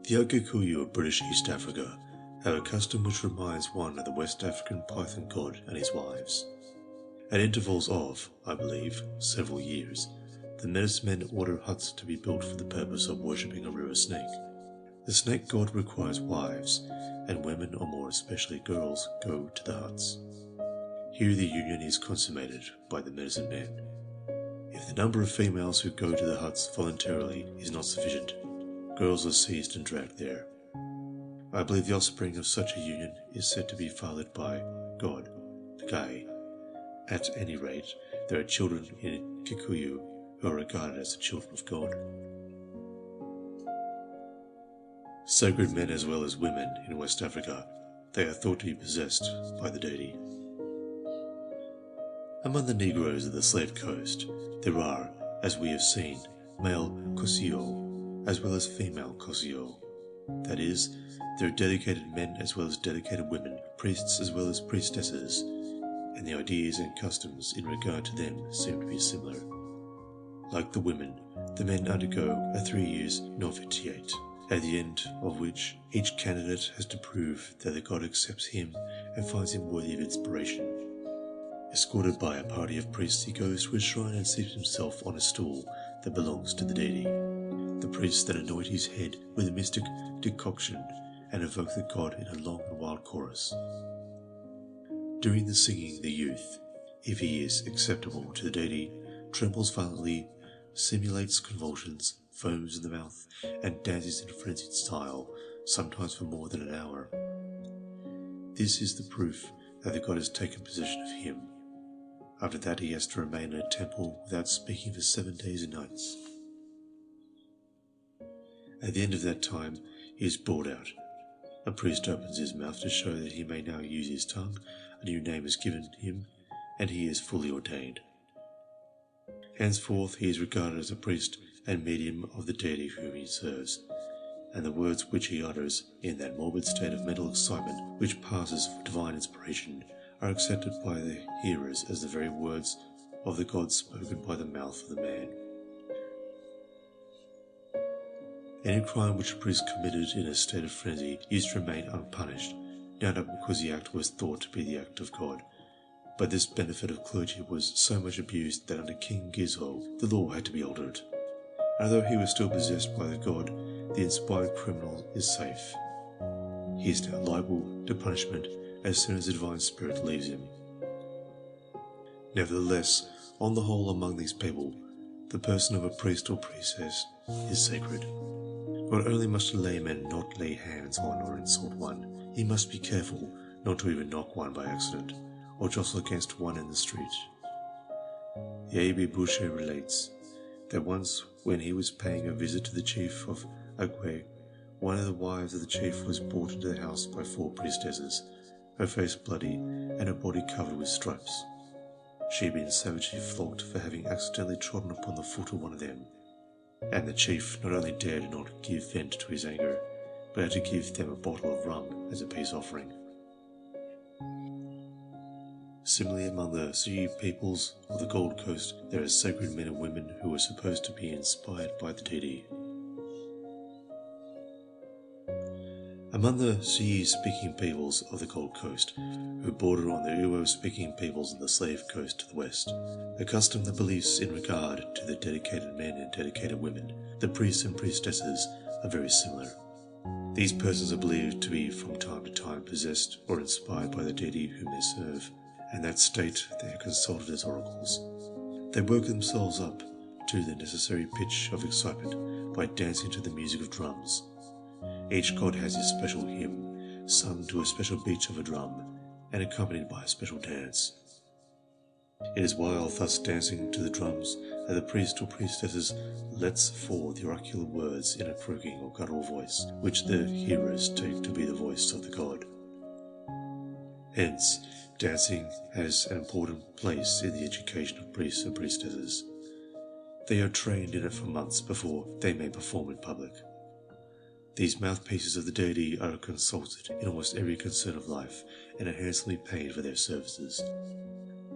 The Kikuyu of British East Africa have a custom which reminds one of the West African python god and his wives. At intervals of, I believe, several years, the medicine men order huts to be built for the purpose of worshipping a river snake. The snake god requires wives, and women, or more especially girls, go to the huts. Here the union is consummated by the medicine men. If the number of females who go to the huts voluntarily is not sufficient, girls are seized and dragged there. I believe the offspring of such a union is said to be fathered by God, the Gai. At any rate, there are children in Kikuyu who are regarded as the children of God. Sacred men as well as women in West Africa, they are thought to be possessed by the deity. Among the Negroes of the Slave Coast, there are, as we have seen, male Kosio, as well as female Kosio. That is, there are dedicated men as well as dedicated women, priests as well as priestesses, and the ideas and customs in regard to them seem to be similar. Like the women, the men undergo a 3 years novitiate, at the end of which each candidate has to prove that the god accepts him and finds him worthy of inspiration. Escorted by a party of priests, he goes to a shrine and seats himself on a stool that belongs to the deity. The priests then anoint his head with a mystic decoction and invoke the god in a long and wild chorus. During the singing, the youth, if he is acceptable to the deity, trembles violently, simulates convulsions, foams in the mouth, and dances in a frenzied style, sometimes for more than an hour. This is the proof that the god has taken possession of him. After that he has to remain in a temple without speaking for 7 days and nights. At the end of that time, he is brought out. A priest opens his mouth to show that he may now use his tongue, a new name is given him, and he is fully ordained. Henceforth he is regarded as a priest and medium of the deity whom he serves, and the words which he utters in that morbid state of mental excitement which passes for divine inspiration are accepted by the hearers as the very words of the god spoken by the mouth of the man. Any crime which a priest committed in a state of frenzy used to remain unpunished, no doubt because the act was thought to be the act of God. But this benefit of clergy was so much abused that under King Gizho the law had to be altered. And although he was still possessed by the god, the inspired criminal is safe. He is now liable to punishment as soon as the divine spirit leaves him. Nevertheless, on the whole among these people, the person of a priest or priestess is sacred. Not only must a layman not lay hands on or insult one, he must be careful not to even knock one by accident, or jostle against one in the street. The Abbé Boucher relates that once when he was paying a visit to the chief of Agwe, one of the wives of the chief was brought into the house by 4 priestesses, her face bloody and her body covered with stripes. She had been savagely flogged for having accidentally trodden upon the foot of one of them, and the chief not only dared not give vent to his anger, but had to give them a bottle of rum as a peace offering. Similarly, among the Sioux peoples of the Gold Coast, there are sacred men and women who are supposed to be inspired by the deity. Among the Sioux-speaking peoples of the Gold Coast, who border on the Uo-speaking peoples of the Slave Coast to the west, a custom that believes in regard to the dedicated men and dedicated women, the priests and priestesses, are very similar. These persons are believed to be from time to time possessed or inspired by the deity whom they serve, and in that state they are consulted as oracles. They work themselves up to the necessary pitch of excitement by dancing to the music of drums. Each god has his special hymn, sung to a special beat of a drum, and accompanied by a special dance. It is while thus dancing to the drums that the priest or priestesses lets forth the oracular words in a croaking or guttural voice, which the hearers take to be the voice of the god. Hence, dancing has an important place in the education of priests and priestesses. They are trained in it for months before they may perform in public. These mouthpieces of the deity are consulted in almost every concern of life and are handsomely paid for their services.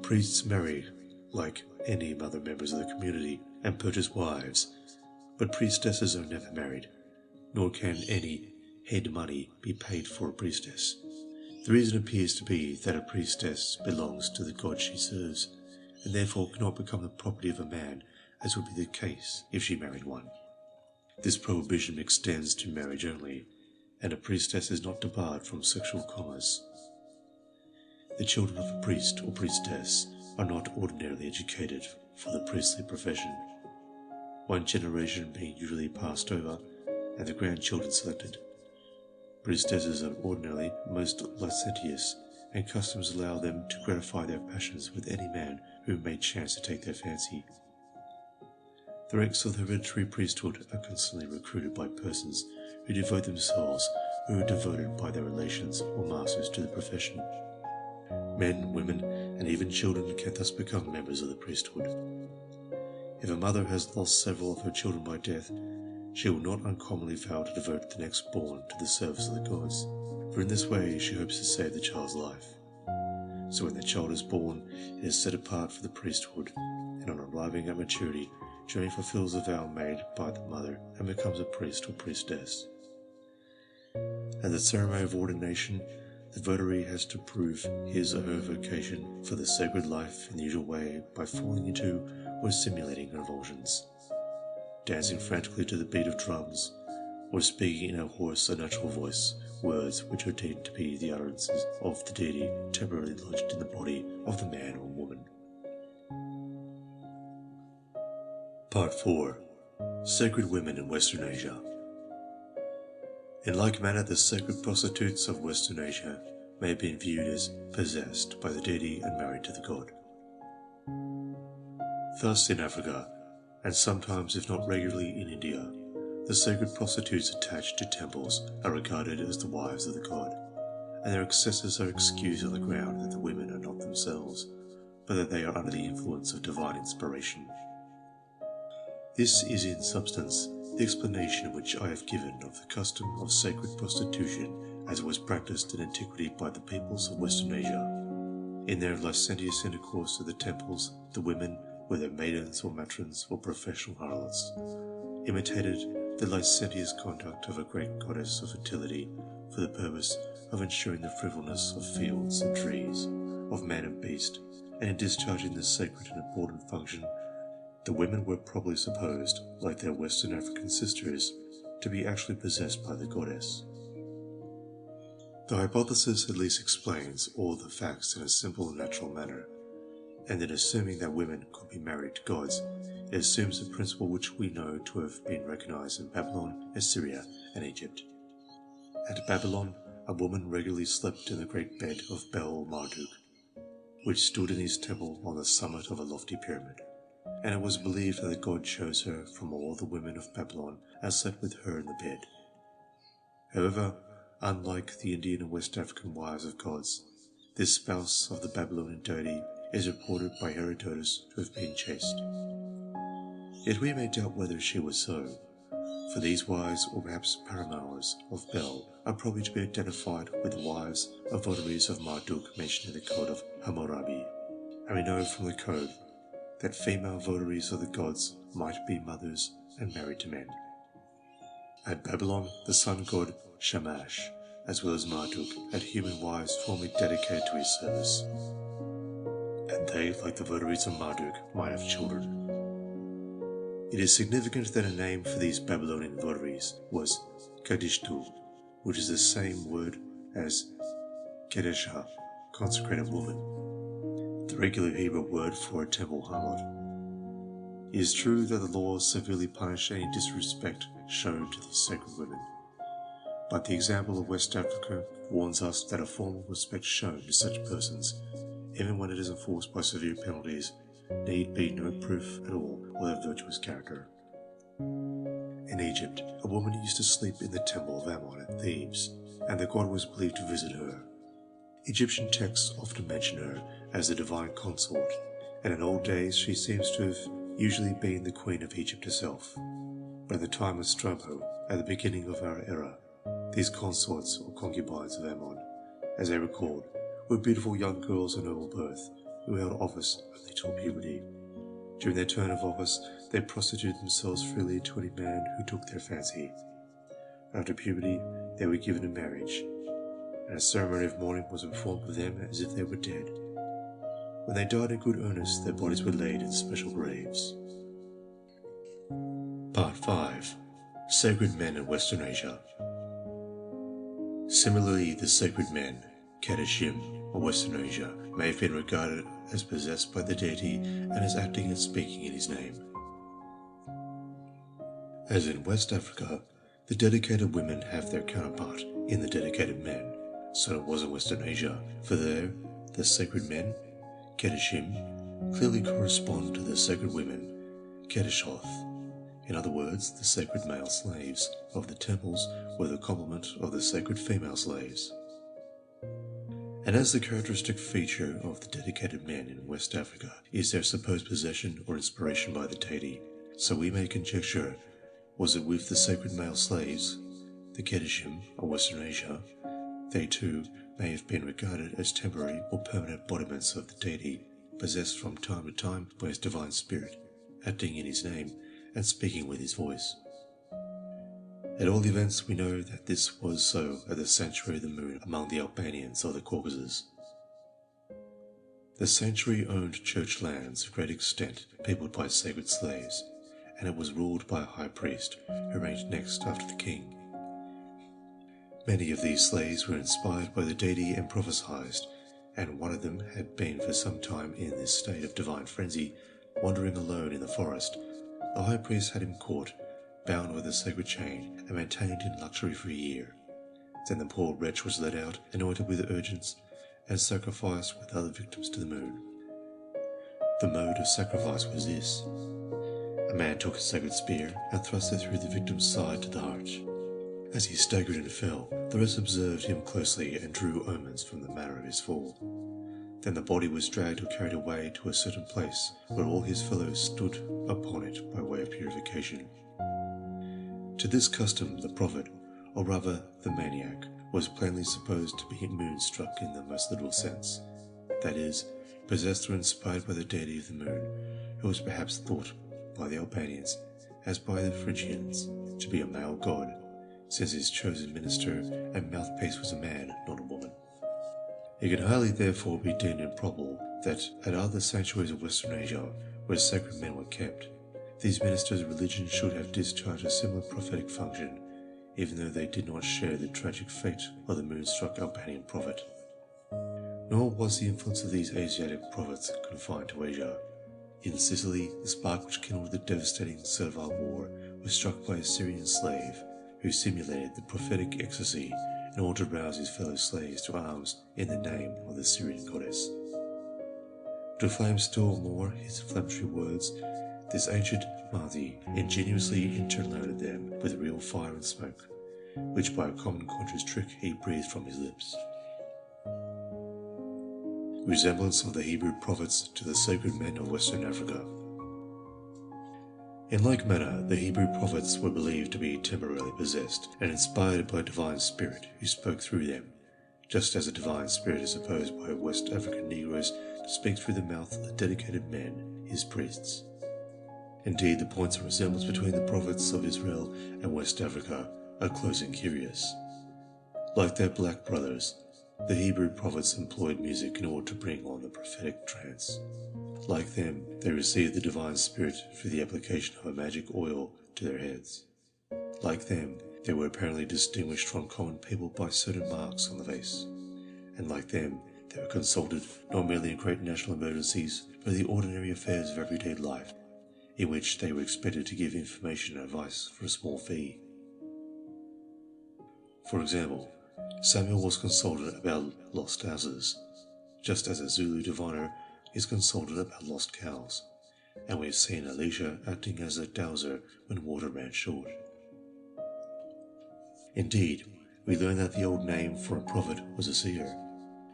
Priests marry, like any other members of the community, and purchase wives, but priestesses are never married. nor can any head money be paid for a priestess. The reason appears to be that a priestess belongs to the god she serves, and therefore cannot become the property of a man, as would be the case if she married one. This prohibition extends to marriage only, and a priestess is not debarred from sexual commerce. The children of a priest or priestess are not ordinarily educated for the priestly profession, one generation being usually passed over and the grandchildren selected. Priestesses are ordinarily most licentious, and customs allow them to gratify their passions with any man who may chance to take their fancy. The ranks of the hereditary priesthood are constantly recruited by persons who devote themselves or are devoted by their relations or masters to the profession. Men, women, and even children can thus become members of the priesthood. If a mother has lost several of her children by death, she will not uncommonly vow to devote the next born to the service of the gods, for in this way she hopes to save the child's life. So when the child is born, it is set apart for the priesthood, and on arriving at maturity, generally fulfills the vow made by the mother and becomes a priest or priestess. At the ceremony of ordination, the votary has to prove his or her vocation for the sacred life in the usual way by falling into or simulating convulsions, dancing frantically to the beat of drums, or speaking in a hoarse, unnatural voice words which are deemed to be the utterances of the deity temporarily lodged in the body of the man or woman. Part 4. Sacred Women in Western Asia. In like manner, the sacred prostitutes of Western Asia may have been viewed as possessed by the deity and married to the god. Thus in Africa, and sometimes if not regularly in India, the sacred prostitutes attached to temples are regarded as the wives of the god, and their excesses are excused on the ground that the women are not themselves, but that they are under the influence of divine inspiration. This is in substance the explanation which I have given of the custom of sacred prostitution as it was practiced in antiquity by the peoples of Western Asia. In their licentious intercourse at the temples, the women, whether maidens or matrons or professional harlots, imitated the licentious conduct of a great goddess of fertility for the purpose of ensuring the fruitfulness of fields and trees, of man and beast, and in discharging this sacred and important function, the women were probably supposed, like their Western African sisters, to be actually possessed by the goddess. The hypothesis at least explains all the facts in a simple and natural manner, and in assuming that women could be married to gods, it assumes the principle which we know to have been recognized in Babylon, Assyria, and Egypt. At Babylon, a woman regularly slept in the great bed of Bel Marduk, which stood in his temple on the summit of a lofty pyramid, and it was believed that the god chose her from all the women of Babylon and slept with her in the bed. However, unlike the Indian and West African wives of gods, this spouse of the Babylonian deity is reported by Herodotus to have been chaste. Yet we may doubt whether she was so, for these wives, or perhaps paramours of Bel, are probably to be identified with the wives of votaries of Marduk mentioned in the code of Hammurabi, and we know from the code that female votaries of the gods might be mothers and married to men. At Babylon, the sun god Shamash, as well as Marduk, had human wives formerly dedicated to his service, and they, like the votaries of Marduk, might have children. It is significant that a name for these Babylonian votaries was Kadishtu, which is the same word as Kedeshah, consecrated woman, the regular Hebrew word for a temple harlot. It is true that the laws severely punish any disrespect shown to these sacred women, but the example of West Africa warns us that a form of respect shown to such persons, even when it is enforced by severe penalties, need be no proof at all of their virtuous character. In Egypt, a woman used to sleep in the temple of Ammon at Thebes, and the god was believed to visit her. Egyptian texts often mention her as the divine consort, and in old days she seems to have usually been the queen of Egypt herself. But in the time of Strabo, at the beginning of our era, these consorts or concubines of Ammon, as they were called, were beautiful young girls of noble birth who held office only till puberty. During their term of office, they prostituted themselves freely to any man who took their fancy. After puberty, they were given in marriage, and a ceremony of mourning was performed with them as if they were dead. When they died in good earnest, their bodies were laid in special graves. Part 5. Sacred Men in Western Asia. Similarly, the sacred men, Kadashim, of Western Asia, may have been regarded as possessed by the deity and as acting and speaking in his name. As in West Africa, the dedicated women have their counterpart in the dedicated men, so it was in Western Asia, for there, the sacred men, Kadashim, clearly correspond to the sacred women, Kadashoth. In other words, the sacred male slaves of the temples were the complement of the sacred female slaves. And as the characteristic feature of the dedicated men in West Africa is their supposed possession or inspiration by the deity, so we may conjecture, was it with the sacred male slaves, the Kadashim of Western Asia, they too may have been regarded as temporary or permanent embodiments of the deity, possessed from time to time by his divine spirit, acting in his name and speaking with his voice. At all events, we know that this was so at the Sanctuary of the Moon among the Albanians of the Caucasus. The sanctuary owned church lands of great extent peopled by sacred slaves, and it was ruled by a high priest who reigned next after the king. Many of these slaves were inspired by the deity and prophesied, and one of them had been for some time in this state of divine frenzy, wandering alone in the forest. The high priest had him caught, bound with a sacred chain, and maintained in luxury for a year. Then the poor wretch was led out, anointed with urgens, and sacrificed with other victims to the moon. The mode of sacrifice was this. A man took a sacred spear and thrust it through the victim's side to the heart. As he staggered and fell, the rest observed him closely and drew omens from the manner of his fall. Then the body was dragged or carried away to a certain place where all his fellows stood upon it by way of purification. To this custom the prophet, or rather the maniac, was plainly supposed to be moonstruck in the most literal sense, that is, possessed or inspired by the deity of the moon, who was perhaps thought by the Albanians, as by the Phrygians, to be a male god, since his chosen minister and mouthpiece was a man, not a woman. It can hardly therefore be deemed improbable that at other sanctuaries of Western Asia, where sacred men were kept, these ministers' religion should have discharged a similar prophetic function, even though they did not share the tragic fate of the moonstruck Albanian prophet. Nor was the influence of these Asiatic prophets confined to Asia. In Sicily, the spark which kindled the devastating Servile War was struck by a Syrian slave, who simulated the prophetic ecstasy in order to rouse his fellow slaves to arms in the name of the Syrian goddess. To inflame still more his inflammatory words, this ancient Mahdi ingeniously interloaded them with real fire and smoke, which by a common conjurer's trick he breathed from his lips. Resemblance of the Hebrew prophets to the sacred men of Western Africa. In like manner, the Hebrew prophets were believed to be temporarily possessed and inspired by a divine spirit who spoke through them, just as a divine spirit is supposed by West African Negroes to speak through the mouth of the dedicated men, his priests. Indeed, the points of resemblance between the prophets of Israel and West Africa are close and curious. Like their black brothers, the Hebrew prophets employed music in order to bring on the prophetic trance. Like them, they received the divine spirit through the application of a magic oil to their heads. Like them, they were apparently distinguished from common people by certain marks on the face. And like them, they were consulted not merely in great national emergencies, but in the ordinary affairs of everyday life, in which they were expected to give information and advice for a small fee. For example, Samuel was consulted about lost houses, just as a Zulu diviner is consulted about lost cows, and we have seen Elisha acting as a dowser when water ran short. Indeed, we learn that the old name for a prophet was a seer,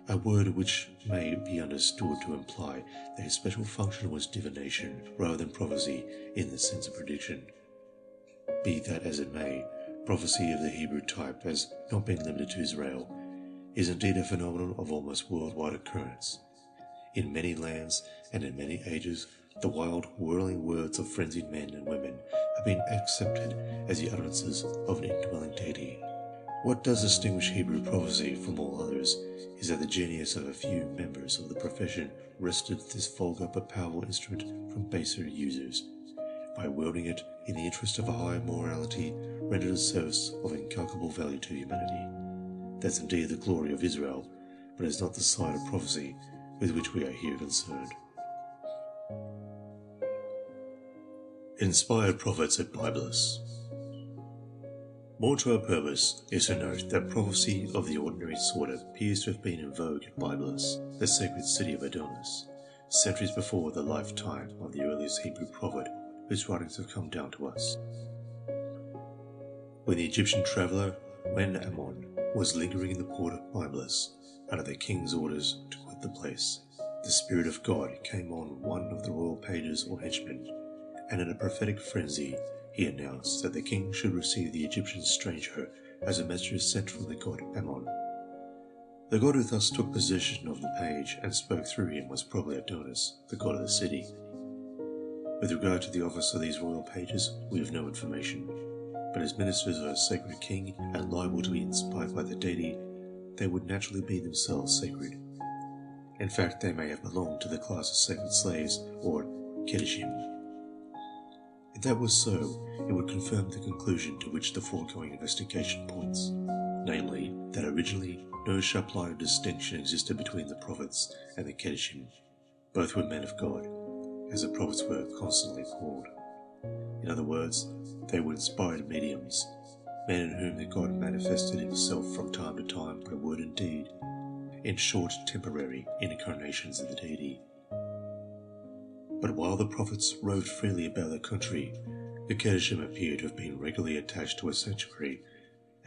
a word which may be understood to imply that his special function was divination rather than prophecy in the sense of prediction. Be that as it may, prophecy of the Hebrew type has not been limited to Israel, is indeed a phenomenon of almost worldwide occurrence. In many lands and in many ages, The wild, whirling words of frenzied men and women have been accepted as the utterances of an indwelling deity. What does distinguish Hebrew prophecy from all others is that the genius of a few members of the profession wrested this vulgar but powerful instrument from baser users. By wielding it in the interest of a higher morality, rendered a service of incalculable value to humanity. That's indeed the glory of Israel, but is not the side of prophecy with which we are here concerned. Inspired prophets at Biblos. More to our purpose is to note that prophecy of the ordinary sort appears to have been in vogue at Byblos, the sacred city of Adonis, centuries before the lifetime of the earliest Hebrew prophet whose writings have come down to us. When the Egyptian traveller Ammon was lingering in the port of Byblos under the king's orders to quit the place, the Spirit of God came on one of the royal pages or henchmen, and in a prophetic frenzy he announced that the king should receive the Egyptian stranger as a messenger sent from the god Ammon. The god who thus took possession of the page and spoke through him was probably Adonis, the god of the city. With regard to the office of these royal pages, we have no information, but as ministers of a sacred king and liable to be inspired by the deity, they would naturally be themselves sacred. In fact, they may have belonged to the class of sacred slaves, or kedishim. If that was so, it would confirm the conclusion to which the foregoing investigation points, namely, that originally no sharp line of distinction existed between the prophets and the kedishim. Both were men of God, as the prophets were constantly called. In other words, they were inspired mediums, men in whom the God manifested himself from time to time by word and deed, in short, temporary incarnations of the deity. But while the prophets roved freely about the country, the kedishim appear to have been regularly attached to a sanctuary,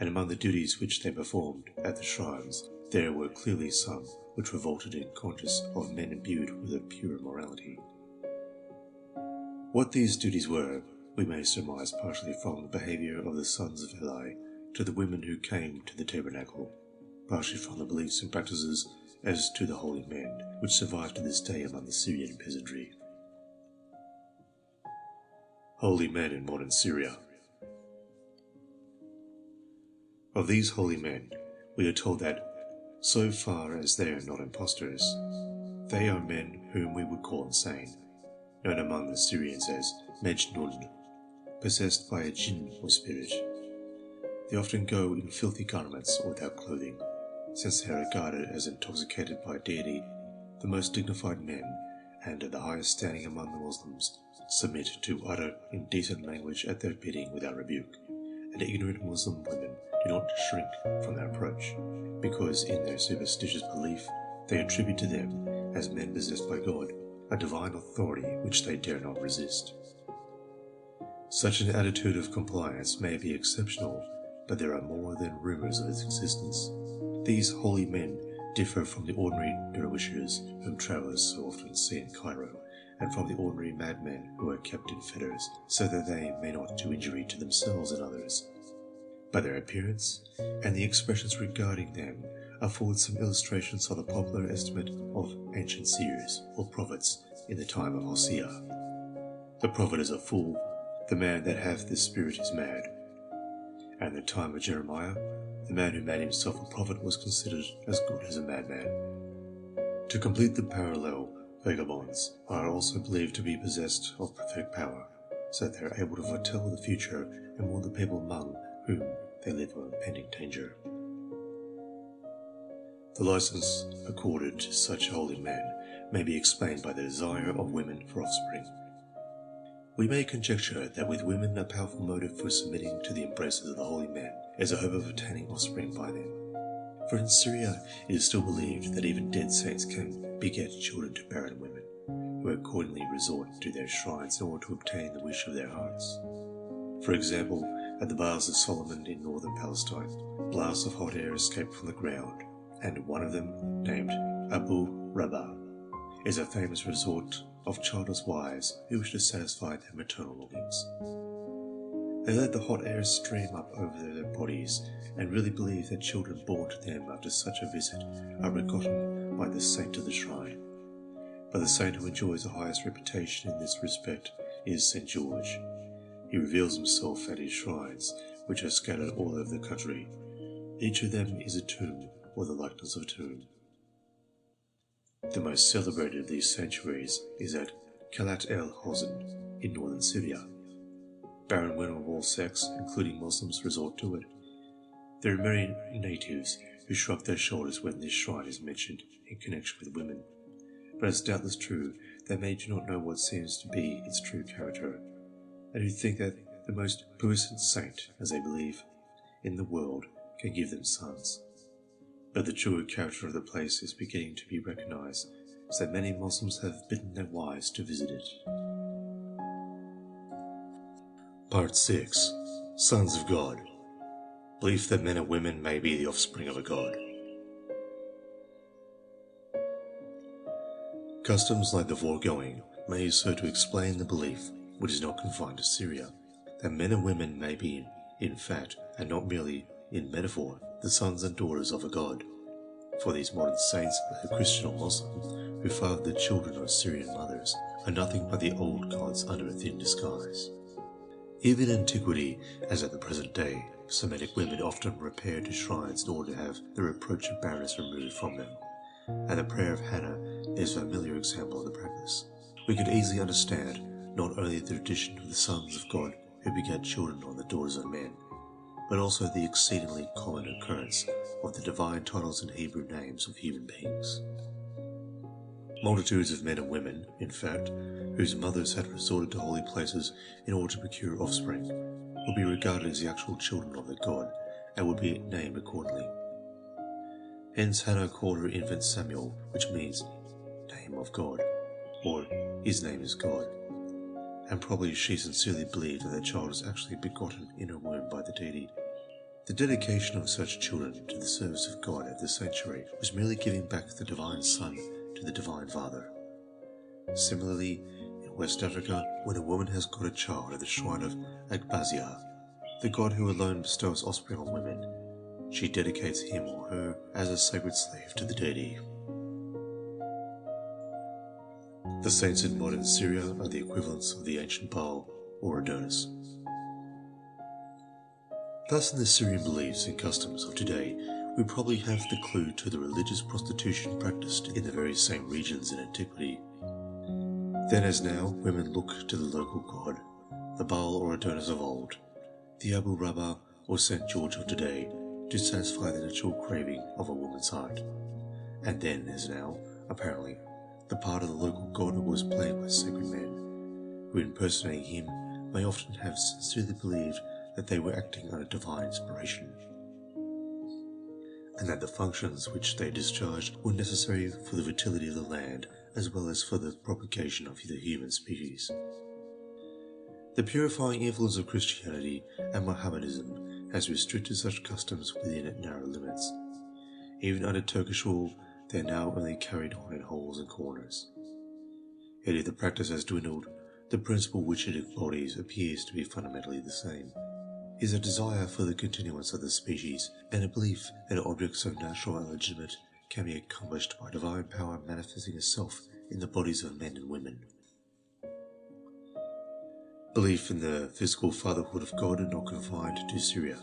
and among the duties which they performed at the shrines, there were clearly some which revolted in conscience of men imbued with a pure morality. What these duties were, we may surmise partially from the behaviour of the sons of Eli to the women who came to the tabernacle, partially from the beliefs and practices as to the holy men, which survive to this day among the Syrian peasantry. Holy men in modern Syria. Of these holy men, we are told that, so far as they are not impostors, they are men whom we would call insane, known among the Syrians as Majnun, possessed by a jinn or spirit. They often go in filthy garments or without clothing, since they are regarded as intoxicated by deity. The most dignified men, and at the highest standing among the Muslims, submit to utter indecent language at their bidding without rebuke, and ignorant Muslim women do not shrink from their approach, because in their superstitious belief they attribute to them, as men possessed by God, a divine authority which they dare not resist. Such an attitude of compliance may be exceptional, but there are more than rumours of its existence. These holy men differ from the ordinary dervishes whom travellers so often see in Cairo, and from the ordinary madmen who are kept in fetters, so that they may not do injury to themselves and others. By their appearance, and the expressions regarding them, afford some illustrations of the popular estimate of ancient seers, or prophets, in the time of Hosea. The prophet is a fool, the man that hath this spirit is mad. And in the time of Jeremiah, the man who made himself a prophet was considered as good as a madman. To complete the parallel, vagabonds are also believed to be possessed of prophetic power, so that they are able to foretell the future and warn the people among whom they live of impending danger. The license accorded to such holy men may be explained by the desire of women for offspring. We may conjecture that with women a powerful motive for submitting to the embraces of the holy men is a hope of obtaining offspring by them. For in Syria it is still believed that even dead saints can beget children to barren women, who accordingly resort to their shrines in order to obtain the wish of their hearts. For example, at the baths of Solomon in northern Palestine, blasts of hot air escape from the ground, and one of them, named Abu Rabah, is a famous resort of childless wives who wish to satisfy their maternal longings. They let the hot air stream up over their bodies and really believe that children born to them after such a visit are begotten by the saint of the shrine. but the saint who enjoys the highest reputation in this respect is St. George. He reveals himself at his shrines, which are scattered all over the country. Each of them is a tomb, or the likeness of a tomb. The most celebrated of these sanctuaries is at Kalat el-Hozn in northern Syria. Barren women of all sects, including Muslims, resort to it. There are many natives who shrug their shoulders when this shrine is mentioned in connection with women, but it's doubtless true that many do not know what seems to be its true character, and who think that the most puissant saint, as they believe, in the world can give them sons. But the true character of the place is beginning to be recognized, so that many Muslims have bidden their wives to visit it. Part 6. Sons of God. Belief that men and women may be the offspring of a god. Customs like the foregoing may serve to explain the belief, which is not confined to Syria, that men and women may be, in fact, and not merely in metaphor, the sons and daughters of a god. For these modern saints, whether Christian or Muslim, who father the children of Syrian mothers, are nothing but the old gods under a thin disguise. Even in antiquity, as at the present day, Semitic women often repair to shrines in order to have the reproach of barrenness removed from them, and the prayer of Hannah is a familiar example of the practice. We could easily understand not only the tradition of the sons of God who begat children on the daughters of men, but also the exceedingly common occurrence of the divine titles and Hebrew names of human beings. Multitudes of men and women, in fact, whose mothers had resorted to holy places in order to procure offspring, would be regarded as the actual children of the god, and would be named accordingly. Hence Hannah called her infant Samuel, which means name of God, or his name is God, and probably she sincerely believed that the child was actually begotten in her womb by the deity. The dedication of such children to the service of God at the sanctuary was merely giving back the divine Son to the divine Father. Similarly, in West Africa, when a woman has got a child at the shrine of Agbazia, the god who alone bestows offspring on women, she dedicates him or her as a sacred slave to the deity. The saints in modern Syria are the equivalents of the ancient Bough or Adonis. Thus, in the Syrian beliefs and customs of today, we probably have the clue to the religious prostitution practiced in the very same regions in antiquity. Then as now, women look to the local god, the Baal or Adonis of old, the Abu Rabba or St. George of today, to satisfy the natural craving of a woman's heart. And then, as now, apparently, the part of the local god was played by sacred men, who impersonating him may often have sincerely believed that they were acting under divine inspiration, and that the functions which they discharged were necessary for the fertility of the land as well as for the propagation of the human species. The purifying influence of Christianity and Mohammedanism has restricted such customs within narrow limits. Even under Turkish rule, they are now only carried on in holes and corners. Yet if the practice has dwindled, the principle which it embodies appears to be fundamentally the same. It is a desire for the continuance of the species, and a belief that objects so natural and legitimate can be accomplished by divine power manifesting itself in the bodies of men and women. Belief in the physical fatherhood of God is not confined to Syria,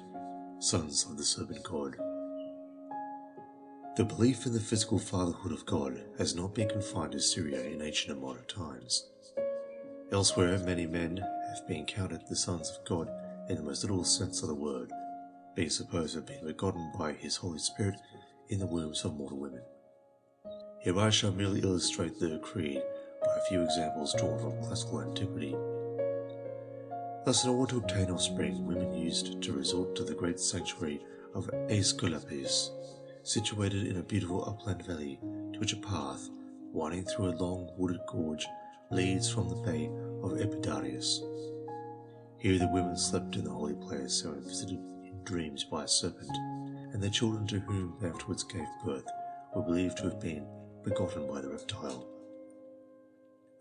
sons of the serpent god. The belief in the physical fatherhood of God has not been confined to Syria in ancient and modern times. Elsewhere, many men have been counted the sons of God in the most literal sense of the word, being supposed to have been begotten by his Holy Spirit in the wombs of mortal women. Here I shall merely illustrate the creed by a few examples drawn from classical antiquity. Thus, in order to obtain offspring, women used to resort to the great sanctuary of Aesculapius, situated in a beautiful upland valley to which a path, winding through a long wooded gorge, leads from the bay of Epidaurus. Here the women slept in the holy place and were visited in dreams by a serpent, and the children to whom they afterwards gave birth were believed to have been begotten by the reptile.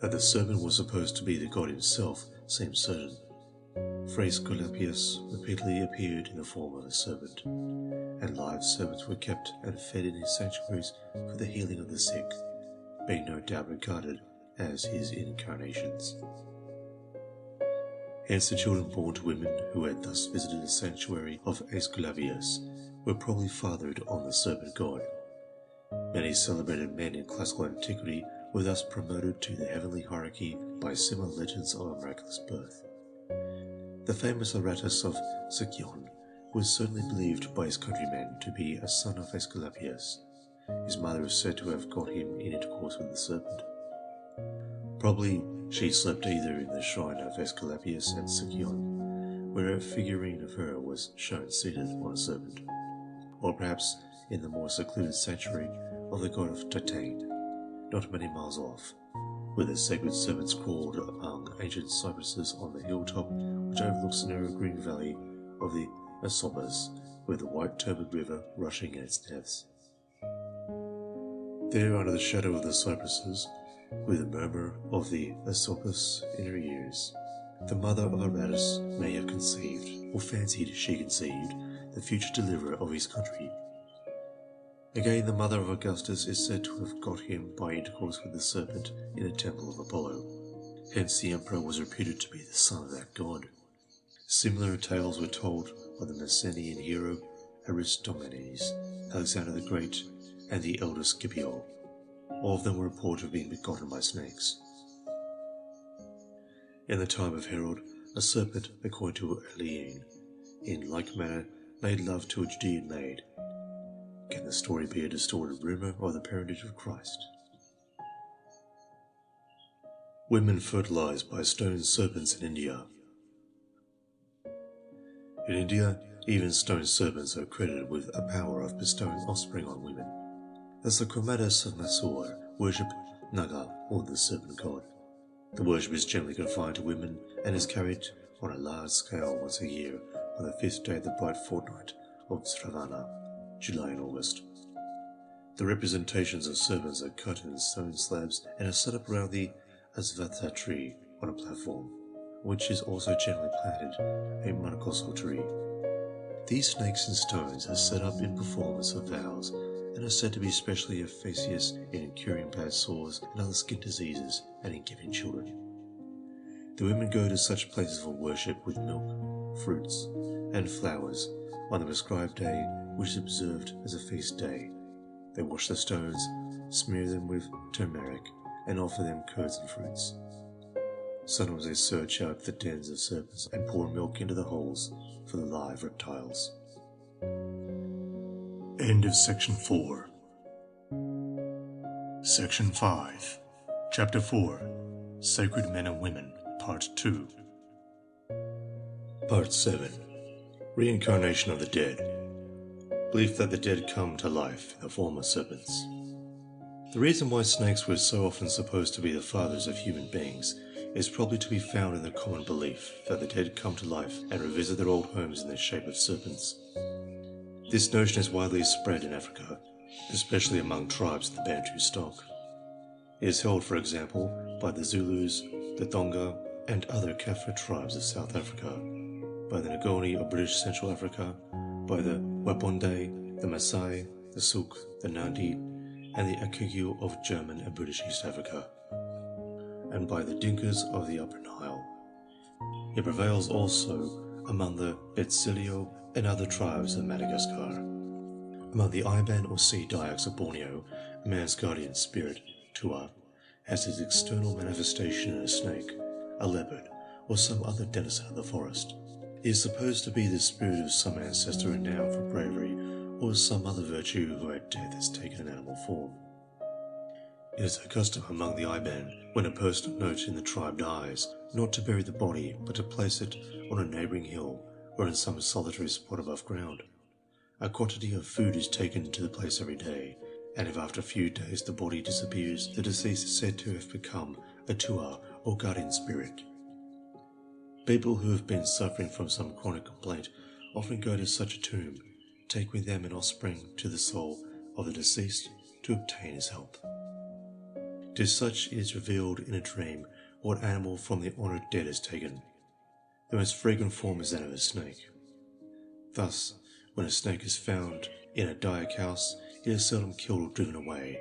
That the serpent was supposed to be the god himself seems certain. Aesculapius repeatedly appeared in the form of a serpent, and live serpents were kept and fed in his sanctuaries for the healing of the sick. being no doubt regarded as his incarnations. Hence the children born to women who had thus visited the sanctuary of Aesculapius were probably fathered on the serpent god. Many celebrated men in classical antiquity were thus promoted to the heavenly hierarchy by similar legends of a miraculous birth. The famous Attis of Sicyon was certainly believed by his countrymen to be a son of Aesculapius. His mother is said to have got him in intercourse with the serpent. Probably she slept either in the shrine of Aesculapius at Sicyon, where a figurine of her was shown seated on a serpent, or perhaps in the more secluded sanctuary of the god of Titan, not many miles off, where the sacred serpents crawled among ancient cypresses on the hilltop which overlooks the narrow green valley of the Osiris, with the white turbid river rushing in its depths. There, under the shadow of the cypresses, with the murmur of the Osiris in her ears, the mother of Attis may have conceived, or fancied she conceived, the future deliverer of his country. Again, the mother of Augustus is said to have got him by intercourse with the serpent in a temple of Apollo. Hence the emperor was reputed to be the son of that god. Similar tales were told by the Messenian hero Aristomenes, Alexander the Great, and the elder Scipio. All of them were reported to have been begotten by snakes. In the time of Herod, a serpent, according to Eliane, in like manner made love to a Judean maid. Can the story be a distorted rumor of the parentage of Christ? Women fertilized by stone serpents in India. In India, even stone serpents are credited with a power of bestowing offspring on women. Thus the Chromatis of Mysore worship Naga, or the serpent god. The worship is generally confined to women and is carried on a large scale once a year on the 5th day of the bright fortnight of Sravana, July and August. The representations of serpents are cut in stone slabs and are set up around the Asvatha tree on a platform, which is also generally planted a monocosyl tree. These snakes and stones are set up in performance of vows and are said to be especially efficacious in curing bad sores and other skin diseases and in giving children. The women go to such places for worship with milk, fruits, and flowers on the prescribed day, which is observed as a feast day. They wash the stones, smear them with turmeric, and offer them curds and fruits. Sometimes they search out the dens of serpents and pour milk into the holes for the live reptiles. End of Section 4. Section 5. Chapter 4. Sacred Men and Women, Part 2. Part 7. Reincarnation of the Dead. Belief that the dead come to life in the form of serpents. The reason why snakes were so often supposed to be the fathers of human beings is probably to be found in the common belief that the dead come to life and revisit their old homes in the shape of serpents. This notion is widely spread in Africa, especially among tribes of the Bantu stock. It is held, for example, by the Zulus, the Tonga, and other Kafir tribes of South Africa, by the Ngoni of British Central Africa, by the Waponde, the Maasai, the Suk, the Nandi, and the Akikyu of German and British East Africa, and by the Dinkas of the Upper Nile. It prevails also among the Betsilio and other tribes of Madagascar. Among the Iban or Sea Dyaks of Borneo, a man's guardian spirit, Tua, has its external manifestation in a snake, a leopard, or some other denizen of the forest. It is supposed to be the spirit of some ancestor renowned for bravery, or some other virtue who at death has taken an animal form. It is a custom among the Iban, when a person of note in the tribe dies, not to bury the body, but to place it on a neighbouring hill, or in some solitary spot above ground. A quantity of food is taken to the place every day, and if after a few days the body disappears, the deceased is said to have become a Tua or guardian spirit. People who have been suffering from some chronic complaint often go to such a tomb, take with them an offspring to the soul of the deceased to obtain his help. To such it is revealed in a dream what animal from the honoured dead is taken. The most frequent form is that of a snake. Thus, when a snake is found in a Dyak house, it is seldom killed or driven away.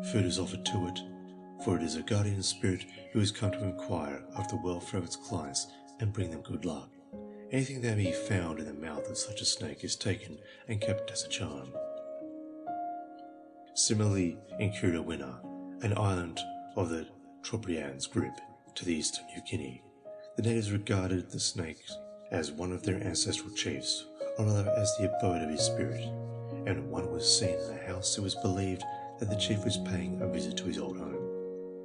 Food is offered to it, for it is a guardian spirit who has come to inquire after the welfare of its clients and bring them good luck. Anything that may be found in the mouth of such a snake is taken and kept as a charm. Similarly, in Kuruwina, an island of the Trobriand's group to the east of New Guinea, the natives regarded the snake as one of their ancestral chiefs, or rather as the abode of his spirit, and when one was seen in the house it was believed that the chief was paying a visit to his old home.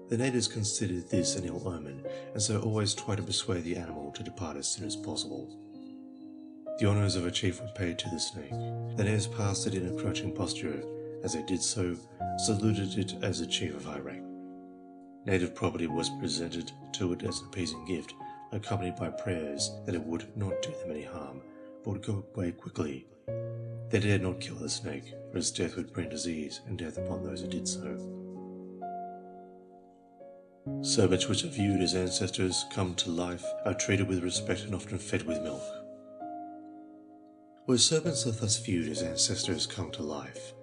The natives considered this an ill omen, and so always tried to persuade the animal to depart as soon as possible. The honours of a chief were paid to the snake. The natives passed it in a crouching posture. As they did so, saluted it as a chief of high rank. Native property was presented to it as an appeasing gift, accompanied by prayers that it would not do them any harm, but would go away quickly. They dared not kill the snake, for its death would bring disease and death upon those who did so. Serpents which are viewed as ancestors come to life, are treated with respect and often fed with milk. Where serpents are thus viewed as ancestors come to life,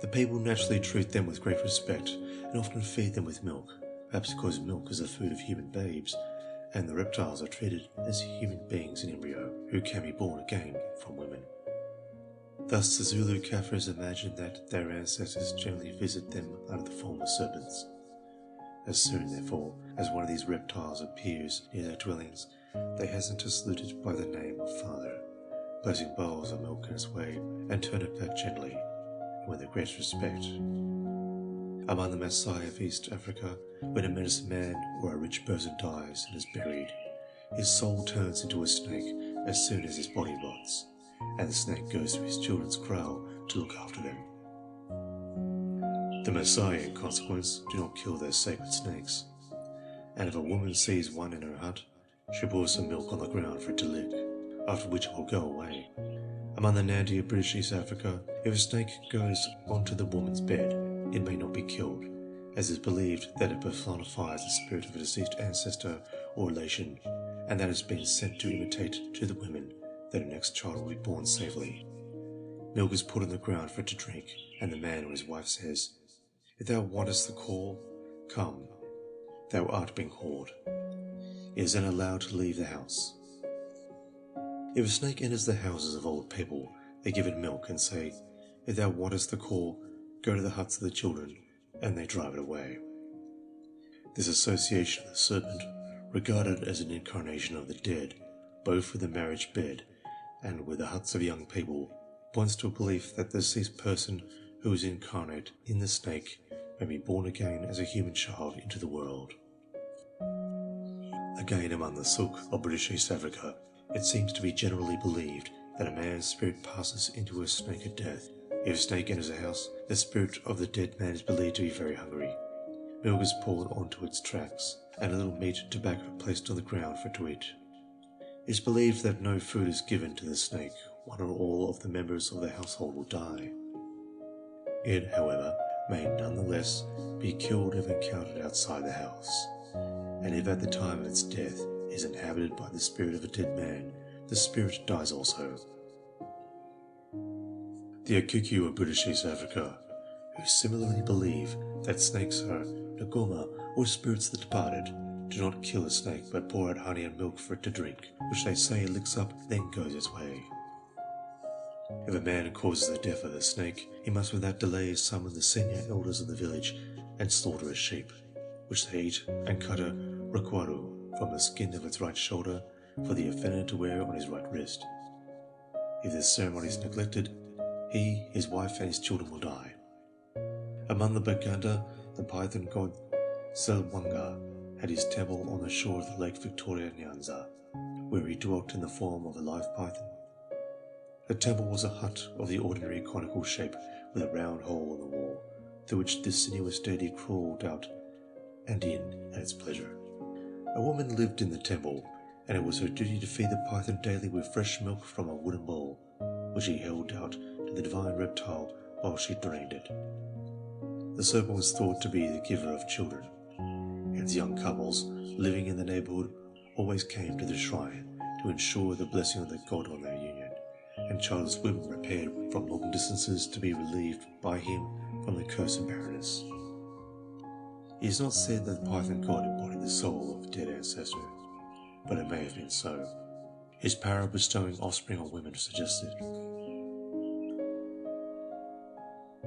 the people naturally treat them with great respect and often feed them with milk, perhaps because milk is the food of human babes, and the reptiles are treated as human beings in embryo who can be born again from women. Thus the Zulu Kafirs imagine that their ancestors generally visit them under the form of serpents. As soon, therefore, as one of these reptiles appears near their dwellings, they hasten to salute it by the name of Father, placing bowls of milk in its way, and turn it back gently, and with the greatest respect. Among the Maasai of East Africa, when a medicine man or a rich person dies and is buried, his soul turns into a snake as soon as his body rots, and the snake goes to his children's kraal to look after them. The Maasai, in consequence, do not kill their sacred snakes, and if a woman sees one in her hut, she pours some milk on the ground for it to lick, after which it will go away. Among the Nandi of British East Africa, if a snake goes onto the woman's bed, it may not be killed, as it is believed that it personifies the spirit of a deceased ancestor or relation, and that it has been sent to imitate to the women that her next child will be born safely. Milk is put on the ground for it to drink, and the man or his wife says, "If thou wantest the call, come, thou art being called." It is then allowed to leave the house. If a snake enters the houses of old people, they give it milk and say, "If thou wantest the call, go to the huts of the children," and they drive it away. This association of the serpent, regarded as an incarnation of the dead, both with the marriage bed and with the huts of young people, points to a belief that the deceased person who is incarnate in the snake may be born again as a human child into the world. Again, among the Suk of British East Africa, it seems to be generally believed that a man's spirit passes into a snake at death. If a snake enters a house, the spirit of the dead man is believed to be very hungry. Milk is poured onto its tracks, and a little meat and tobacco placed on the ground for it to eat. It is believed that if no food is given to the snake, one or all of the members of the household will die. It, however, may nonetheless be killed if encountered outside the house, and if at the time of its death it is inhabited by the spirit of a dead man, the spirit dies also. The Akiku of British East Africa, who similarly believe that snakes are Ngoma or spirits of the departed, do not kill a snake but pour out honey and milk for it to drink, which they say it licks up, then goes its way. If a man causes the death of the snake, he must without delay summon the senior elders of the village and slaughter a sheep, which they eat, and cut a rakwaru from the skin of its right shoulder for the offender to wear on his right wrist. If this ceremony is neglected, he, his wife, and his children will die. Among the Baganda, the python god Selwanga had his temple on the shore of the Lake Victoria Nyanza, where he dwelt in the form of a live python. The temple was a hut of the ordinary conical shape with a round hole in the wall, through which the sinuous deity crawled out and in at its pleasure. A woman lived in the temple, and it was her duty to feed the python daily with fresh milk from a wooden bowl, which he held out to the divine reptile while she drained it. The serpent was thought to be the giver of children, hence young couples living in the neighbourhood always came to the shrine to ensure the blessing of the god on their union, and childless women repaired from long distances to be relieved by him from the curse of barrenness. It is not said that the python god embodied the soul of a dead ancestor, but it may have been so. His power of bestowing offspring on women suggests it.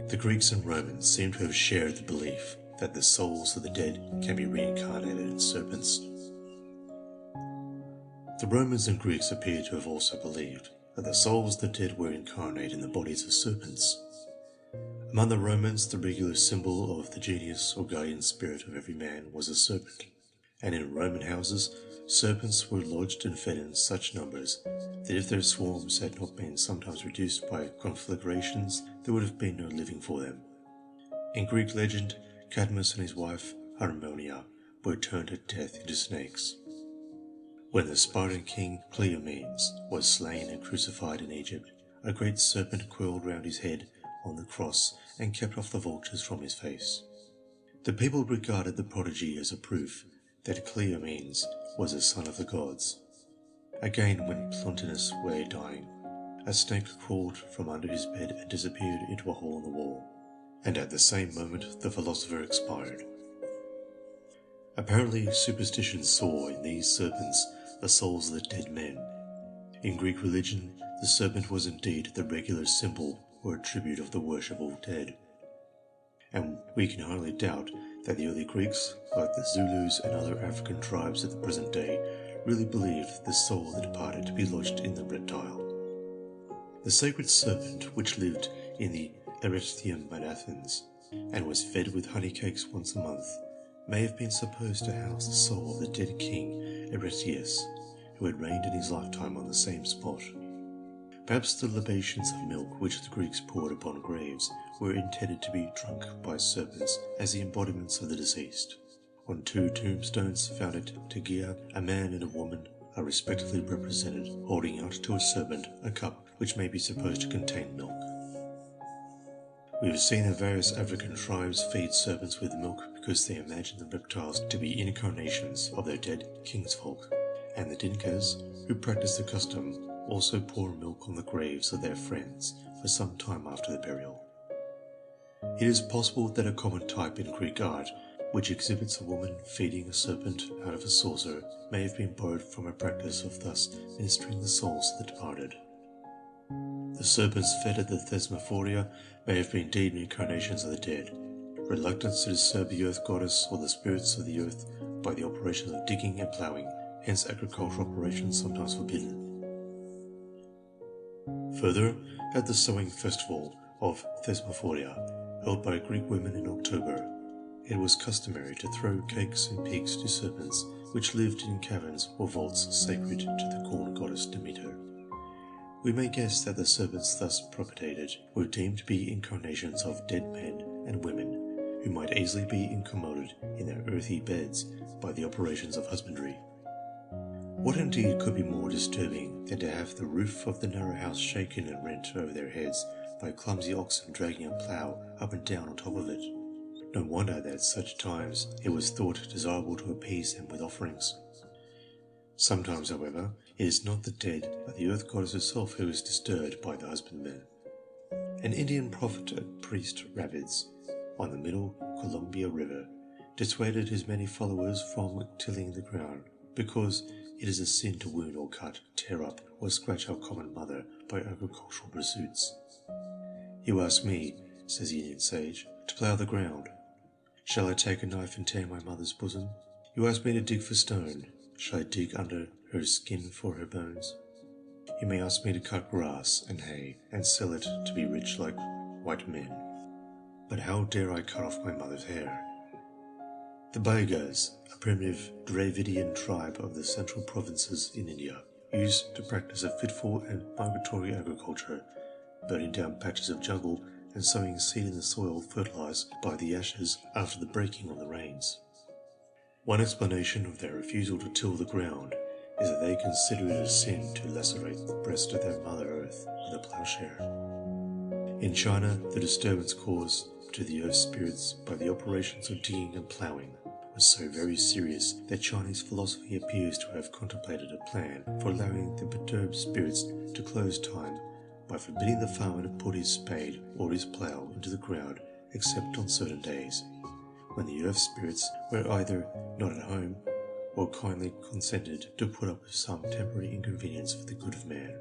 The Greeks and Romans seem to have shared the belief that the souls of the dead can be reincarnated in serpents. The Romans and Greeks appear to have also believed that the souls of the dead were incarnate in the bodies of serpents. Among the Romans, the regular symbol of the genius or guardian spirit of every man was a serpent, and in Roman houses, serpents were lodged and fed in such numbers that if their swarms had not been sometimes reduced by conflagrations, there would have been no living for them. In Greek legend, Cadmus and his wife Harmonia were turned at death into snakes. When the Spartan king Cleomenes was slain and crucified in Egypt, a great serpent coiled round his head on the cross and kept off the vultures from his face. The people regarded the prodigy as a proof that Cleomenes was a son of the gods. Again, when Plotinus lay dying, a snake crawled from under his bed and disappeared into a hole in the wall, and at the same moment the philosopher expired. Apparently, superstition saw in these serpents the souls of the dead men. In Greek religion, the serpent was indeed the regular symbol or attribute of the worship of dead, and we can hardly doubt that the early Greeks, like the Zulus and other African tribes of the present day, really believed the soul of the departed to be lodged in the reptile. The sacred serpent, which lived in the Erechtheum at Athens, and was fed with honey cakes once a month, may have been supposed to house the soul of the dead king Erechtheus, who had reigned in his lifetime on the same spot. Perhaps the libations of milk which the Greeks poured upon graves were intended to be drunk by serpents as the embodiments of the deceased. On 2 tombstones found at Tegea, a man and a woman are respectively represented holding out to a serpent a cup which may be supposed to contain milk. We have seen that various African tribes feed serpents with milk because they imagine the reptiles to be incarnations of their dead kinsfolk, and the Dinkas, who practice the custom, also pour milk on the graves of their friends for some time after the burial. It is possible that a common type in Greek art, which exhibits a woman feeding a serpent out of a saucer, may have been borrowed from a practice of thus ministering the souls of the departed. The serpents fed at the Thesmophoria may have been indeed incarnations of the dead, reluctance to disturb the earth goddess or the spirits of the earth by the operations of digging and ploughing, hence agricultural operations sometimes forbidden. Further, at the sowing festival of Thesmophoria, held by Greek women in October, it was customary to throw cakes and pigs to serpents which lived in caverns or vaults sacred to the corn goddess Demeter. We may guess that the serpents thus propagated were deemed to be incarnations of dead men and women who might easily be incommoded in their earthy beds by the operations of husbandry. What indeed could be more disturbing than to have the roof of the narrow house shaken and rent over their heads by clumsy oxen dragging a plough up and down on top of it? No wonder that at such times it was thought desirable to appease them with offerings. Sometimes, however, it is not the dead but the earth goddess herself who is disturbed by the husbandmen. An Indian prophet and priest Ravids, on the middle Columbia River, dissuaded his many followers from tilling the ground, because it is a sin to wound or cut, tear up, or scratch our common mother by agricultural pursuits. "You ask me," says the Indian sage, "to plough the ground. Shall I take a knife and tear my mother's bosom? You ask me to dig for stone. Shall I dig under her skin for her bones? You may ask me to cut grass and hay and sell it to be rich like white men. But how dare I cut off my mother's hair?" The Bough, a primitive Dravidian tribe of the central provinces in India, used to practice a fitful and migratory agriculture, burning down patches of jungle and sowing seed in the soil fertilized by the ashes after the breaking of the rains. One explanation of their refusal to till the ground is that they consider it a sin to lacerate the breast of their Mother Earth with a plowshare. In China, the disturbance caused to the earth spirits by the operations of digging and ploughing was so very serious that Chinese philosophy appears to have contemplated a plan for allowing the perturbed spirits to close time by forbidding the farmer to put his spade or his plough into the ground except on certain days, when the earth spirits were either not at home or kindly consented to put up with some temporary inconvenience for the good of man.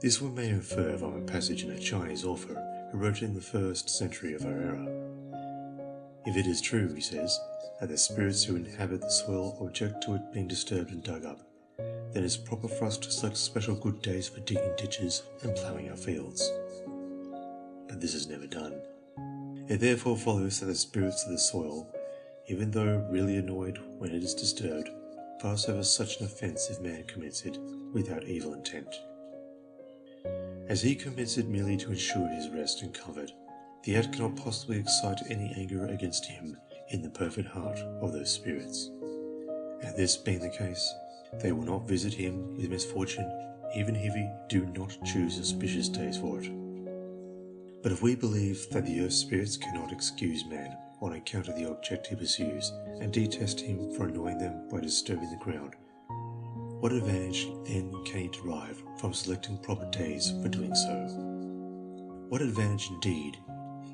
This we may infer from a passage in a Chinese author who wrote in the 1st century of our era. If it is true, he says, that the spirits who inhabit the soil object to it being disturbed and dug up, then it is proper for us to select special good days for digging ditches and ploughing our fields. But this is never done. It therefore follows that the spirits of the soil, even though really annoyed when it is disturbed, pass over such an offence if man commits it without evil intent. As he commits it merely to ensure his rest and comfort, the act cannot possibly excite any anger against him in the perfect heart of those spirits. And this being the case, they will not visit him with misfortune, even if he do not choose auspicious days for it. But if we believe that the earth spirits cannot excuse man on account of the object he pursues, and detest him for annoying them by disturbing the ground, what advantage then can he derive from selecting proper days for doing so? What advantage indeed?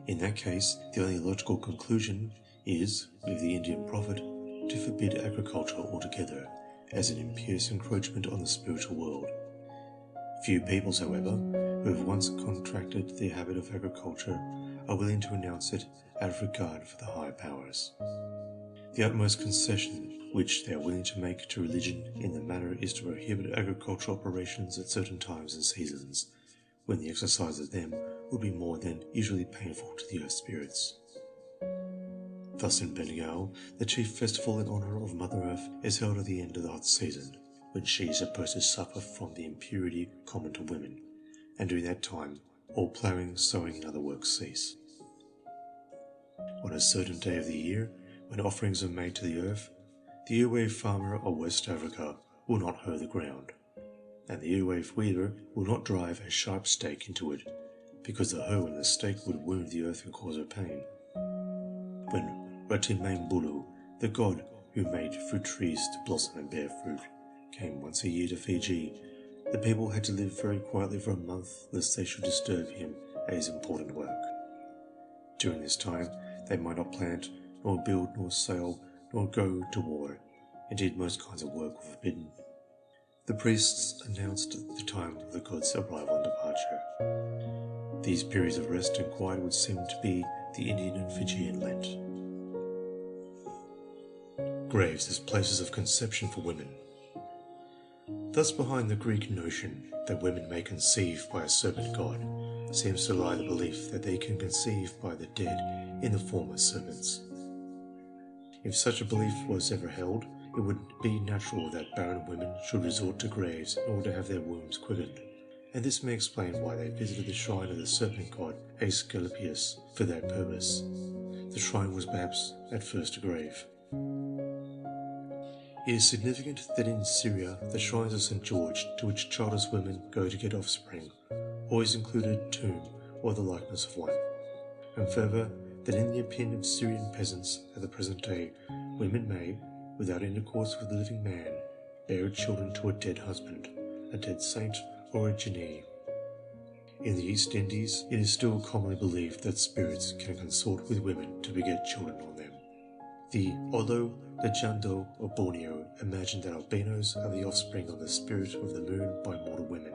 In that case, the only logical conclusion is, with the Indian prophet, to forbid agriculture altogether, as an impious encroachment on the spiritual world. Few peoples, however, who have once contracted the habit of agriculture, are willing to renounce it out of regard for the higher powers. The utmost concession which they are willing to make to religion in the matter is to prohibit agricultural operations at certain times and seasons, when the exercise of them would be more than usually painful to the earth spirits. Thus in Bengal, the chief festival in honour of Mother Earth is held at the end of the hot season, when she is supposed to suffer from the impurity common to women, and during that time all ploughing, sowing and other works cease. On a certain day of the year, when offerings are made to the earth, the earwave farmer of West Africa will not hoe the ground, and the earwave weaver will not drive a sharp stake into it, because the hoe and the stake would wound the earth and cause her pain. When Bulu, the god who made fruit trees to blossom and bear fruit, came once a year to Fiji, the people had to live very quietly for a month lest they should disturb him at his important work. During this time they might not plant, nor build, nor sail, nor go to war. Indeed, most kinds of work were forbidden. The priests announced the time of the god's arrival and departure. These periods of rest and quiet would seem to be the Indian and Fijian Lent. Graves as places of conception for women. Thus behind the Greek notion that women may conceive by a serpent god seems to lie the belief that they can conceive by the dead in the form of serpents. If such a belief was ever held, it would be natural that barren women should resort to graves in order to have their wombs quickened, and this may explain why they visited the shrine of the serpent god Asclepius for that purpose. The shrine was perhaps at first a grave. It is significant that in Syria the shrines of St. George, to which childless women go to get offspring, always included a tomb or the likeness of one, and further that in the opinion of Syrian peasants at the present day, women may, without intercourse with a living man, bear children to a dead husband, a dead saint, or a genie. In the East Indies, it is still commonly believed that spirits can consort with women to beget children on them. The Olo Legendo of Borneo imagined that albinos are the offspring of the spirit of the moon by mortal women,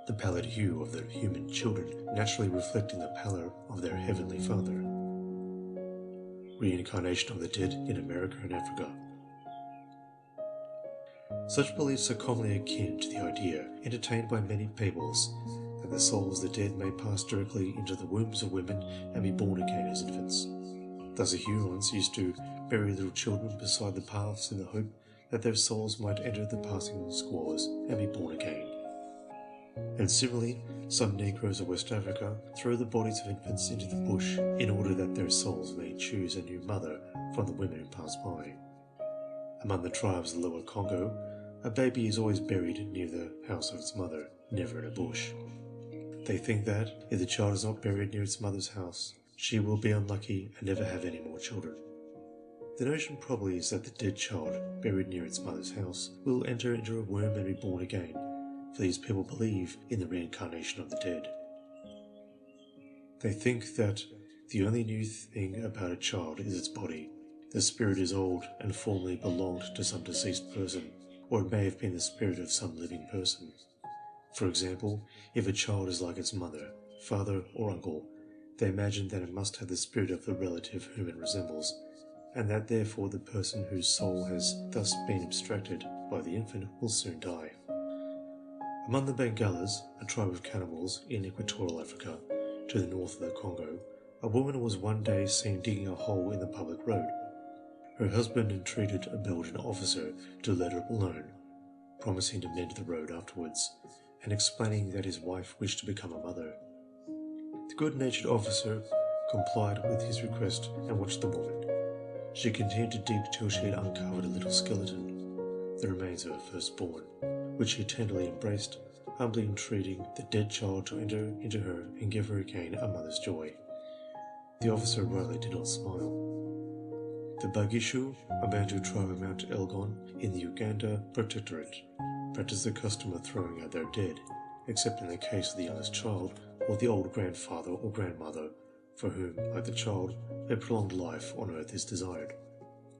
the pallid hue of their human children naturally reflecting the pallor of their heavenly father. Reincarnation of the dead in America and Africa. Such beliefs are commonly akin to the idea, entertained by many peoples, that the souls of the dead may pass directly into the wombs of women and be born again as infants. Thus the heroines used to bury little children beside the paths in the hope that their souls might enter the passing squaws and be born again. And similarly, some Negroes of West Africa throw the bodies of infants into the bush in order that their souls may choose a new mother from the women who pass by. Among the tribes of the Lower Congo, a baby is always buried near the house of its mother, never in a bush. They think that, if the child is not buried near its mother's house, she will be unlucky and never have any more children. The notion probably is that the dead child, buried near its mother's house, will enter into a womb and be born again, for these people believe in the reincarnation of the dead. They think that The only new thing about a child is its body. The spirit is old and formerly belonged to some deceased person, or it may have been the spirit of some living person. For example, if a child is like its mother, father, or uncle, they imagine that it must have the spirit of the relative whom it resembles, and that therefore the person whose soul has thus been abstracted by the infant will soon die. Among the Bengalas, a tribe of cannibals in equatorial Africa, to the north of the Congo, a woman was one day seen digging a hole in the public road. Her husband entreated a Belgian officer to let her alone, promising to mend the road afterwards, and explaining that his wife wished to become a mother. The good-natured officer complied with his request and watched the woman. She continued to dig till she had uncovered a little skeleton, the remains of her firstborn, which she tenderly embraced, humbly entreating the dead child to enter into her and give her again a mother's joy. The officer rightly did not smile. The Bagishu, a Bantu tribe of Mount Elgon in the Uganda Protectorate, practice the custom of throwing out their dead, except in the case of the youngest child or the old grandfather or grandmother, for whom, like the child, a prolonged life on earth is desired.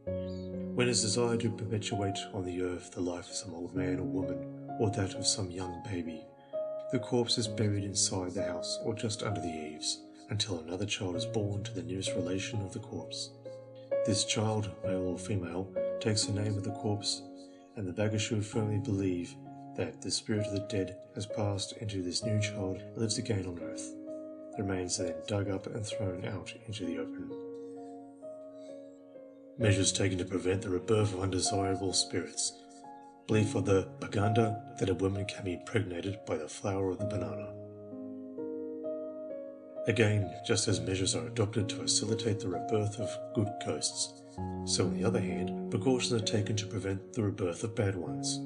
When it is desired to perpetuate on the earth the life of some old man or woman, or that of some young baby, the corpse is buried inside the house or just under the eaves, until another child is born to the nearest relation of the corpse. This child, male or female, takes the name of the corpse, and the Bagishu firmly believe that the spirit of the dead has passed into this new child and lives again on earth. The remains are then dug up and thrown out into the open. Measures taken to prevent the rebirth of undesirable spirits. Belief of the Baganda that a woman can be impregnated by the flower of the banana. Again, just as measures are adopted to facilitate the rebirth of good ghosts, so on the other hand, precautions are taken to prevent the rebirth of bad ones.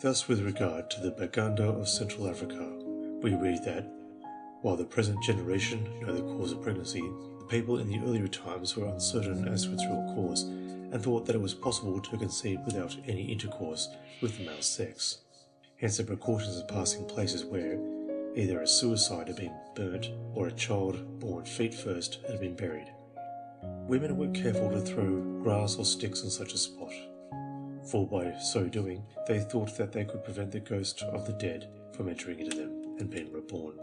Thus, with regard to the Baganda of Central Africa, we read that, while the present generation know the cause of pregnancy, the people in the earlier times were uncertain as to its real cause, and thought that it was possible to conceive without any intercourse with the male sex. Hence the precautions of passing places where either a suicide had been burnt or a child born feet first had been buried. Women were careful to throw grass or sticks on such a spot, for by so doing they thought that they could prevent the ghost of the dead from entering into them and being reborn.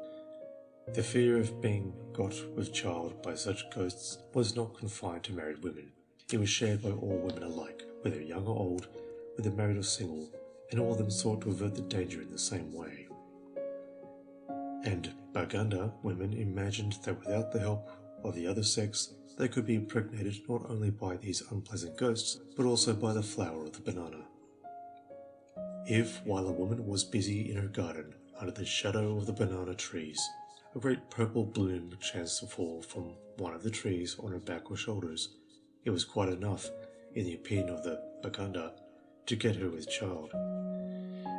The fear of being got with child by such ghosts was not confined to married women. It was shared by all women alike, whether young or old, whether married or single, and all of them sought to avert the danger in the same way. And Baganda women imagined that without the help of the other sex, they could be impregnated not only by these unpleasant ghosts, but also by the flower of the banana. If, while a woman was busy in her garden, under the shadow of the banana trees, a great purple bloom chanced to fall from one of the trees on her back or shoulders, it was quite enough, in the opinion of the Baganda, to get her with child.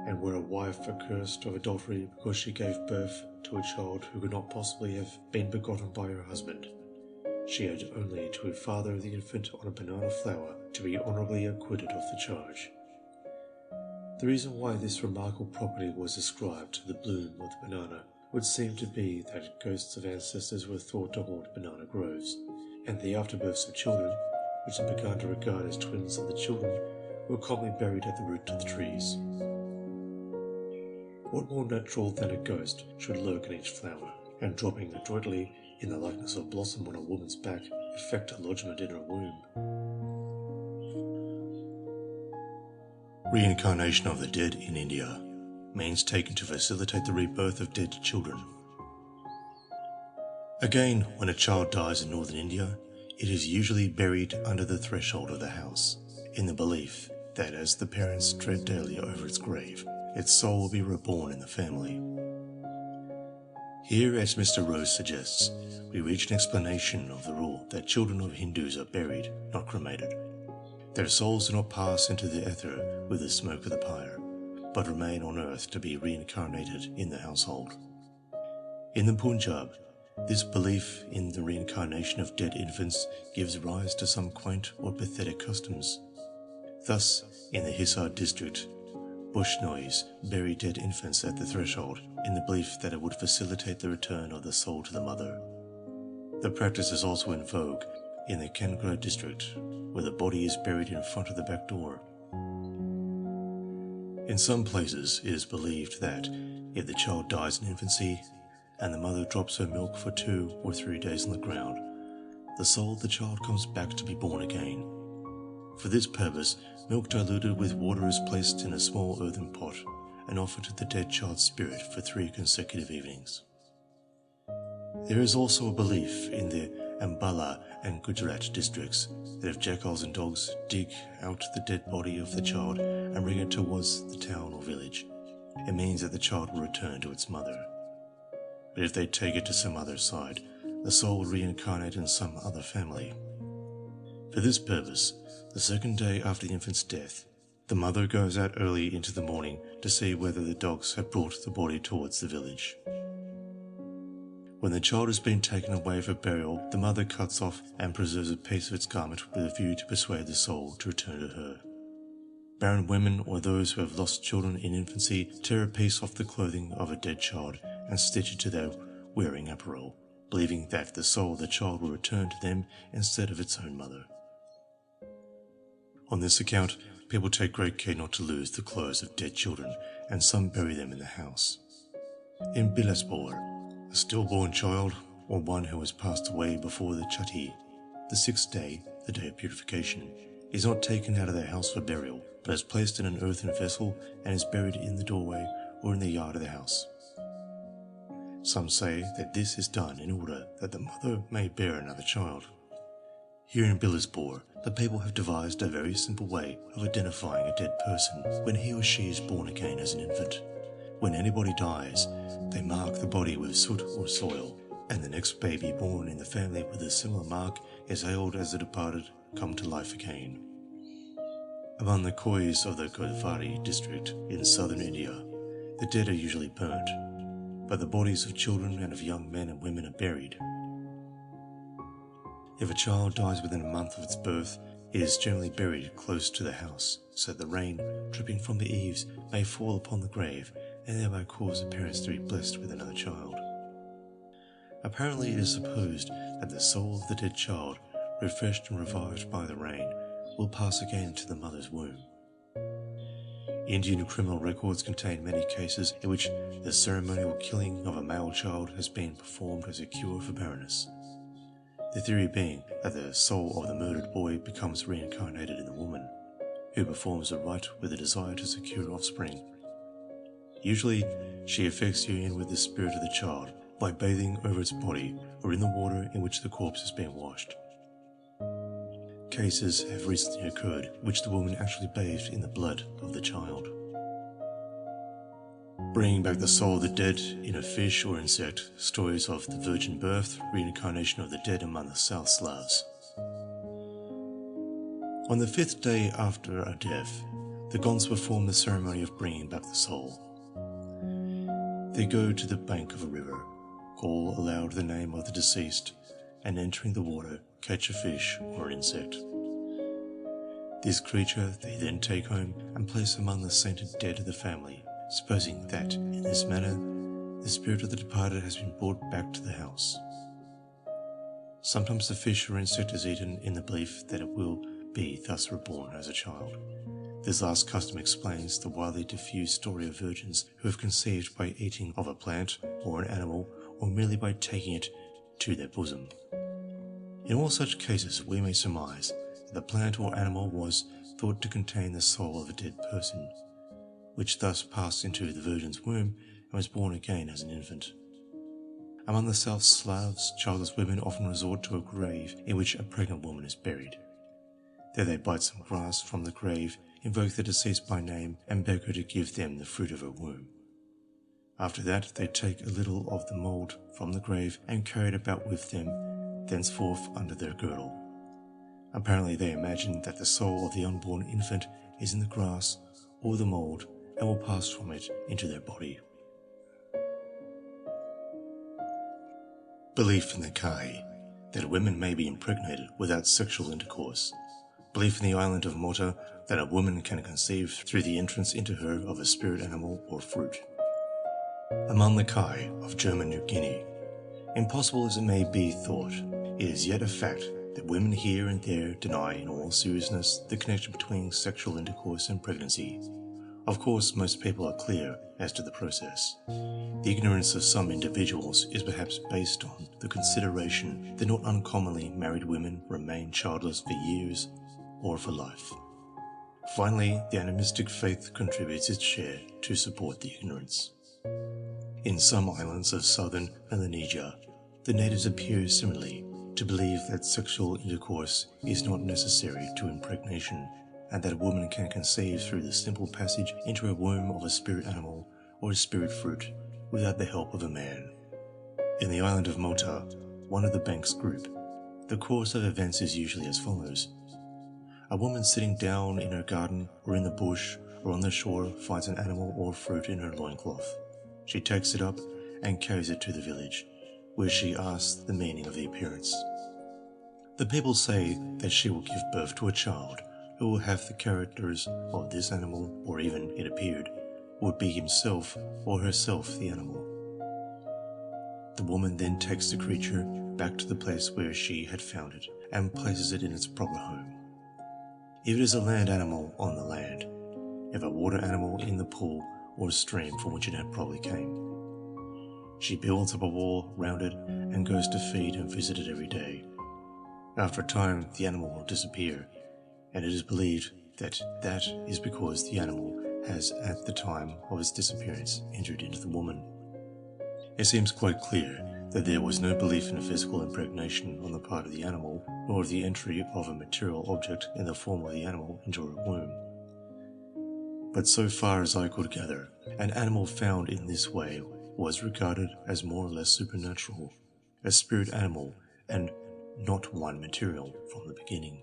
And were a wife accursed of adultery because she gave birth to a child who could not possibly have been begotten by her husband, she had only to father the infant on a banana flower to be honourably acquitted of the charge. The reason why this remarkable property was ascribed to the bloom of the banana would seem to be that ghosts of ancestors were thought to haunt banana groves, and the afterbirths of children, which had begun to regard as twins of the children, were commonly buried at the root of the trees. What more natural than a ghost should lurk in each flower, and dropping adroitly in the likeness of blossom on a woman's back, effect a lodgment in her womb. Reincarnation of the dead in India. Means taken to facilitate the rebirth of dead children. Again, when a child dies in northern India, it is usually buried under the threshold of the house, in the belief that as the parents tread daily over its grave, its soul will be reborn in the family. Here, as Mr. Rose suggests, we reach an explanation of the rule that children of Hindus are buried, not cremated. Their souls do not pass into the ether with the smoke of the pyre, but remain on earth to be reincarnated in the household. In the Punjab, this belief in the reincarnation of dead infants gives rise to some quaint or pathetic customs. Thus, in the Hisar district, Bushnois bury dead infants at the threshold in the belief that it would facilitate the return of the soul to the mother. The practice is also in vogue in the Kangra district, where the body is buried in front of the back door. In some places, it is believed that if the child dies in infancy and the mother drops her milk for 2 or 3 days on the ground, the soul of the child comes back to be born again. For this purpose, milk diluted with water is placed in a small earthen pot and offered to the dead child's spirit for 3 consecutive evenings. There is also a belief in the Ambala and Gujarat districts that if jackals and dogs dig out the dead body of the child and bring it towards the town or village, it means that the child will return to its mother. But if they take it to some other side, the soul will reincarnate in some other family. For this purpose, the second day after the infant's death, the mother goes out early into the morning to see whether the dogs have brought the body towards the village. When the child has been taken away for burial, the mother cuts off and preserves a piece of its garment with a view to persuade the soul to return to her. Barren women or those who have lost children in infancy tear a piece off the clothing of a dead child and stitch it to their wearing apparel, believing that the soul of the child will return to them instead of its own mother. On this account, people take great care not to lose the clothes of dead children, and some bury them in the house. In Bilaspur, a stillborn child, or one who has passed away before the Chatti, the 6th day, the day of purification, is not taken out of their house for burial, but is placed in an earthen vessel and is buried in the doorway or in the yard of the house. Some say that this is done in order that the mother may bear another child. Here in Bilaspur, the people have devised a very simple way of identifying a dead person when he or she is born again as an infant. When anybody dies, they mark the body with soot or soil, and the next baby born in the family with a similar mark is hailed as the departed come to life again. Among the Khois of the Godavari district in southern India, the dead are usually burnt, but the bodies of children and of young men and women are buried. If a child dies within a month of its birth, it is generally buried close to the house, so that the rain, dripping from the eaves, may fall upon the grave and thereby cause the parents to be blessed with another child. Apparently it is supposed that the soul of the dead child, refreshed and revived by the rain, will pass again to the mother's womb. Indian criminal records contain many cases in which the ceremonial killing of a male child has been performed as a cure for barrenness. The theory being that the soul of the murdered boy becomes reincarnated in the woman, who performs the rite with a desire to secure offspring. Usually, she effects union with the spirit of the child by bathing over its body or in the water in which the corpse has been washed. Cases have recently occurred in which the woman actually bathed in the blood of the child. Bringing back the soul of the dead in a fish or insect, stories of the virgin birth, reincarnation of the dead among the South Slavs. On the 5th day after a death, the Gonds perform the ceremony of bringing back the soul. They go to the bank of a river, call aloud the name of the deceased, and entering the water, catch a fish or an insect. This creature they then take home and place among the sainted dead of the family, supposing that, in this manner, the spirit of the departed has been brought back to the house. Sometimes the fish or insect is eaten in the belief that it will be thus reborn as a child. This last custom explains the widely diffused story of virgins who have conceived by eating of a plant or an animal, or merely by taking it to their bosom. In all such cases, we may surmise that the plant or animal was thought to contain the soul of a dead person, which thus passed into the virgin's womb and was born again as an infant. Among the South Slavs, childless women often resort to a grave in which a pregnant woman is buried. There they bite some grass from the grave, invoke the deceased by name, and beg her to give them the fruit of her womb. After that, they take a little of the mould from the grave and carry it about with them, thenceforth under their girdle. Apparently they imagine that the soul of the unborn infant is in the grass or the mould and will pass from it into their body. Belief in the Kai, that women may be impregnated without sexual intercourse. Belief in the island of Mota, that a woman can conceive through the entrance into her of a spirit animal or fruit. Among the Kai of German New Guinea, Impossible as it may be thought, it is yet a fact that women here and there deny in all seriousness the connection between sexual intercourse and pregnancy. Of course, most people are clear as to the process. The ignorance of some individuals is perhaps based on the consideration that not uncommonly married women remain childless for years or for life. Finally, the animistic faith contributes its share to support the ignorance. In some islands of southern Melanesia, the natives appear similarly to believe that sexual intercourse is not necessary to impregnation, and that a woman can conceive through the simple passage into a womb of a spirit animal or a spirit fruit without the help of a man. In the island of Malta, one of the Banks group, the course of events is usually as follows. A woman sitting down in her garden or in the bush or on the shore finds an animal or fruit in her loincloth. She takes it up and carries it to the village, where she asks the meaning of the appearance. The people say that she will give birth to a child who will have the characters of this animal, or even, it appeared, would be himself or herself the animal. The woman then takes the creature back to the place where she had found it and places it in its proper home. If it is a land animal, on the land; if a water animal, in the pool or stream from which it had probably came. She builds up a wall round it and goes to feed and visit it every day. After a time, the animal will disappear, and it is believed that that is because the animal has, at the time of its disappearance, entered into the woman. It seems quite clear that there was no belief in physical impregnation on the part of the animal, nor of the entry of a material object in the form of the animal into her womb. But so far as I could gather, an animal found in this way was regarded as more or less supernatural, a spirit animal, and not one material from the beginning.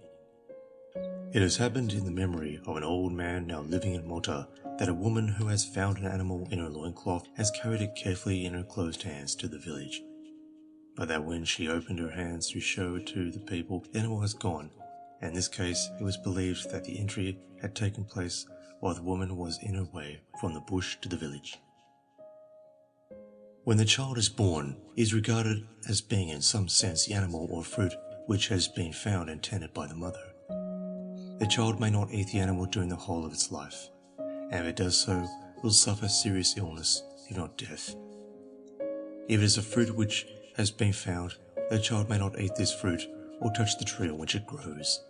It has happened in the memory of an old man now living in Malta that a woman who has found an animal in her loincloth has carried it carefully in her closed hands to the village, but that when she opened her hands to show it to the people, the animal has gone, and in this case it was believed that the entry had taken place while the woman was in her way from the bush to the village. When the child is born, it is regarded as being in some sense the animal or fruit which has been found and tended by the mother. The child may not eat the animal during the whole of its life, and if it does so, will suffer serious illness, if not death. If it is a fruit which has been found, the child may not eat this fruit or touch the tree on which it grows,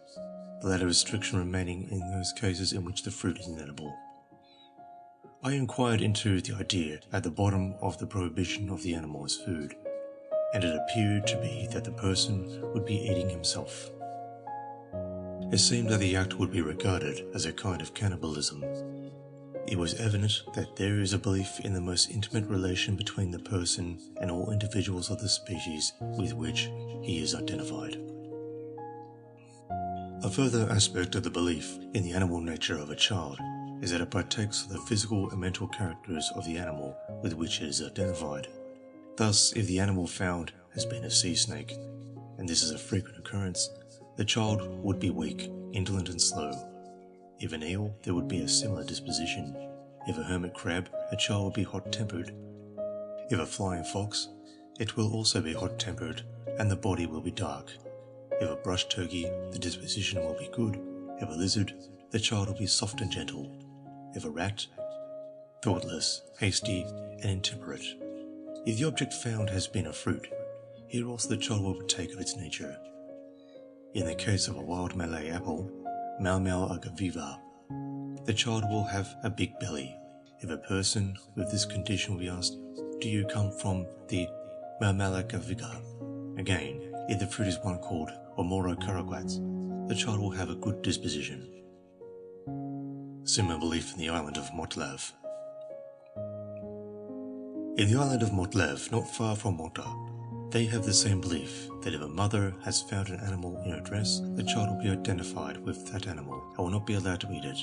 the latter restriction remaining in those cases in which the fruit is inedible. I inquired into the idea at the bottom of the prohibition of the animal as food, and it appeared to be that the person would be eating himself. It seemed that the act would be regarded as a kind of cannibalism. It was evident that there is a belief in the most intimate relation between the person and all individuals of the species with which he is identified. A further aspect of the belief in the animal nature of a child is that it partakes of the physical and mental characters of the animal with which it is identified. Thus, if the animal found has been a sea snake, and this is a frequent occurrence, the child would be weak, indolent and slow. If an eel, there would be a similar disposition. If a hermit crab, the child would be hot-tempered. If a flying fox, it will also be hot-tempered, and the body will be dark. If a brush turkey, the disposition will be good. If a lizard, the child will be soft and gentle. If a rat, thoughtless, hasty, and intemperate. If the object found has been a fruit, here also the child will partake of its nature. In the case of a wild Malay apple, Malmal agaviva, the child will have a big belly. If a person with this condition will be asked, "Do you come from the Malmal agaviga?" Again, if the fruit is one called Omoro karaguats, the child will have a good disposition. Similar belief in the island of Motlev. In the island of Motlev, not far from Malta, they have the same belief that if a mother has found an animal in her dress, the child will be identified with that animal and will not be allowed to eat it.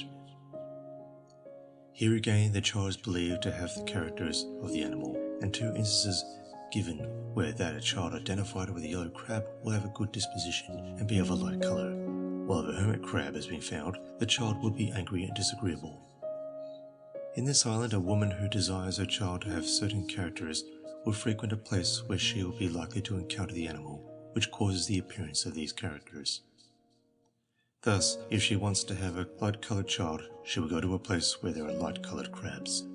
Here again, the child is believed to have the characters of the animal, and two instances given where that a child identified with a yellow crab will have a good disposition and be of a light colour, while if a hermit crab has been found, the child will be angry and disagreeable. In this island, a woman who desires her child to have certain characters will frequent a place where she will be likely to encounter the animal, which causes the appearance of these characters. Thus, if she wants to have a light-coloured child, she will go to a place where there are light-coloured crabs.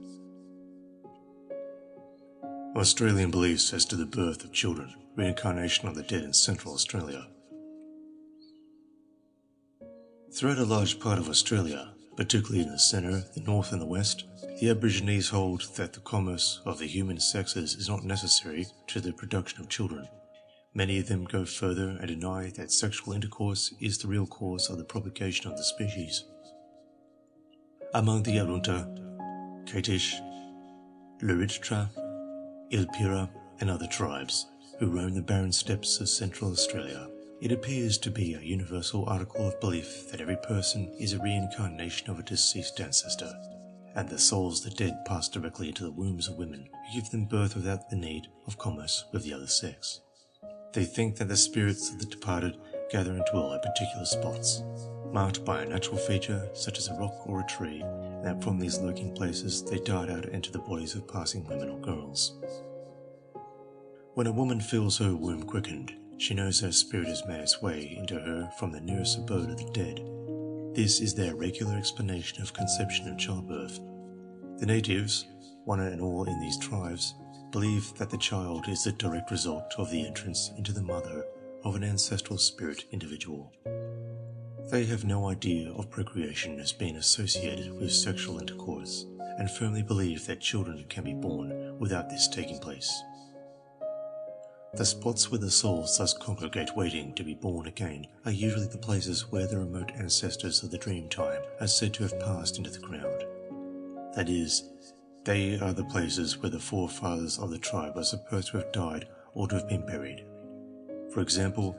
Australian beliefs as to the birth of children, reincarnation of the dead in Central Australia. Throughout a large part of Australia, particularly in the centre, the north and the west, the Aborigines hold that the commerce of the human sexes is not necessary to the production of children. Many of them go further and deny that sexual intercourse is the real cause of the propagation of the species. Among the Arunta, Kaitish, Luritra, Ilpira and other tribes who roam the barren steppes of Central Australia, it appears to be a universal article of belief that every person is a reincarnation of a deceased ancestor, and the souls of the dead pass directly into the wombs of women who give them birth without the need of commerce with the other sex. They think that the spirits of the departed gather and dwell at particular spots, marked by a natural feature such as a rock or a tree, and that from these lurking places they dart out into the bodies of passing women or girls. When a woman feels her womb quickened, she knows her spirit has made its way into her from the nearest abode of the dead. This is their regular explanation of conception and childbirth. The natives, one and all in these tribes, believe that the child is the direct result of the entrance into the mother of an ancestral spirit individual. They have no idea of procreation as being associated with sexual intercourse, and firmly believe that children can be born without this taking place. The spots where the souls thus congregate waiting to be born again are usually the places where the remote ancestors of the dream time are said to have passed into the ground. That is, they are the places where the forefathers of the tribe are supposed to have died or to have been buried. For example,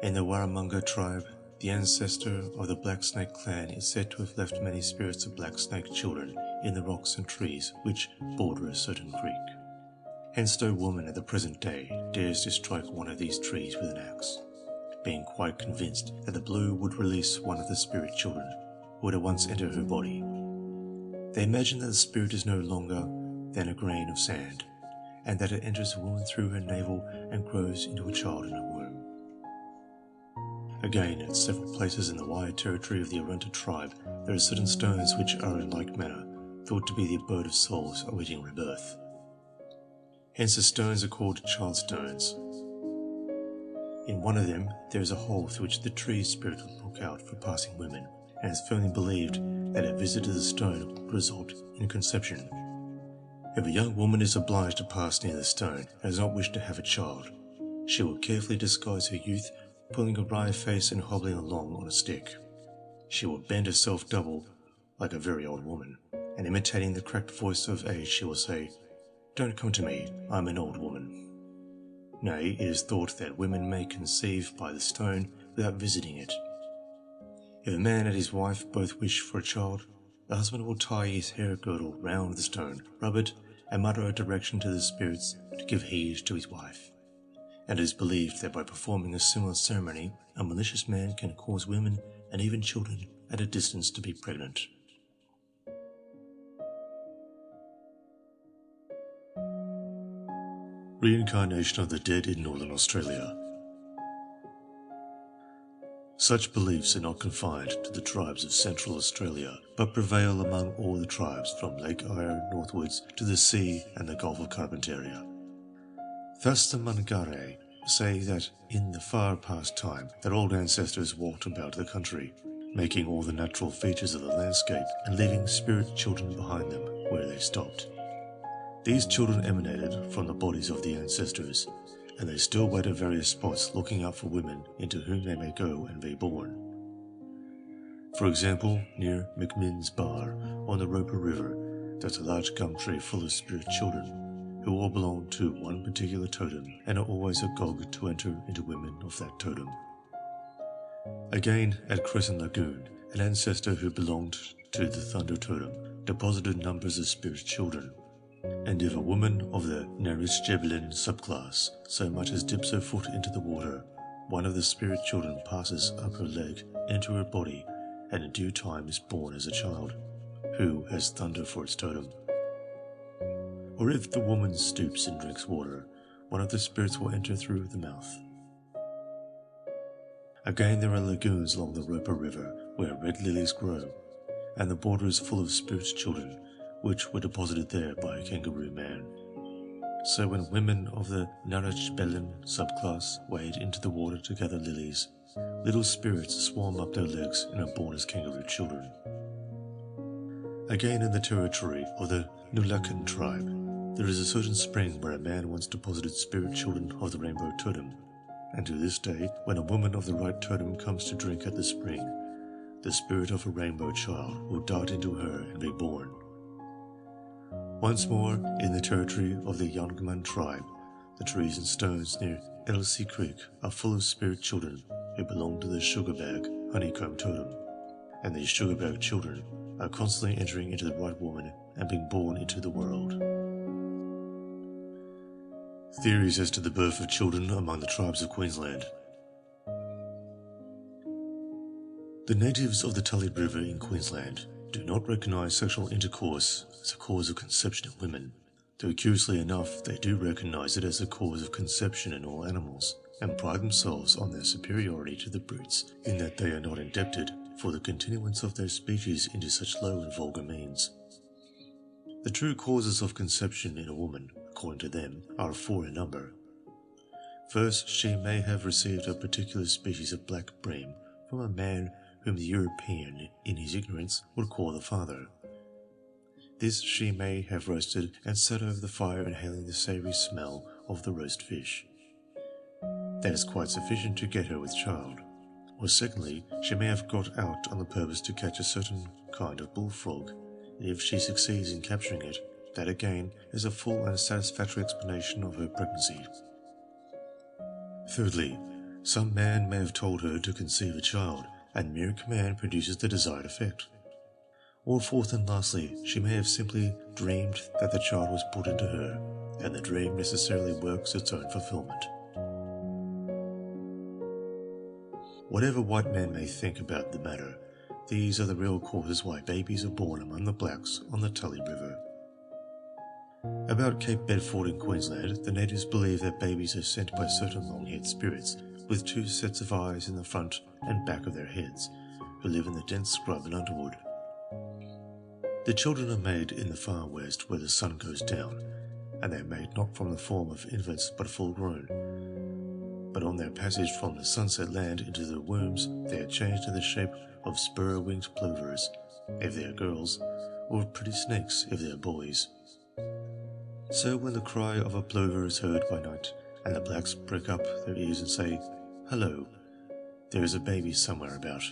in the Warramunga tribe, the ancestor of the Black Snake clan is said to have left many spirits of black snake children in the rocks and trees which border a certain creek. Hence no woman at the present day dares to strike one of these trees with an axe, being quite convinced that the blow would release one of the spirit children who had at once entered her body. They imagine that the spirit is no longer than a grain of sand, and that it enters a woman through her navel and grows into a child in her womb. Again, at several places in the wide territory of the Arunta tribe, there are certain stones which are in like manner thought to be the abode of souls awaiting rebirth. Hence the stones are called child stones. In one of them there is a hole through which the tree spirit will look out for passing women, and it is firmly believed that a visit to the stone would result in conception. If a young woman is obliged to pass near the stone and does not wish to have a child, she will carefully disguise her youth, pulling a wry face and hobbling along on a stick. She will bend herself double like a very old woman, and imitating the cracked voice of age she will say, "Don't come to me, I'm an old woman." Nay, it is thought that women may conceive by the stone without visiting it. If a man and his wife both wish for a child, the husband will tie his hair girdle round the stone, rub it, and mutter a direction to the spirits to give heed to his wife. And it is believed that by performing a similar ceremony, a malicious man can cause women and even children at a distance to be pregnant. Reincarnation of the dead in Northern Australia. Such beliefs are not confined to the tribes of Central Australia, but prevail among all the tribes from Lake Eyre northwards to the sea and the Gulf of Carpentaria. Thus the Mangare say that in the far past time that old ancestors walked about the country, making all the natural features of the landscape and leaving spirit children behind them where they stopped. These children emanated from the bodies of the ancestors, and they still wait at various spots looking out for women into whom they may go and be born. For example, near McMinn's Bar on the Roper River, there's a large gum tree full of spirit children, who all belong to one particular totem and are always agog to enter into women of that totem. Again, at Crescent Lagoon, an ancestor who belonged to the Thunder totem deposited numbers of spirit children, and if a woman of the Narisjebelin subclass so much as dips her foot into the water, one of the spirit children passes up her leg into her body and in due time is born as a child, who has Thunder for its totem. or if the woman stoops and drinks water, one of the spirits will enter through the mouth. Again, there are lagoons along the Roper River where red lilies grow, and the border is full of spirit children, which were deposited there by a kangaroo man. So when women of the Narachbelin subclass wade into the water to gather lilies, little spirits swarm up their legs and are born as kangaroo children. Again, in the territory of the Nulakan tribe, there is a certain spring where a man once deposited spirit children of the rainbow totem, and to this day, when a woman of the right totem comes to drink at the spring, the spirit of a rainbow child will dart into her and be born. Once more, in the territory of the Yangman tribe, the trees and stones near Elsie Creek are full of spirit children who belong to the sugarbag honeycomb totem, and these sugarbag children are constantly entering into the right woman and being born into the world. Theories as to the birth of children among the tribes of Queensland. The natives of the Tully River in Queensland do not recognise sexual intercourse as a cause of conception in women, though curiously enough they do recognise it as a cause of conception in all animals, and pride themselves on their superiority to the brutes in that they are not indebted for the continuance of their species into such low and vulgar means. The true causes of conception in a woman, according to them, are four in number. First, she may have received a particular species of black bream from a man whom the European, in his ignorance, would call the father. This she may have roasted and set over the fire, inhaling the savoury smell of the roast fish. That is quite sufficient to get her with child. Or secondly, she may have got out on the purpose to catch a certain kind of bullfrog, and if she succeeds in capturing it, that again is a full and satisfactory explanation of her pregnancy. Thirdly, some man may have told her to conceive a child, and mere command produces the desired effect. Or fourth and lastly, she may have simply dreamed that the child was put into her, and the dream necessarily works its own fulfillment. Whatever white men may think about the matter, these are the real causes why babies are born among the blacks on the Tully River. About Cape Bedford in Queensland, the natives believe that babies are sent by certain long-haired spirits with two sets of eyes in the front and back of their heads, who live in the dense scrub and underwood. The children are made in the far west where the sun goes down, and they are made not from the form of infants but full grown. But on their passage from the sunset land into the wombs, they are changed to the shape of spur-winged plovers, if they are girls, or pretty snakes if they are boys. So when the cry of a plover is heard by night, and the blacks prick up their ears and say, "Hello, there is a baby somewhere about."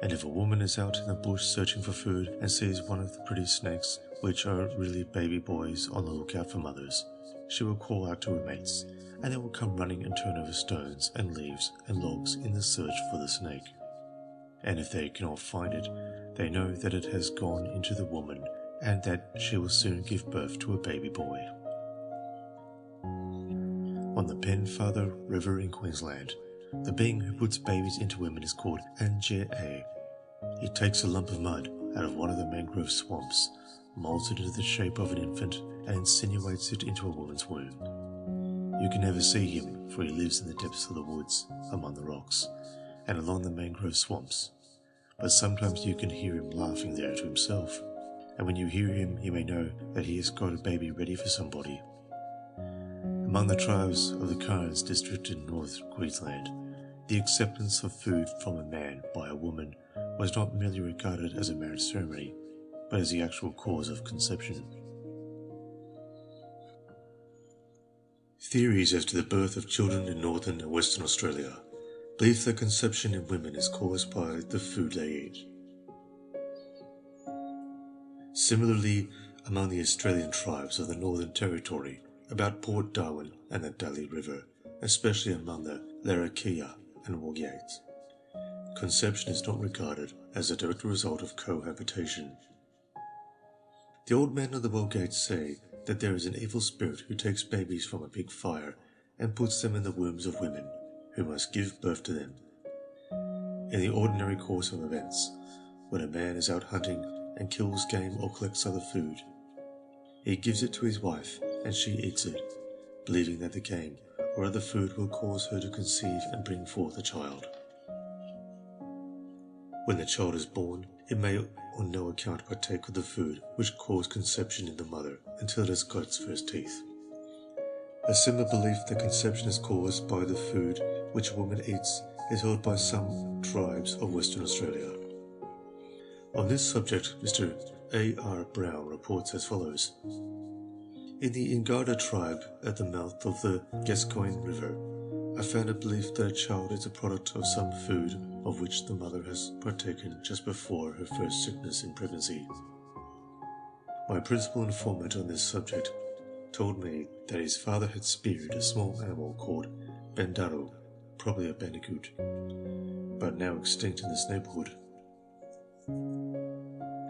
And if a woman is out in the bush searching for food and sees one of the pretty snakes, which are really baby boys on the lookout for mothers, she will call out to her mates, and they will come running and turn over stones and leaves and logs in the search for the snake. And if they cannot find it, they know that it has gone into the woman and that she will soon give birth to a baby boy. On the Penfather River in Queensland, the being who puts babies into women is called Anja. He takes a lump of mud out of one of the mangrove swamps, molds it into the shape of an infant, and insinuates it into a woman's womb. You can never see him, for he lives in the depths of the woods, among the rocks, and along the mangrove swamps, but sometimes you can hear him laughing there to himself, and when you hear him you may know that he has got a baby ready for somebody. Among the tribes of the Cairns district in North Queensland, the acceptance of food from a man by a woman was not merely regarded as a marriage ceremony, but as the actual cause of conception. Theories as to the birth of children in Northern and Western Australia believe that conception in women is caused by the food they eat. Similarly, among the Australian tribes of the Northern Territory, about Port Darwin and the Tully River, especially among the Larrakia and Wogate, conception is not regarded as a direct result of cohabitation. The old men of the Wogate say that there is an evil spirit who takes babies from a big fire and puts them in the wombs of women, who must give birth to them. In the ordinary course of events, when a man is out hunting and kills game or collects other food, He gives it to his wife, and she eats it, believing that the game or other food will cause her to conceive and bring forth a child. When the child is born, it may on no account partake of the food which caused conception in the mother until it has got its first teeth. A similar belief that conception is caused by the food which a woman eats is held by some tribes of Western Australia. On this subject, Mr. A.R. Brown reports as follows. In the Ngada tribe at the mouth of the Gascoyne River, I found a belief that a child is a product of some food of which the mother has partaken just before her first sickness in pregnancy. My principal informant on this subject told me that his father had speared a small animal called Bandaro, probably a bandicoot, but now extinct in this neighborhood.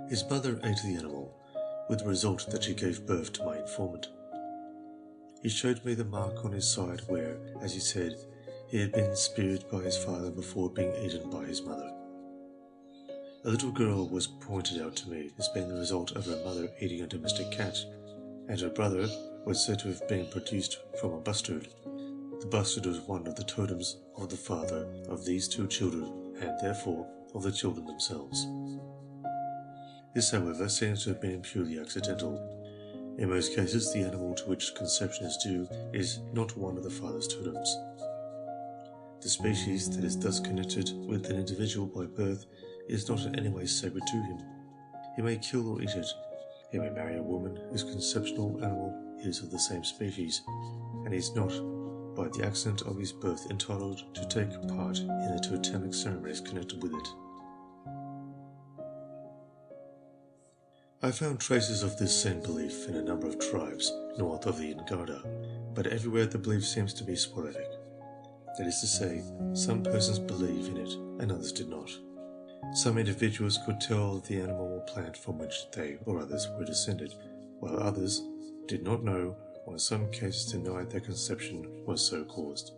His mother ate the animal, with the result that she gave birth to my informant. He showed me the mark on his side where, as he said, he had been speared by his father before being eaten by his mother. A little girl was pointed out to me as being the result of her mother eating a domestic cat, and her brother was said to have been produced from a bustard. The bustard was one of the totems of the father of these two children, and therefore of the children themselves. This, however, seems to have been purely accidental. In most cases, the animal to which conception is due is not one of the father's totems. The species that is thus connected with an individual by birth is not in any way sacred to him. He may kill or eat it. He may marry a woman whose conceptional animal is of the same species, and is not, by the accident of his birth, entitled to take part in the totemic ceremonies connected with it. I found traces of this same belief in a number of tribes north of the Ngada, but everywhere the belief seems to be sporadic. That is to say, some persons believe in it and others did not. Some individuals could tell the animal or plant from which they or others were descended, while others did not know or in some cases denied that conception was so caused.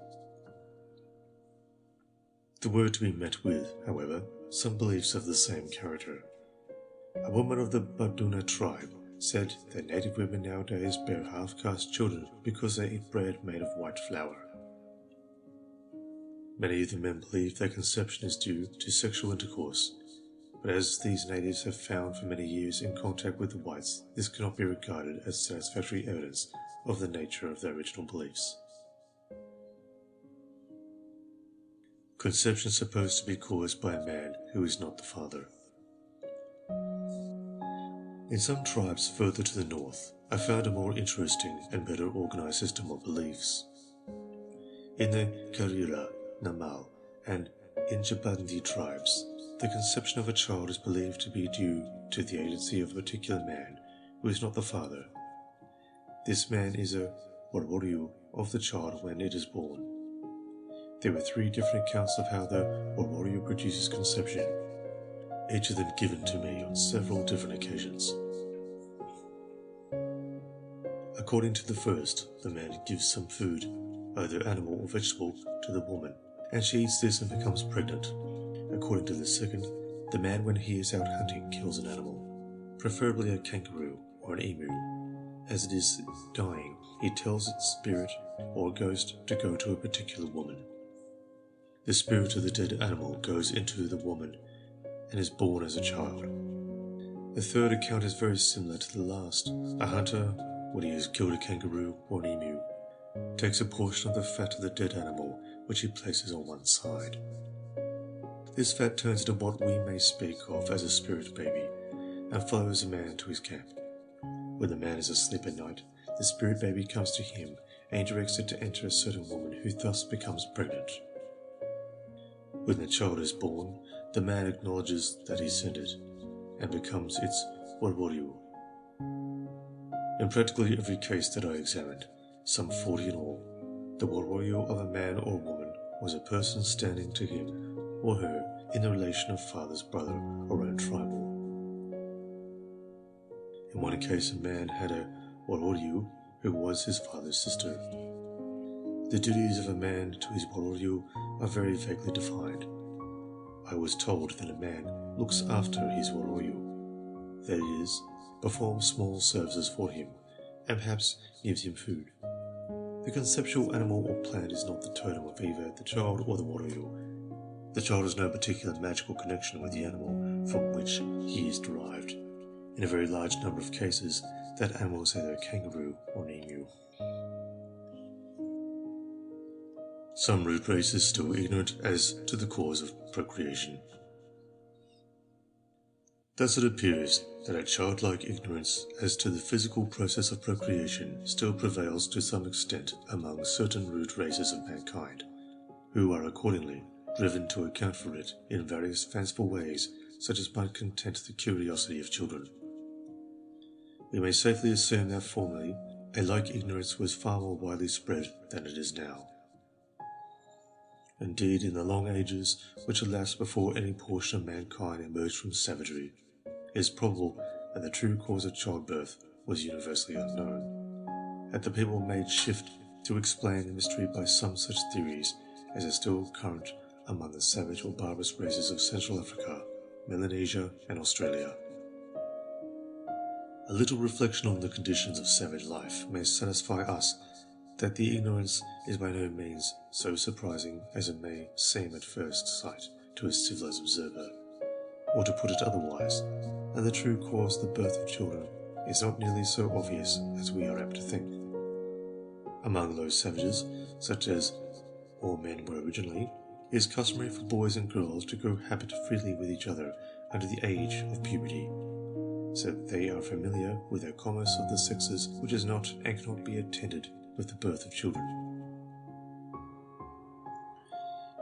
There were to be met with, however, some beliefs of the same character. A woman of the Baduna tribe said that native women nowadays bear half-caste children because they eat bread made of white flour. Many of the men believe that conception is due to sexual intercourse, but as these natives have found for many years in contact with the whites, this cannot be regarded as satisfactory evidence of the nature of their original beliefs. Conception is supposed to be caused by a man who is not the father. In some tribes further to the north, I found a more interesting and better organized system of beliefs. In the Karira, Namal, and Injabandi tribes, the conception of a child is believed to be due to the agency of a particular man who is not the father. This man is a warwaryu of the child when it is born. There were 3 different accounts of how the warwaryu produces conception, each of them given to me on several different occasions. According to the first, the man gives some food, either animal or vegetable, to the woman, and she eats this and becomes pregnant. According to the second, the man when he is out hunting kills an animal, preferably a kangaroo or an emu. As it is dying, he tells its spirit or ghost to go to a particular woman. The spirit of the dead animal goes into the woman and is born as a child. The third account is very similar to the last. A hunter, when he has killed a kangaroo or an emu, takes a portion of the fat of the dead animal which he places on one side. This fat turns into what we may speak of as a spirit baby and follows the man to his camp. When the man is asleep at night, the spirit baby comes to him and directs it to enter a certain woman who thus becomes pregnant. When the child is born, the man acknowledges that he sent it and becomes its warwaryu. In practically every case that I examined, some 40 in all, the warwaryu of a man or woman was a person standing to him or her in the relation of father's brother or own tribal. In one case, a man had a warwaryu who was his father's sister. The duties of a man to his warwaryu are very vaguely defined. I was told that a man looks after his warwaryu, that is, performs small services for him, and perhaps gives him food. The conceptual animal or plant is not the totem of either the child or the warrior. The child has no particular magical connection with the animal from which he is derived. In a very large number of cases, that animal is either a kangaroo or an emu. Some root races still ignorant as to the cause of procreation. Thus it appears that a childlike ignorance as to the physical process of procreation still prevails to some extent among certain root races of mankind, who are accordingly driven to account for it in various fanciful ways such as might content the curiosity of children. We may safely assume that formerly a like ignorance was far more widely spread than it is now. Indeed, in the long ages which elapsed before any portion of mankind emerged from savagery, it is probable that the true cause of childbirth was universally unknown, that the people made shift to explain the mystery by some such theories as are still current among the savage or barbarous races of Central Africa, Melanesia, and Australia. A little reflection on the conditions of savage life may satisfy us that the ignorance is by no means so surprising as it may seem at first sight to a civilized observer, or to put it otherwise, that the true cause of the birth of children is not nearly so obvious as we are apt to think. Among those savages, such as all men were originally, it is customary for boys and girls to cohabit freely with each other under the age of puberty, so that they are familiar with a commerce of the sexes which is not and cannot be attended with the birth of children.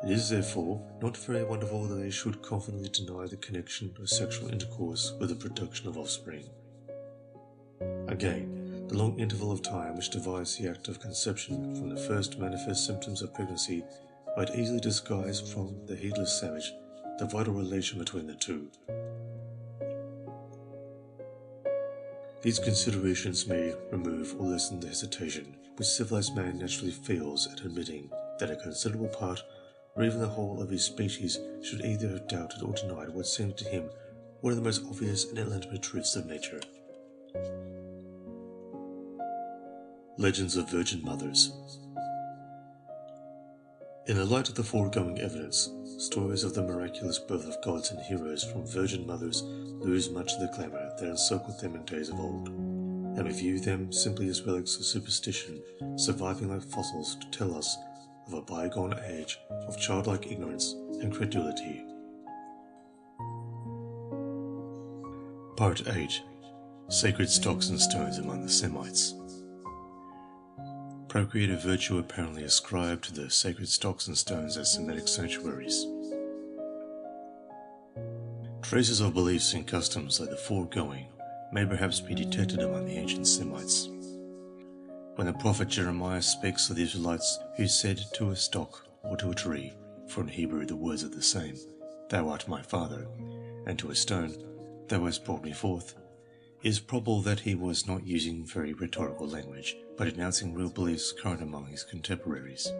It is therefore not very wonderful that they should confidently deny the connection of sexual intercourse with the production of offspring. Again, the long interval of time which divides the act of conception from the first manifest symptoms of pregnancy might easily disguise from the heedless savage the vital relation between the two. These considerations may remove or lessen the hesitation which civilized man naturally feels at admitting that a considerable part, or even the whole of his species, should either have doubted or denied what seemed to him one of the most obvious and elementary truths of nature. Legends of Virgin Mothers. In the light of the foregoing evidence, stories of the miraculous birth of gods and heroes from virgin mothers lose much of the glamour that encircled them in days of old, and we view them simply as relics of superstition, surviving like fossils to tell us of a bygone age of childlike ignorance and credulity. Part 8. Sacred Stocks and Stones among the Semites. Procreative virtue apparently ascribed to the sacred stocks and stones as Semitic sanctuaries. Traces of beliefs and customs like the foregoing may perhaps be detected among the ancient Semites. When the prophet Jeremiah speaks of the Israelites who said to a stock or to a tree, for in Hebrew the words are the same, "Thou art my father," and to a stone, "Thou hast brought me forth," it is probable that he was not using very rhetorical language, but announcing real beliefs current among his contemporaries.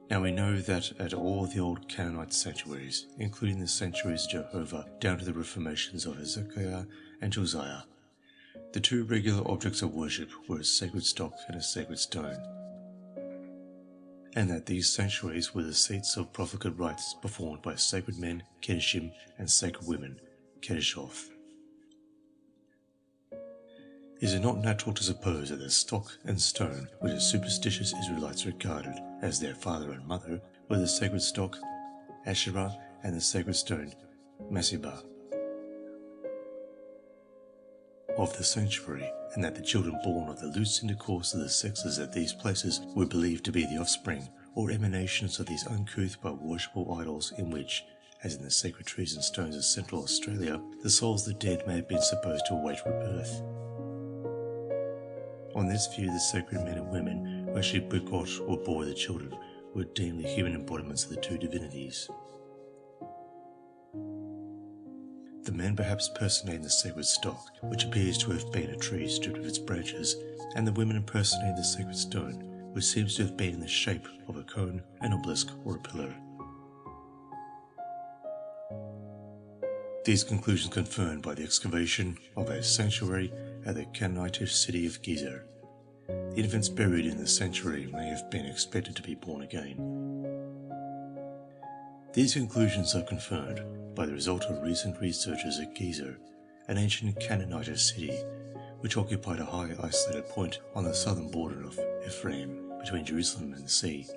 Now we know that at all the old Canaanite sanctuaries, including the sanctuaries of Jehovah down to the reformations of Hezekiah and Josiah, the two regular objects of worship were a sacred stock and a sacred stone, and that these sanctuaries were the seats of profligate rites performed by sacred men, Keddishim, and sacred women, Keddishoth. Is it not natural to suppose that the stock and stone which the superstitious Israelites regarded as their father and mother were the sacred stock, Asherah, and the sacred stone, Masibah, of the sanctuary, and that the children born of the loose intercourse of the sexes at these places were believed to be the offspring or emanations of these uncouth but worshipful idols in which, as in the sacred trees and stones of Central Australia, the souls of the dead may have been supposed to await rebirth. On this view, the sacred men and women who actually begot or bore the children were deemed the human embodiments of the two divinities. The men perhaps personating the sacred stock, which appears to have been a tree stripped of its branches, and the women impersonating the sacred stone, which seems to have been in the shape of a cone, an obelisk, or a pillar. These conclusions confirmed by the excavation of a sanctuary at the Canaanite city of Giza. The infants buried in the sanctuary may have been expected to be born again. These conclusions are confirmed by the result of recent researches at Giza, an ancient Canaanite city which occupied a high isolated point on the southern border of Ephraim between Jerusalem and the sea.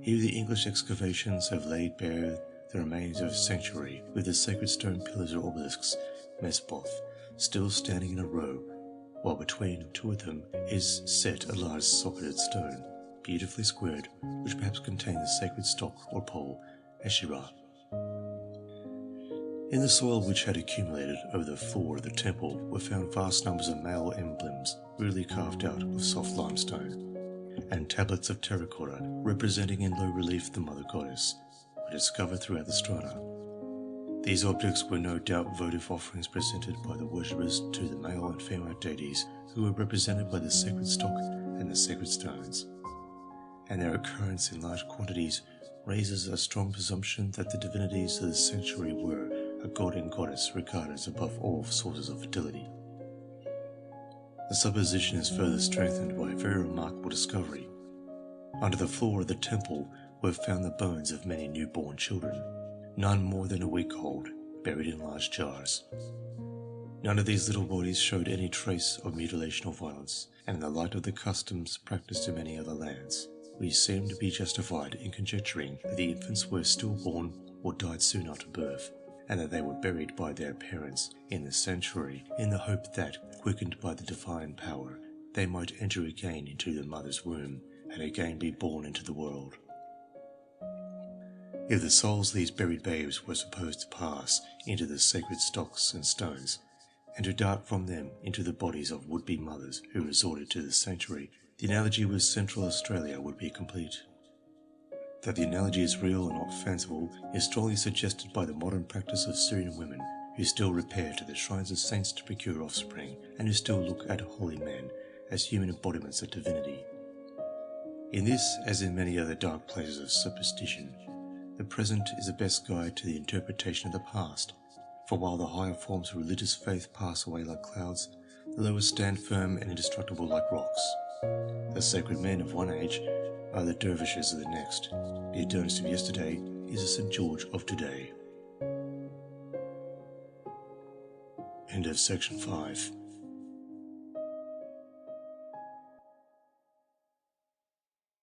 Here the English excavations have laid bare the remains of a sanctuary with the sacred stone pillars or obelisks, Mesboth, still standing in a row, while between two of them is set a large socketed stone, beautifully squared, which perhaps contained the sacred stock or pole, Asherah. In the soil which had accumulated over the floor of the temple were found vast numbers of male emblems rudely carved out of soft limestone, and tablets of terracotta representing in low relief the mother goddess were discovered throughout the strata. These objects were no doubt votive offerings presented by the worshippers to the male and female deities who were represented by the sacred stock and the sacred stones, and their occurrence in large quantities raises a strong presumption that the divinities of the sanctuary were a god and goddess regarded as above all sources of fertility. The supposition is further strengthened by a very remarkable discovery. Under the floor of the temple were found the bones of many newborn children, none more than a week old, buried in large jars. None of these little bodies showed any trace of mutilation or violence, and in the light of the customs practiced in many other lands, we seem to be justified in conjecturing that the infants were stillborn or died soon after birth, and that they were buried by their parents in the sanctuary in the hope that, quickened by the divine power, they might enter again into the mother's womb and again be born into the world. If the souls of these buried babes were supposed to pass into the sacred stocks and stones, and to dart from them into the bodies of would-be mothers who resorted to the sanctuary, the analogy with Central Australia would be complete. That the analogy is real and not fanciful is strongly suggested by the modern practice of Syrian women who still repair to the shrines of saints to procure offspring, and who still look at holy men as human embodiments of divinity. In this, as in many other dark places of superstition, the present is the best guide to the interpretation of the past, for while the higher forms of religious faith pass away like clouds, the lower stand firm and indestructible like rocks. The sacred men of one age are the dervishes of the next. The Adonis of yesterday is the St. George of today. End of section 5.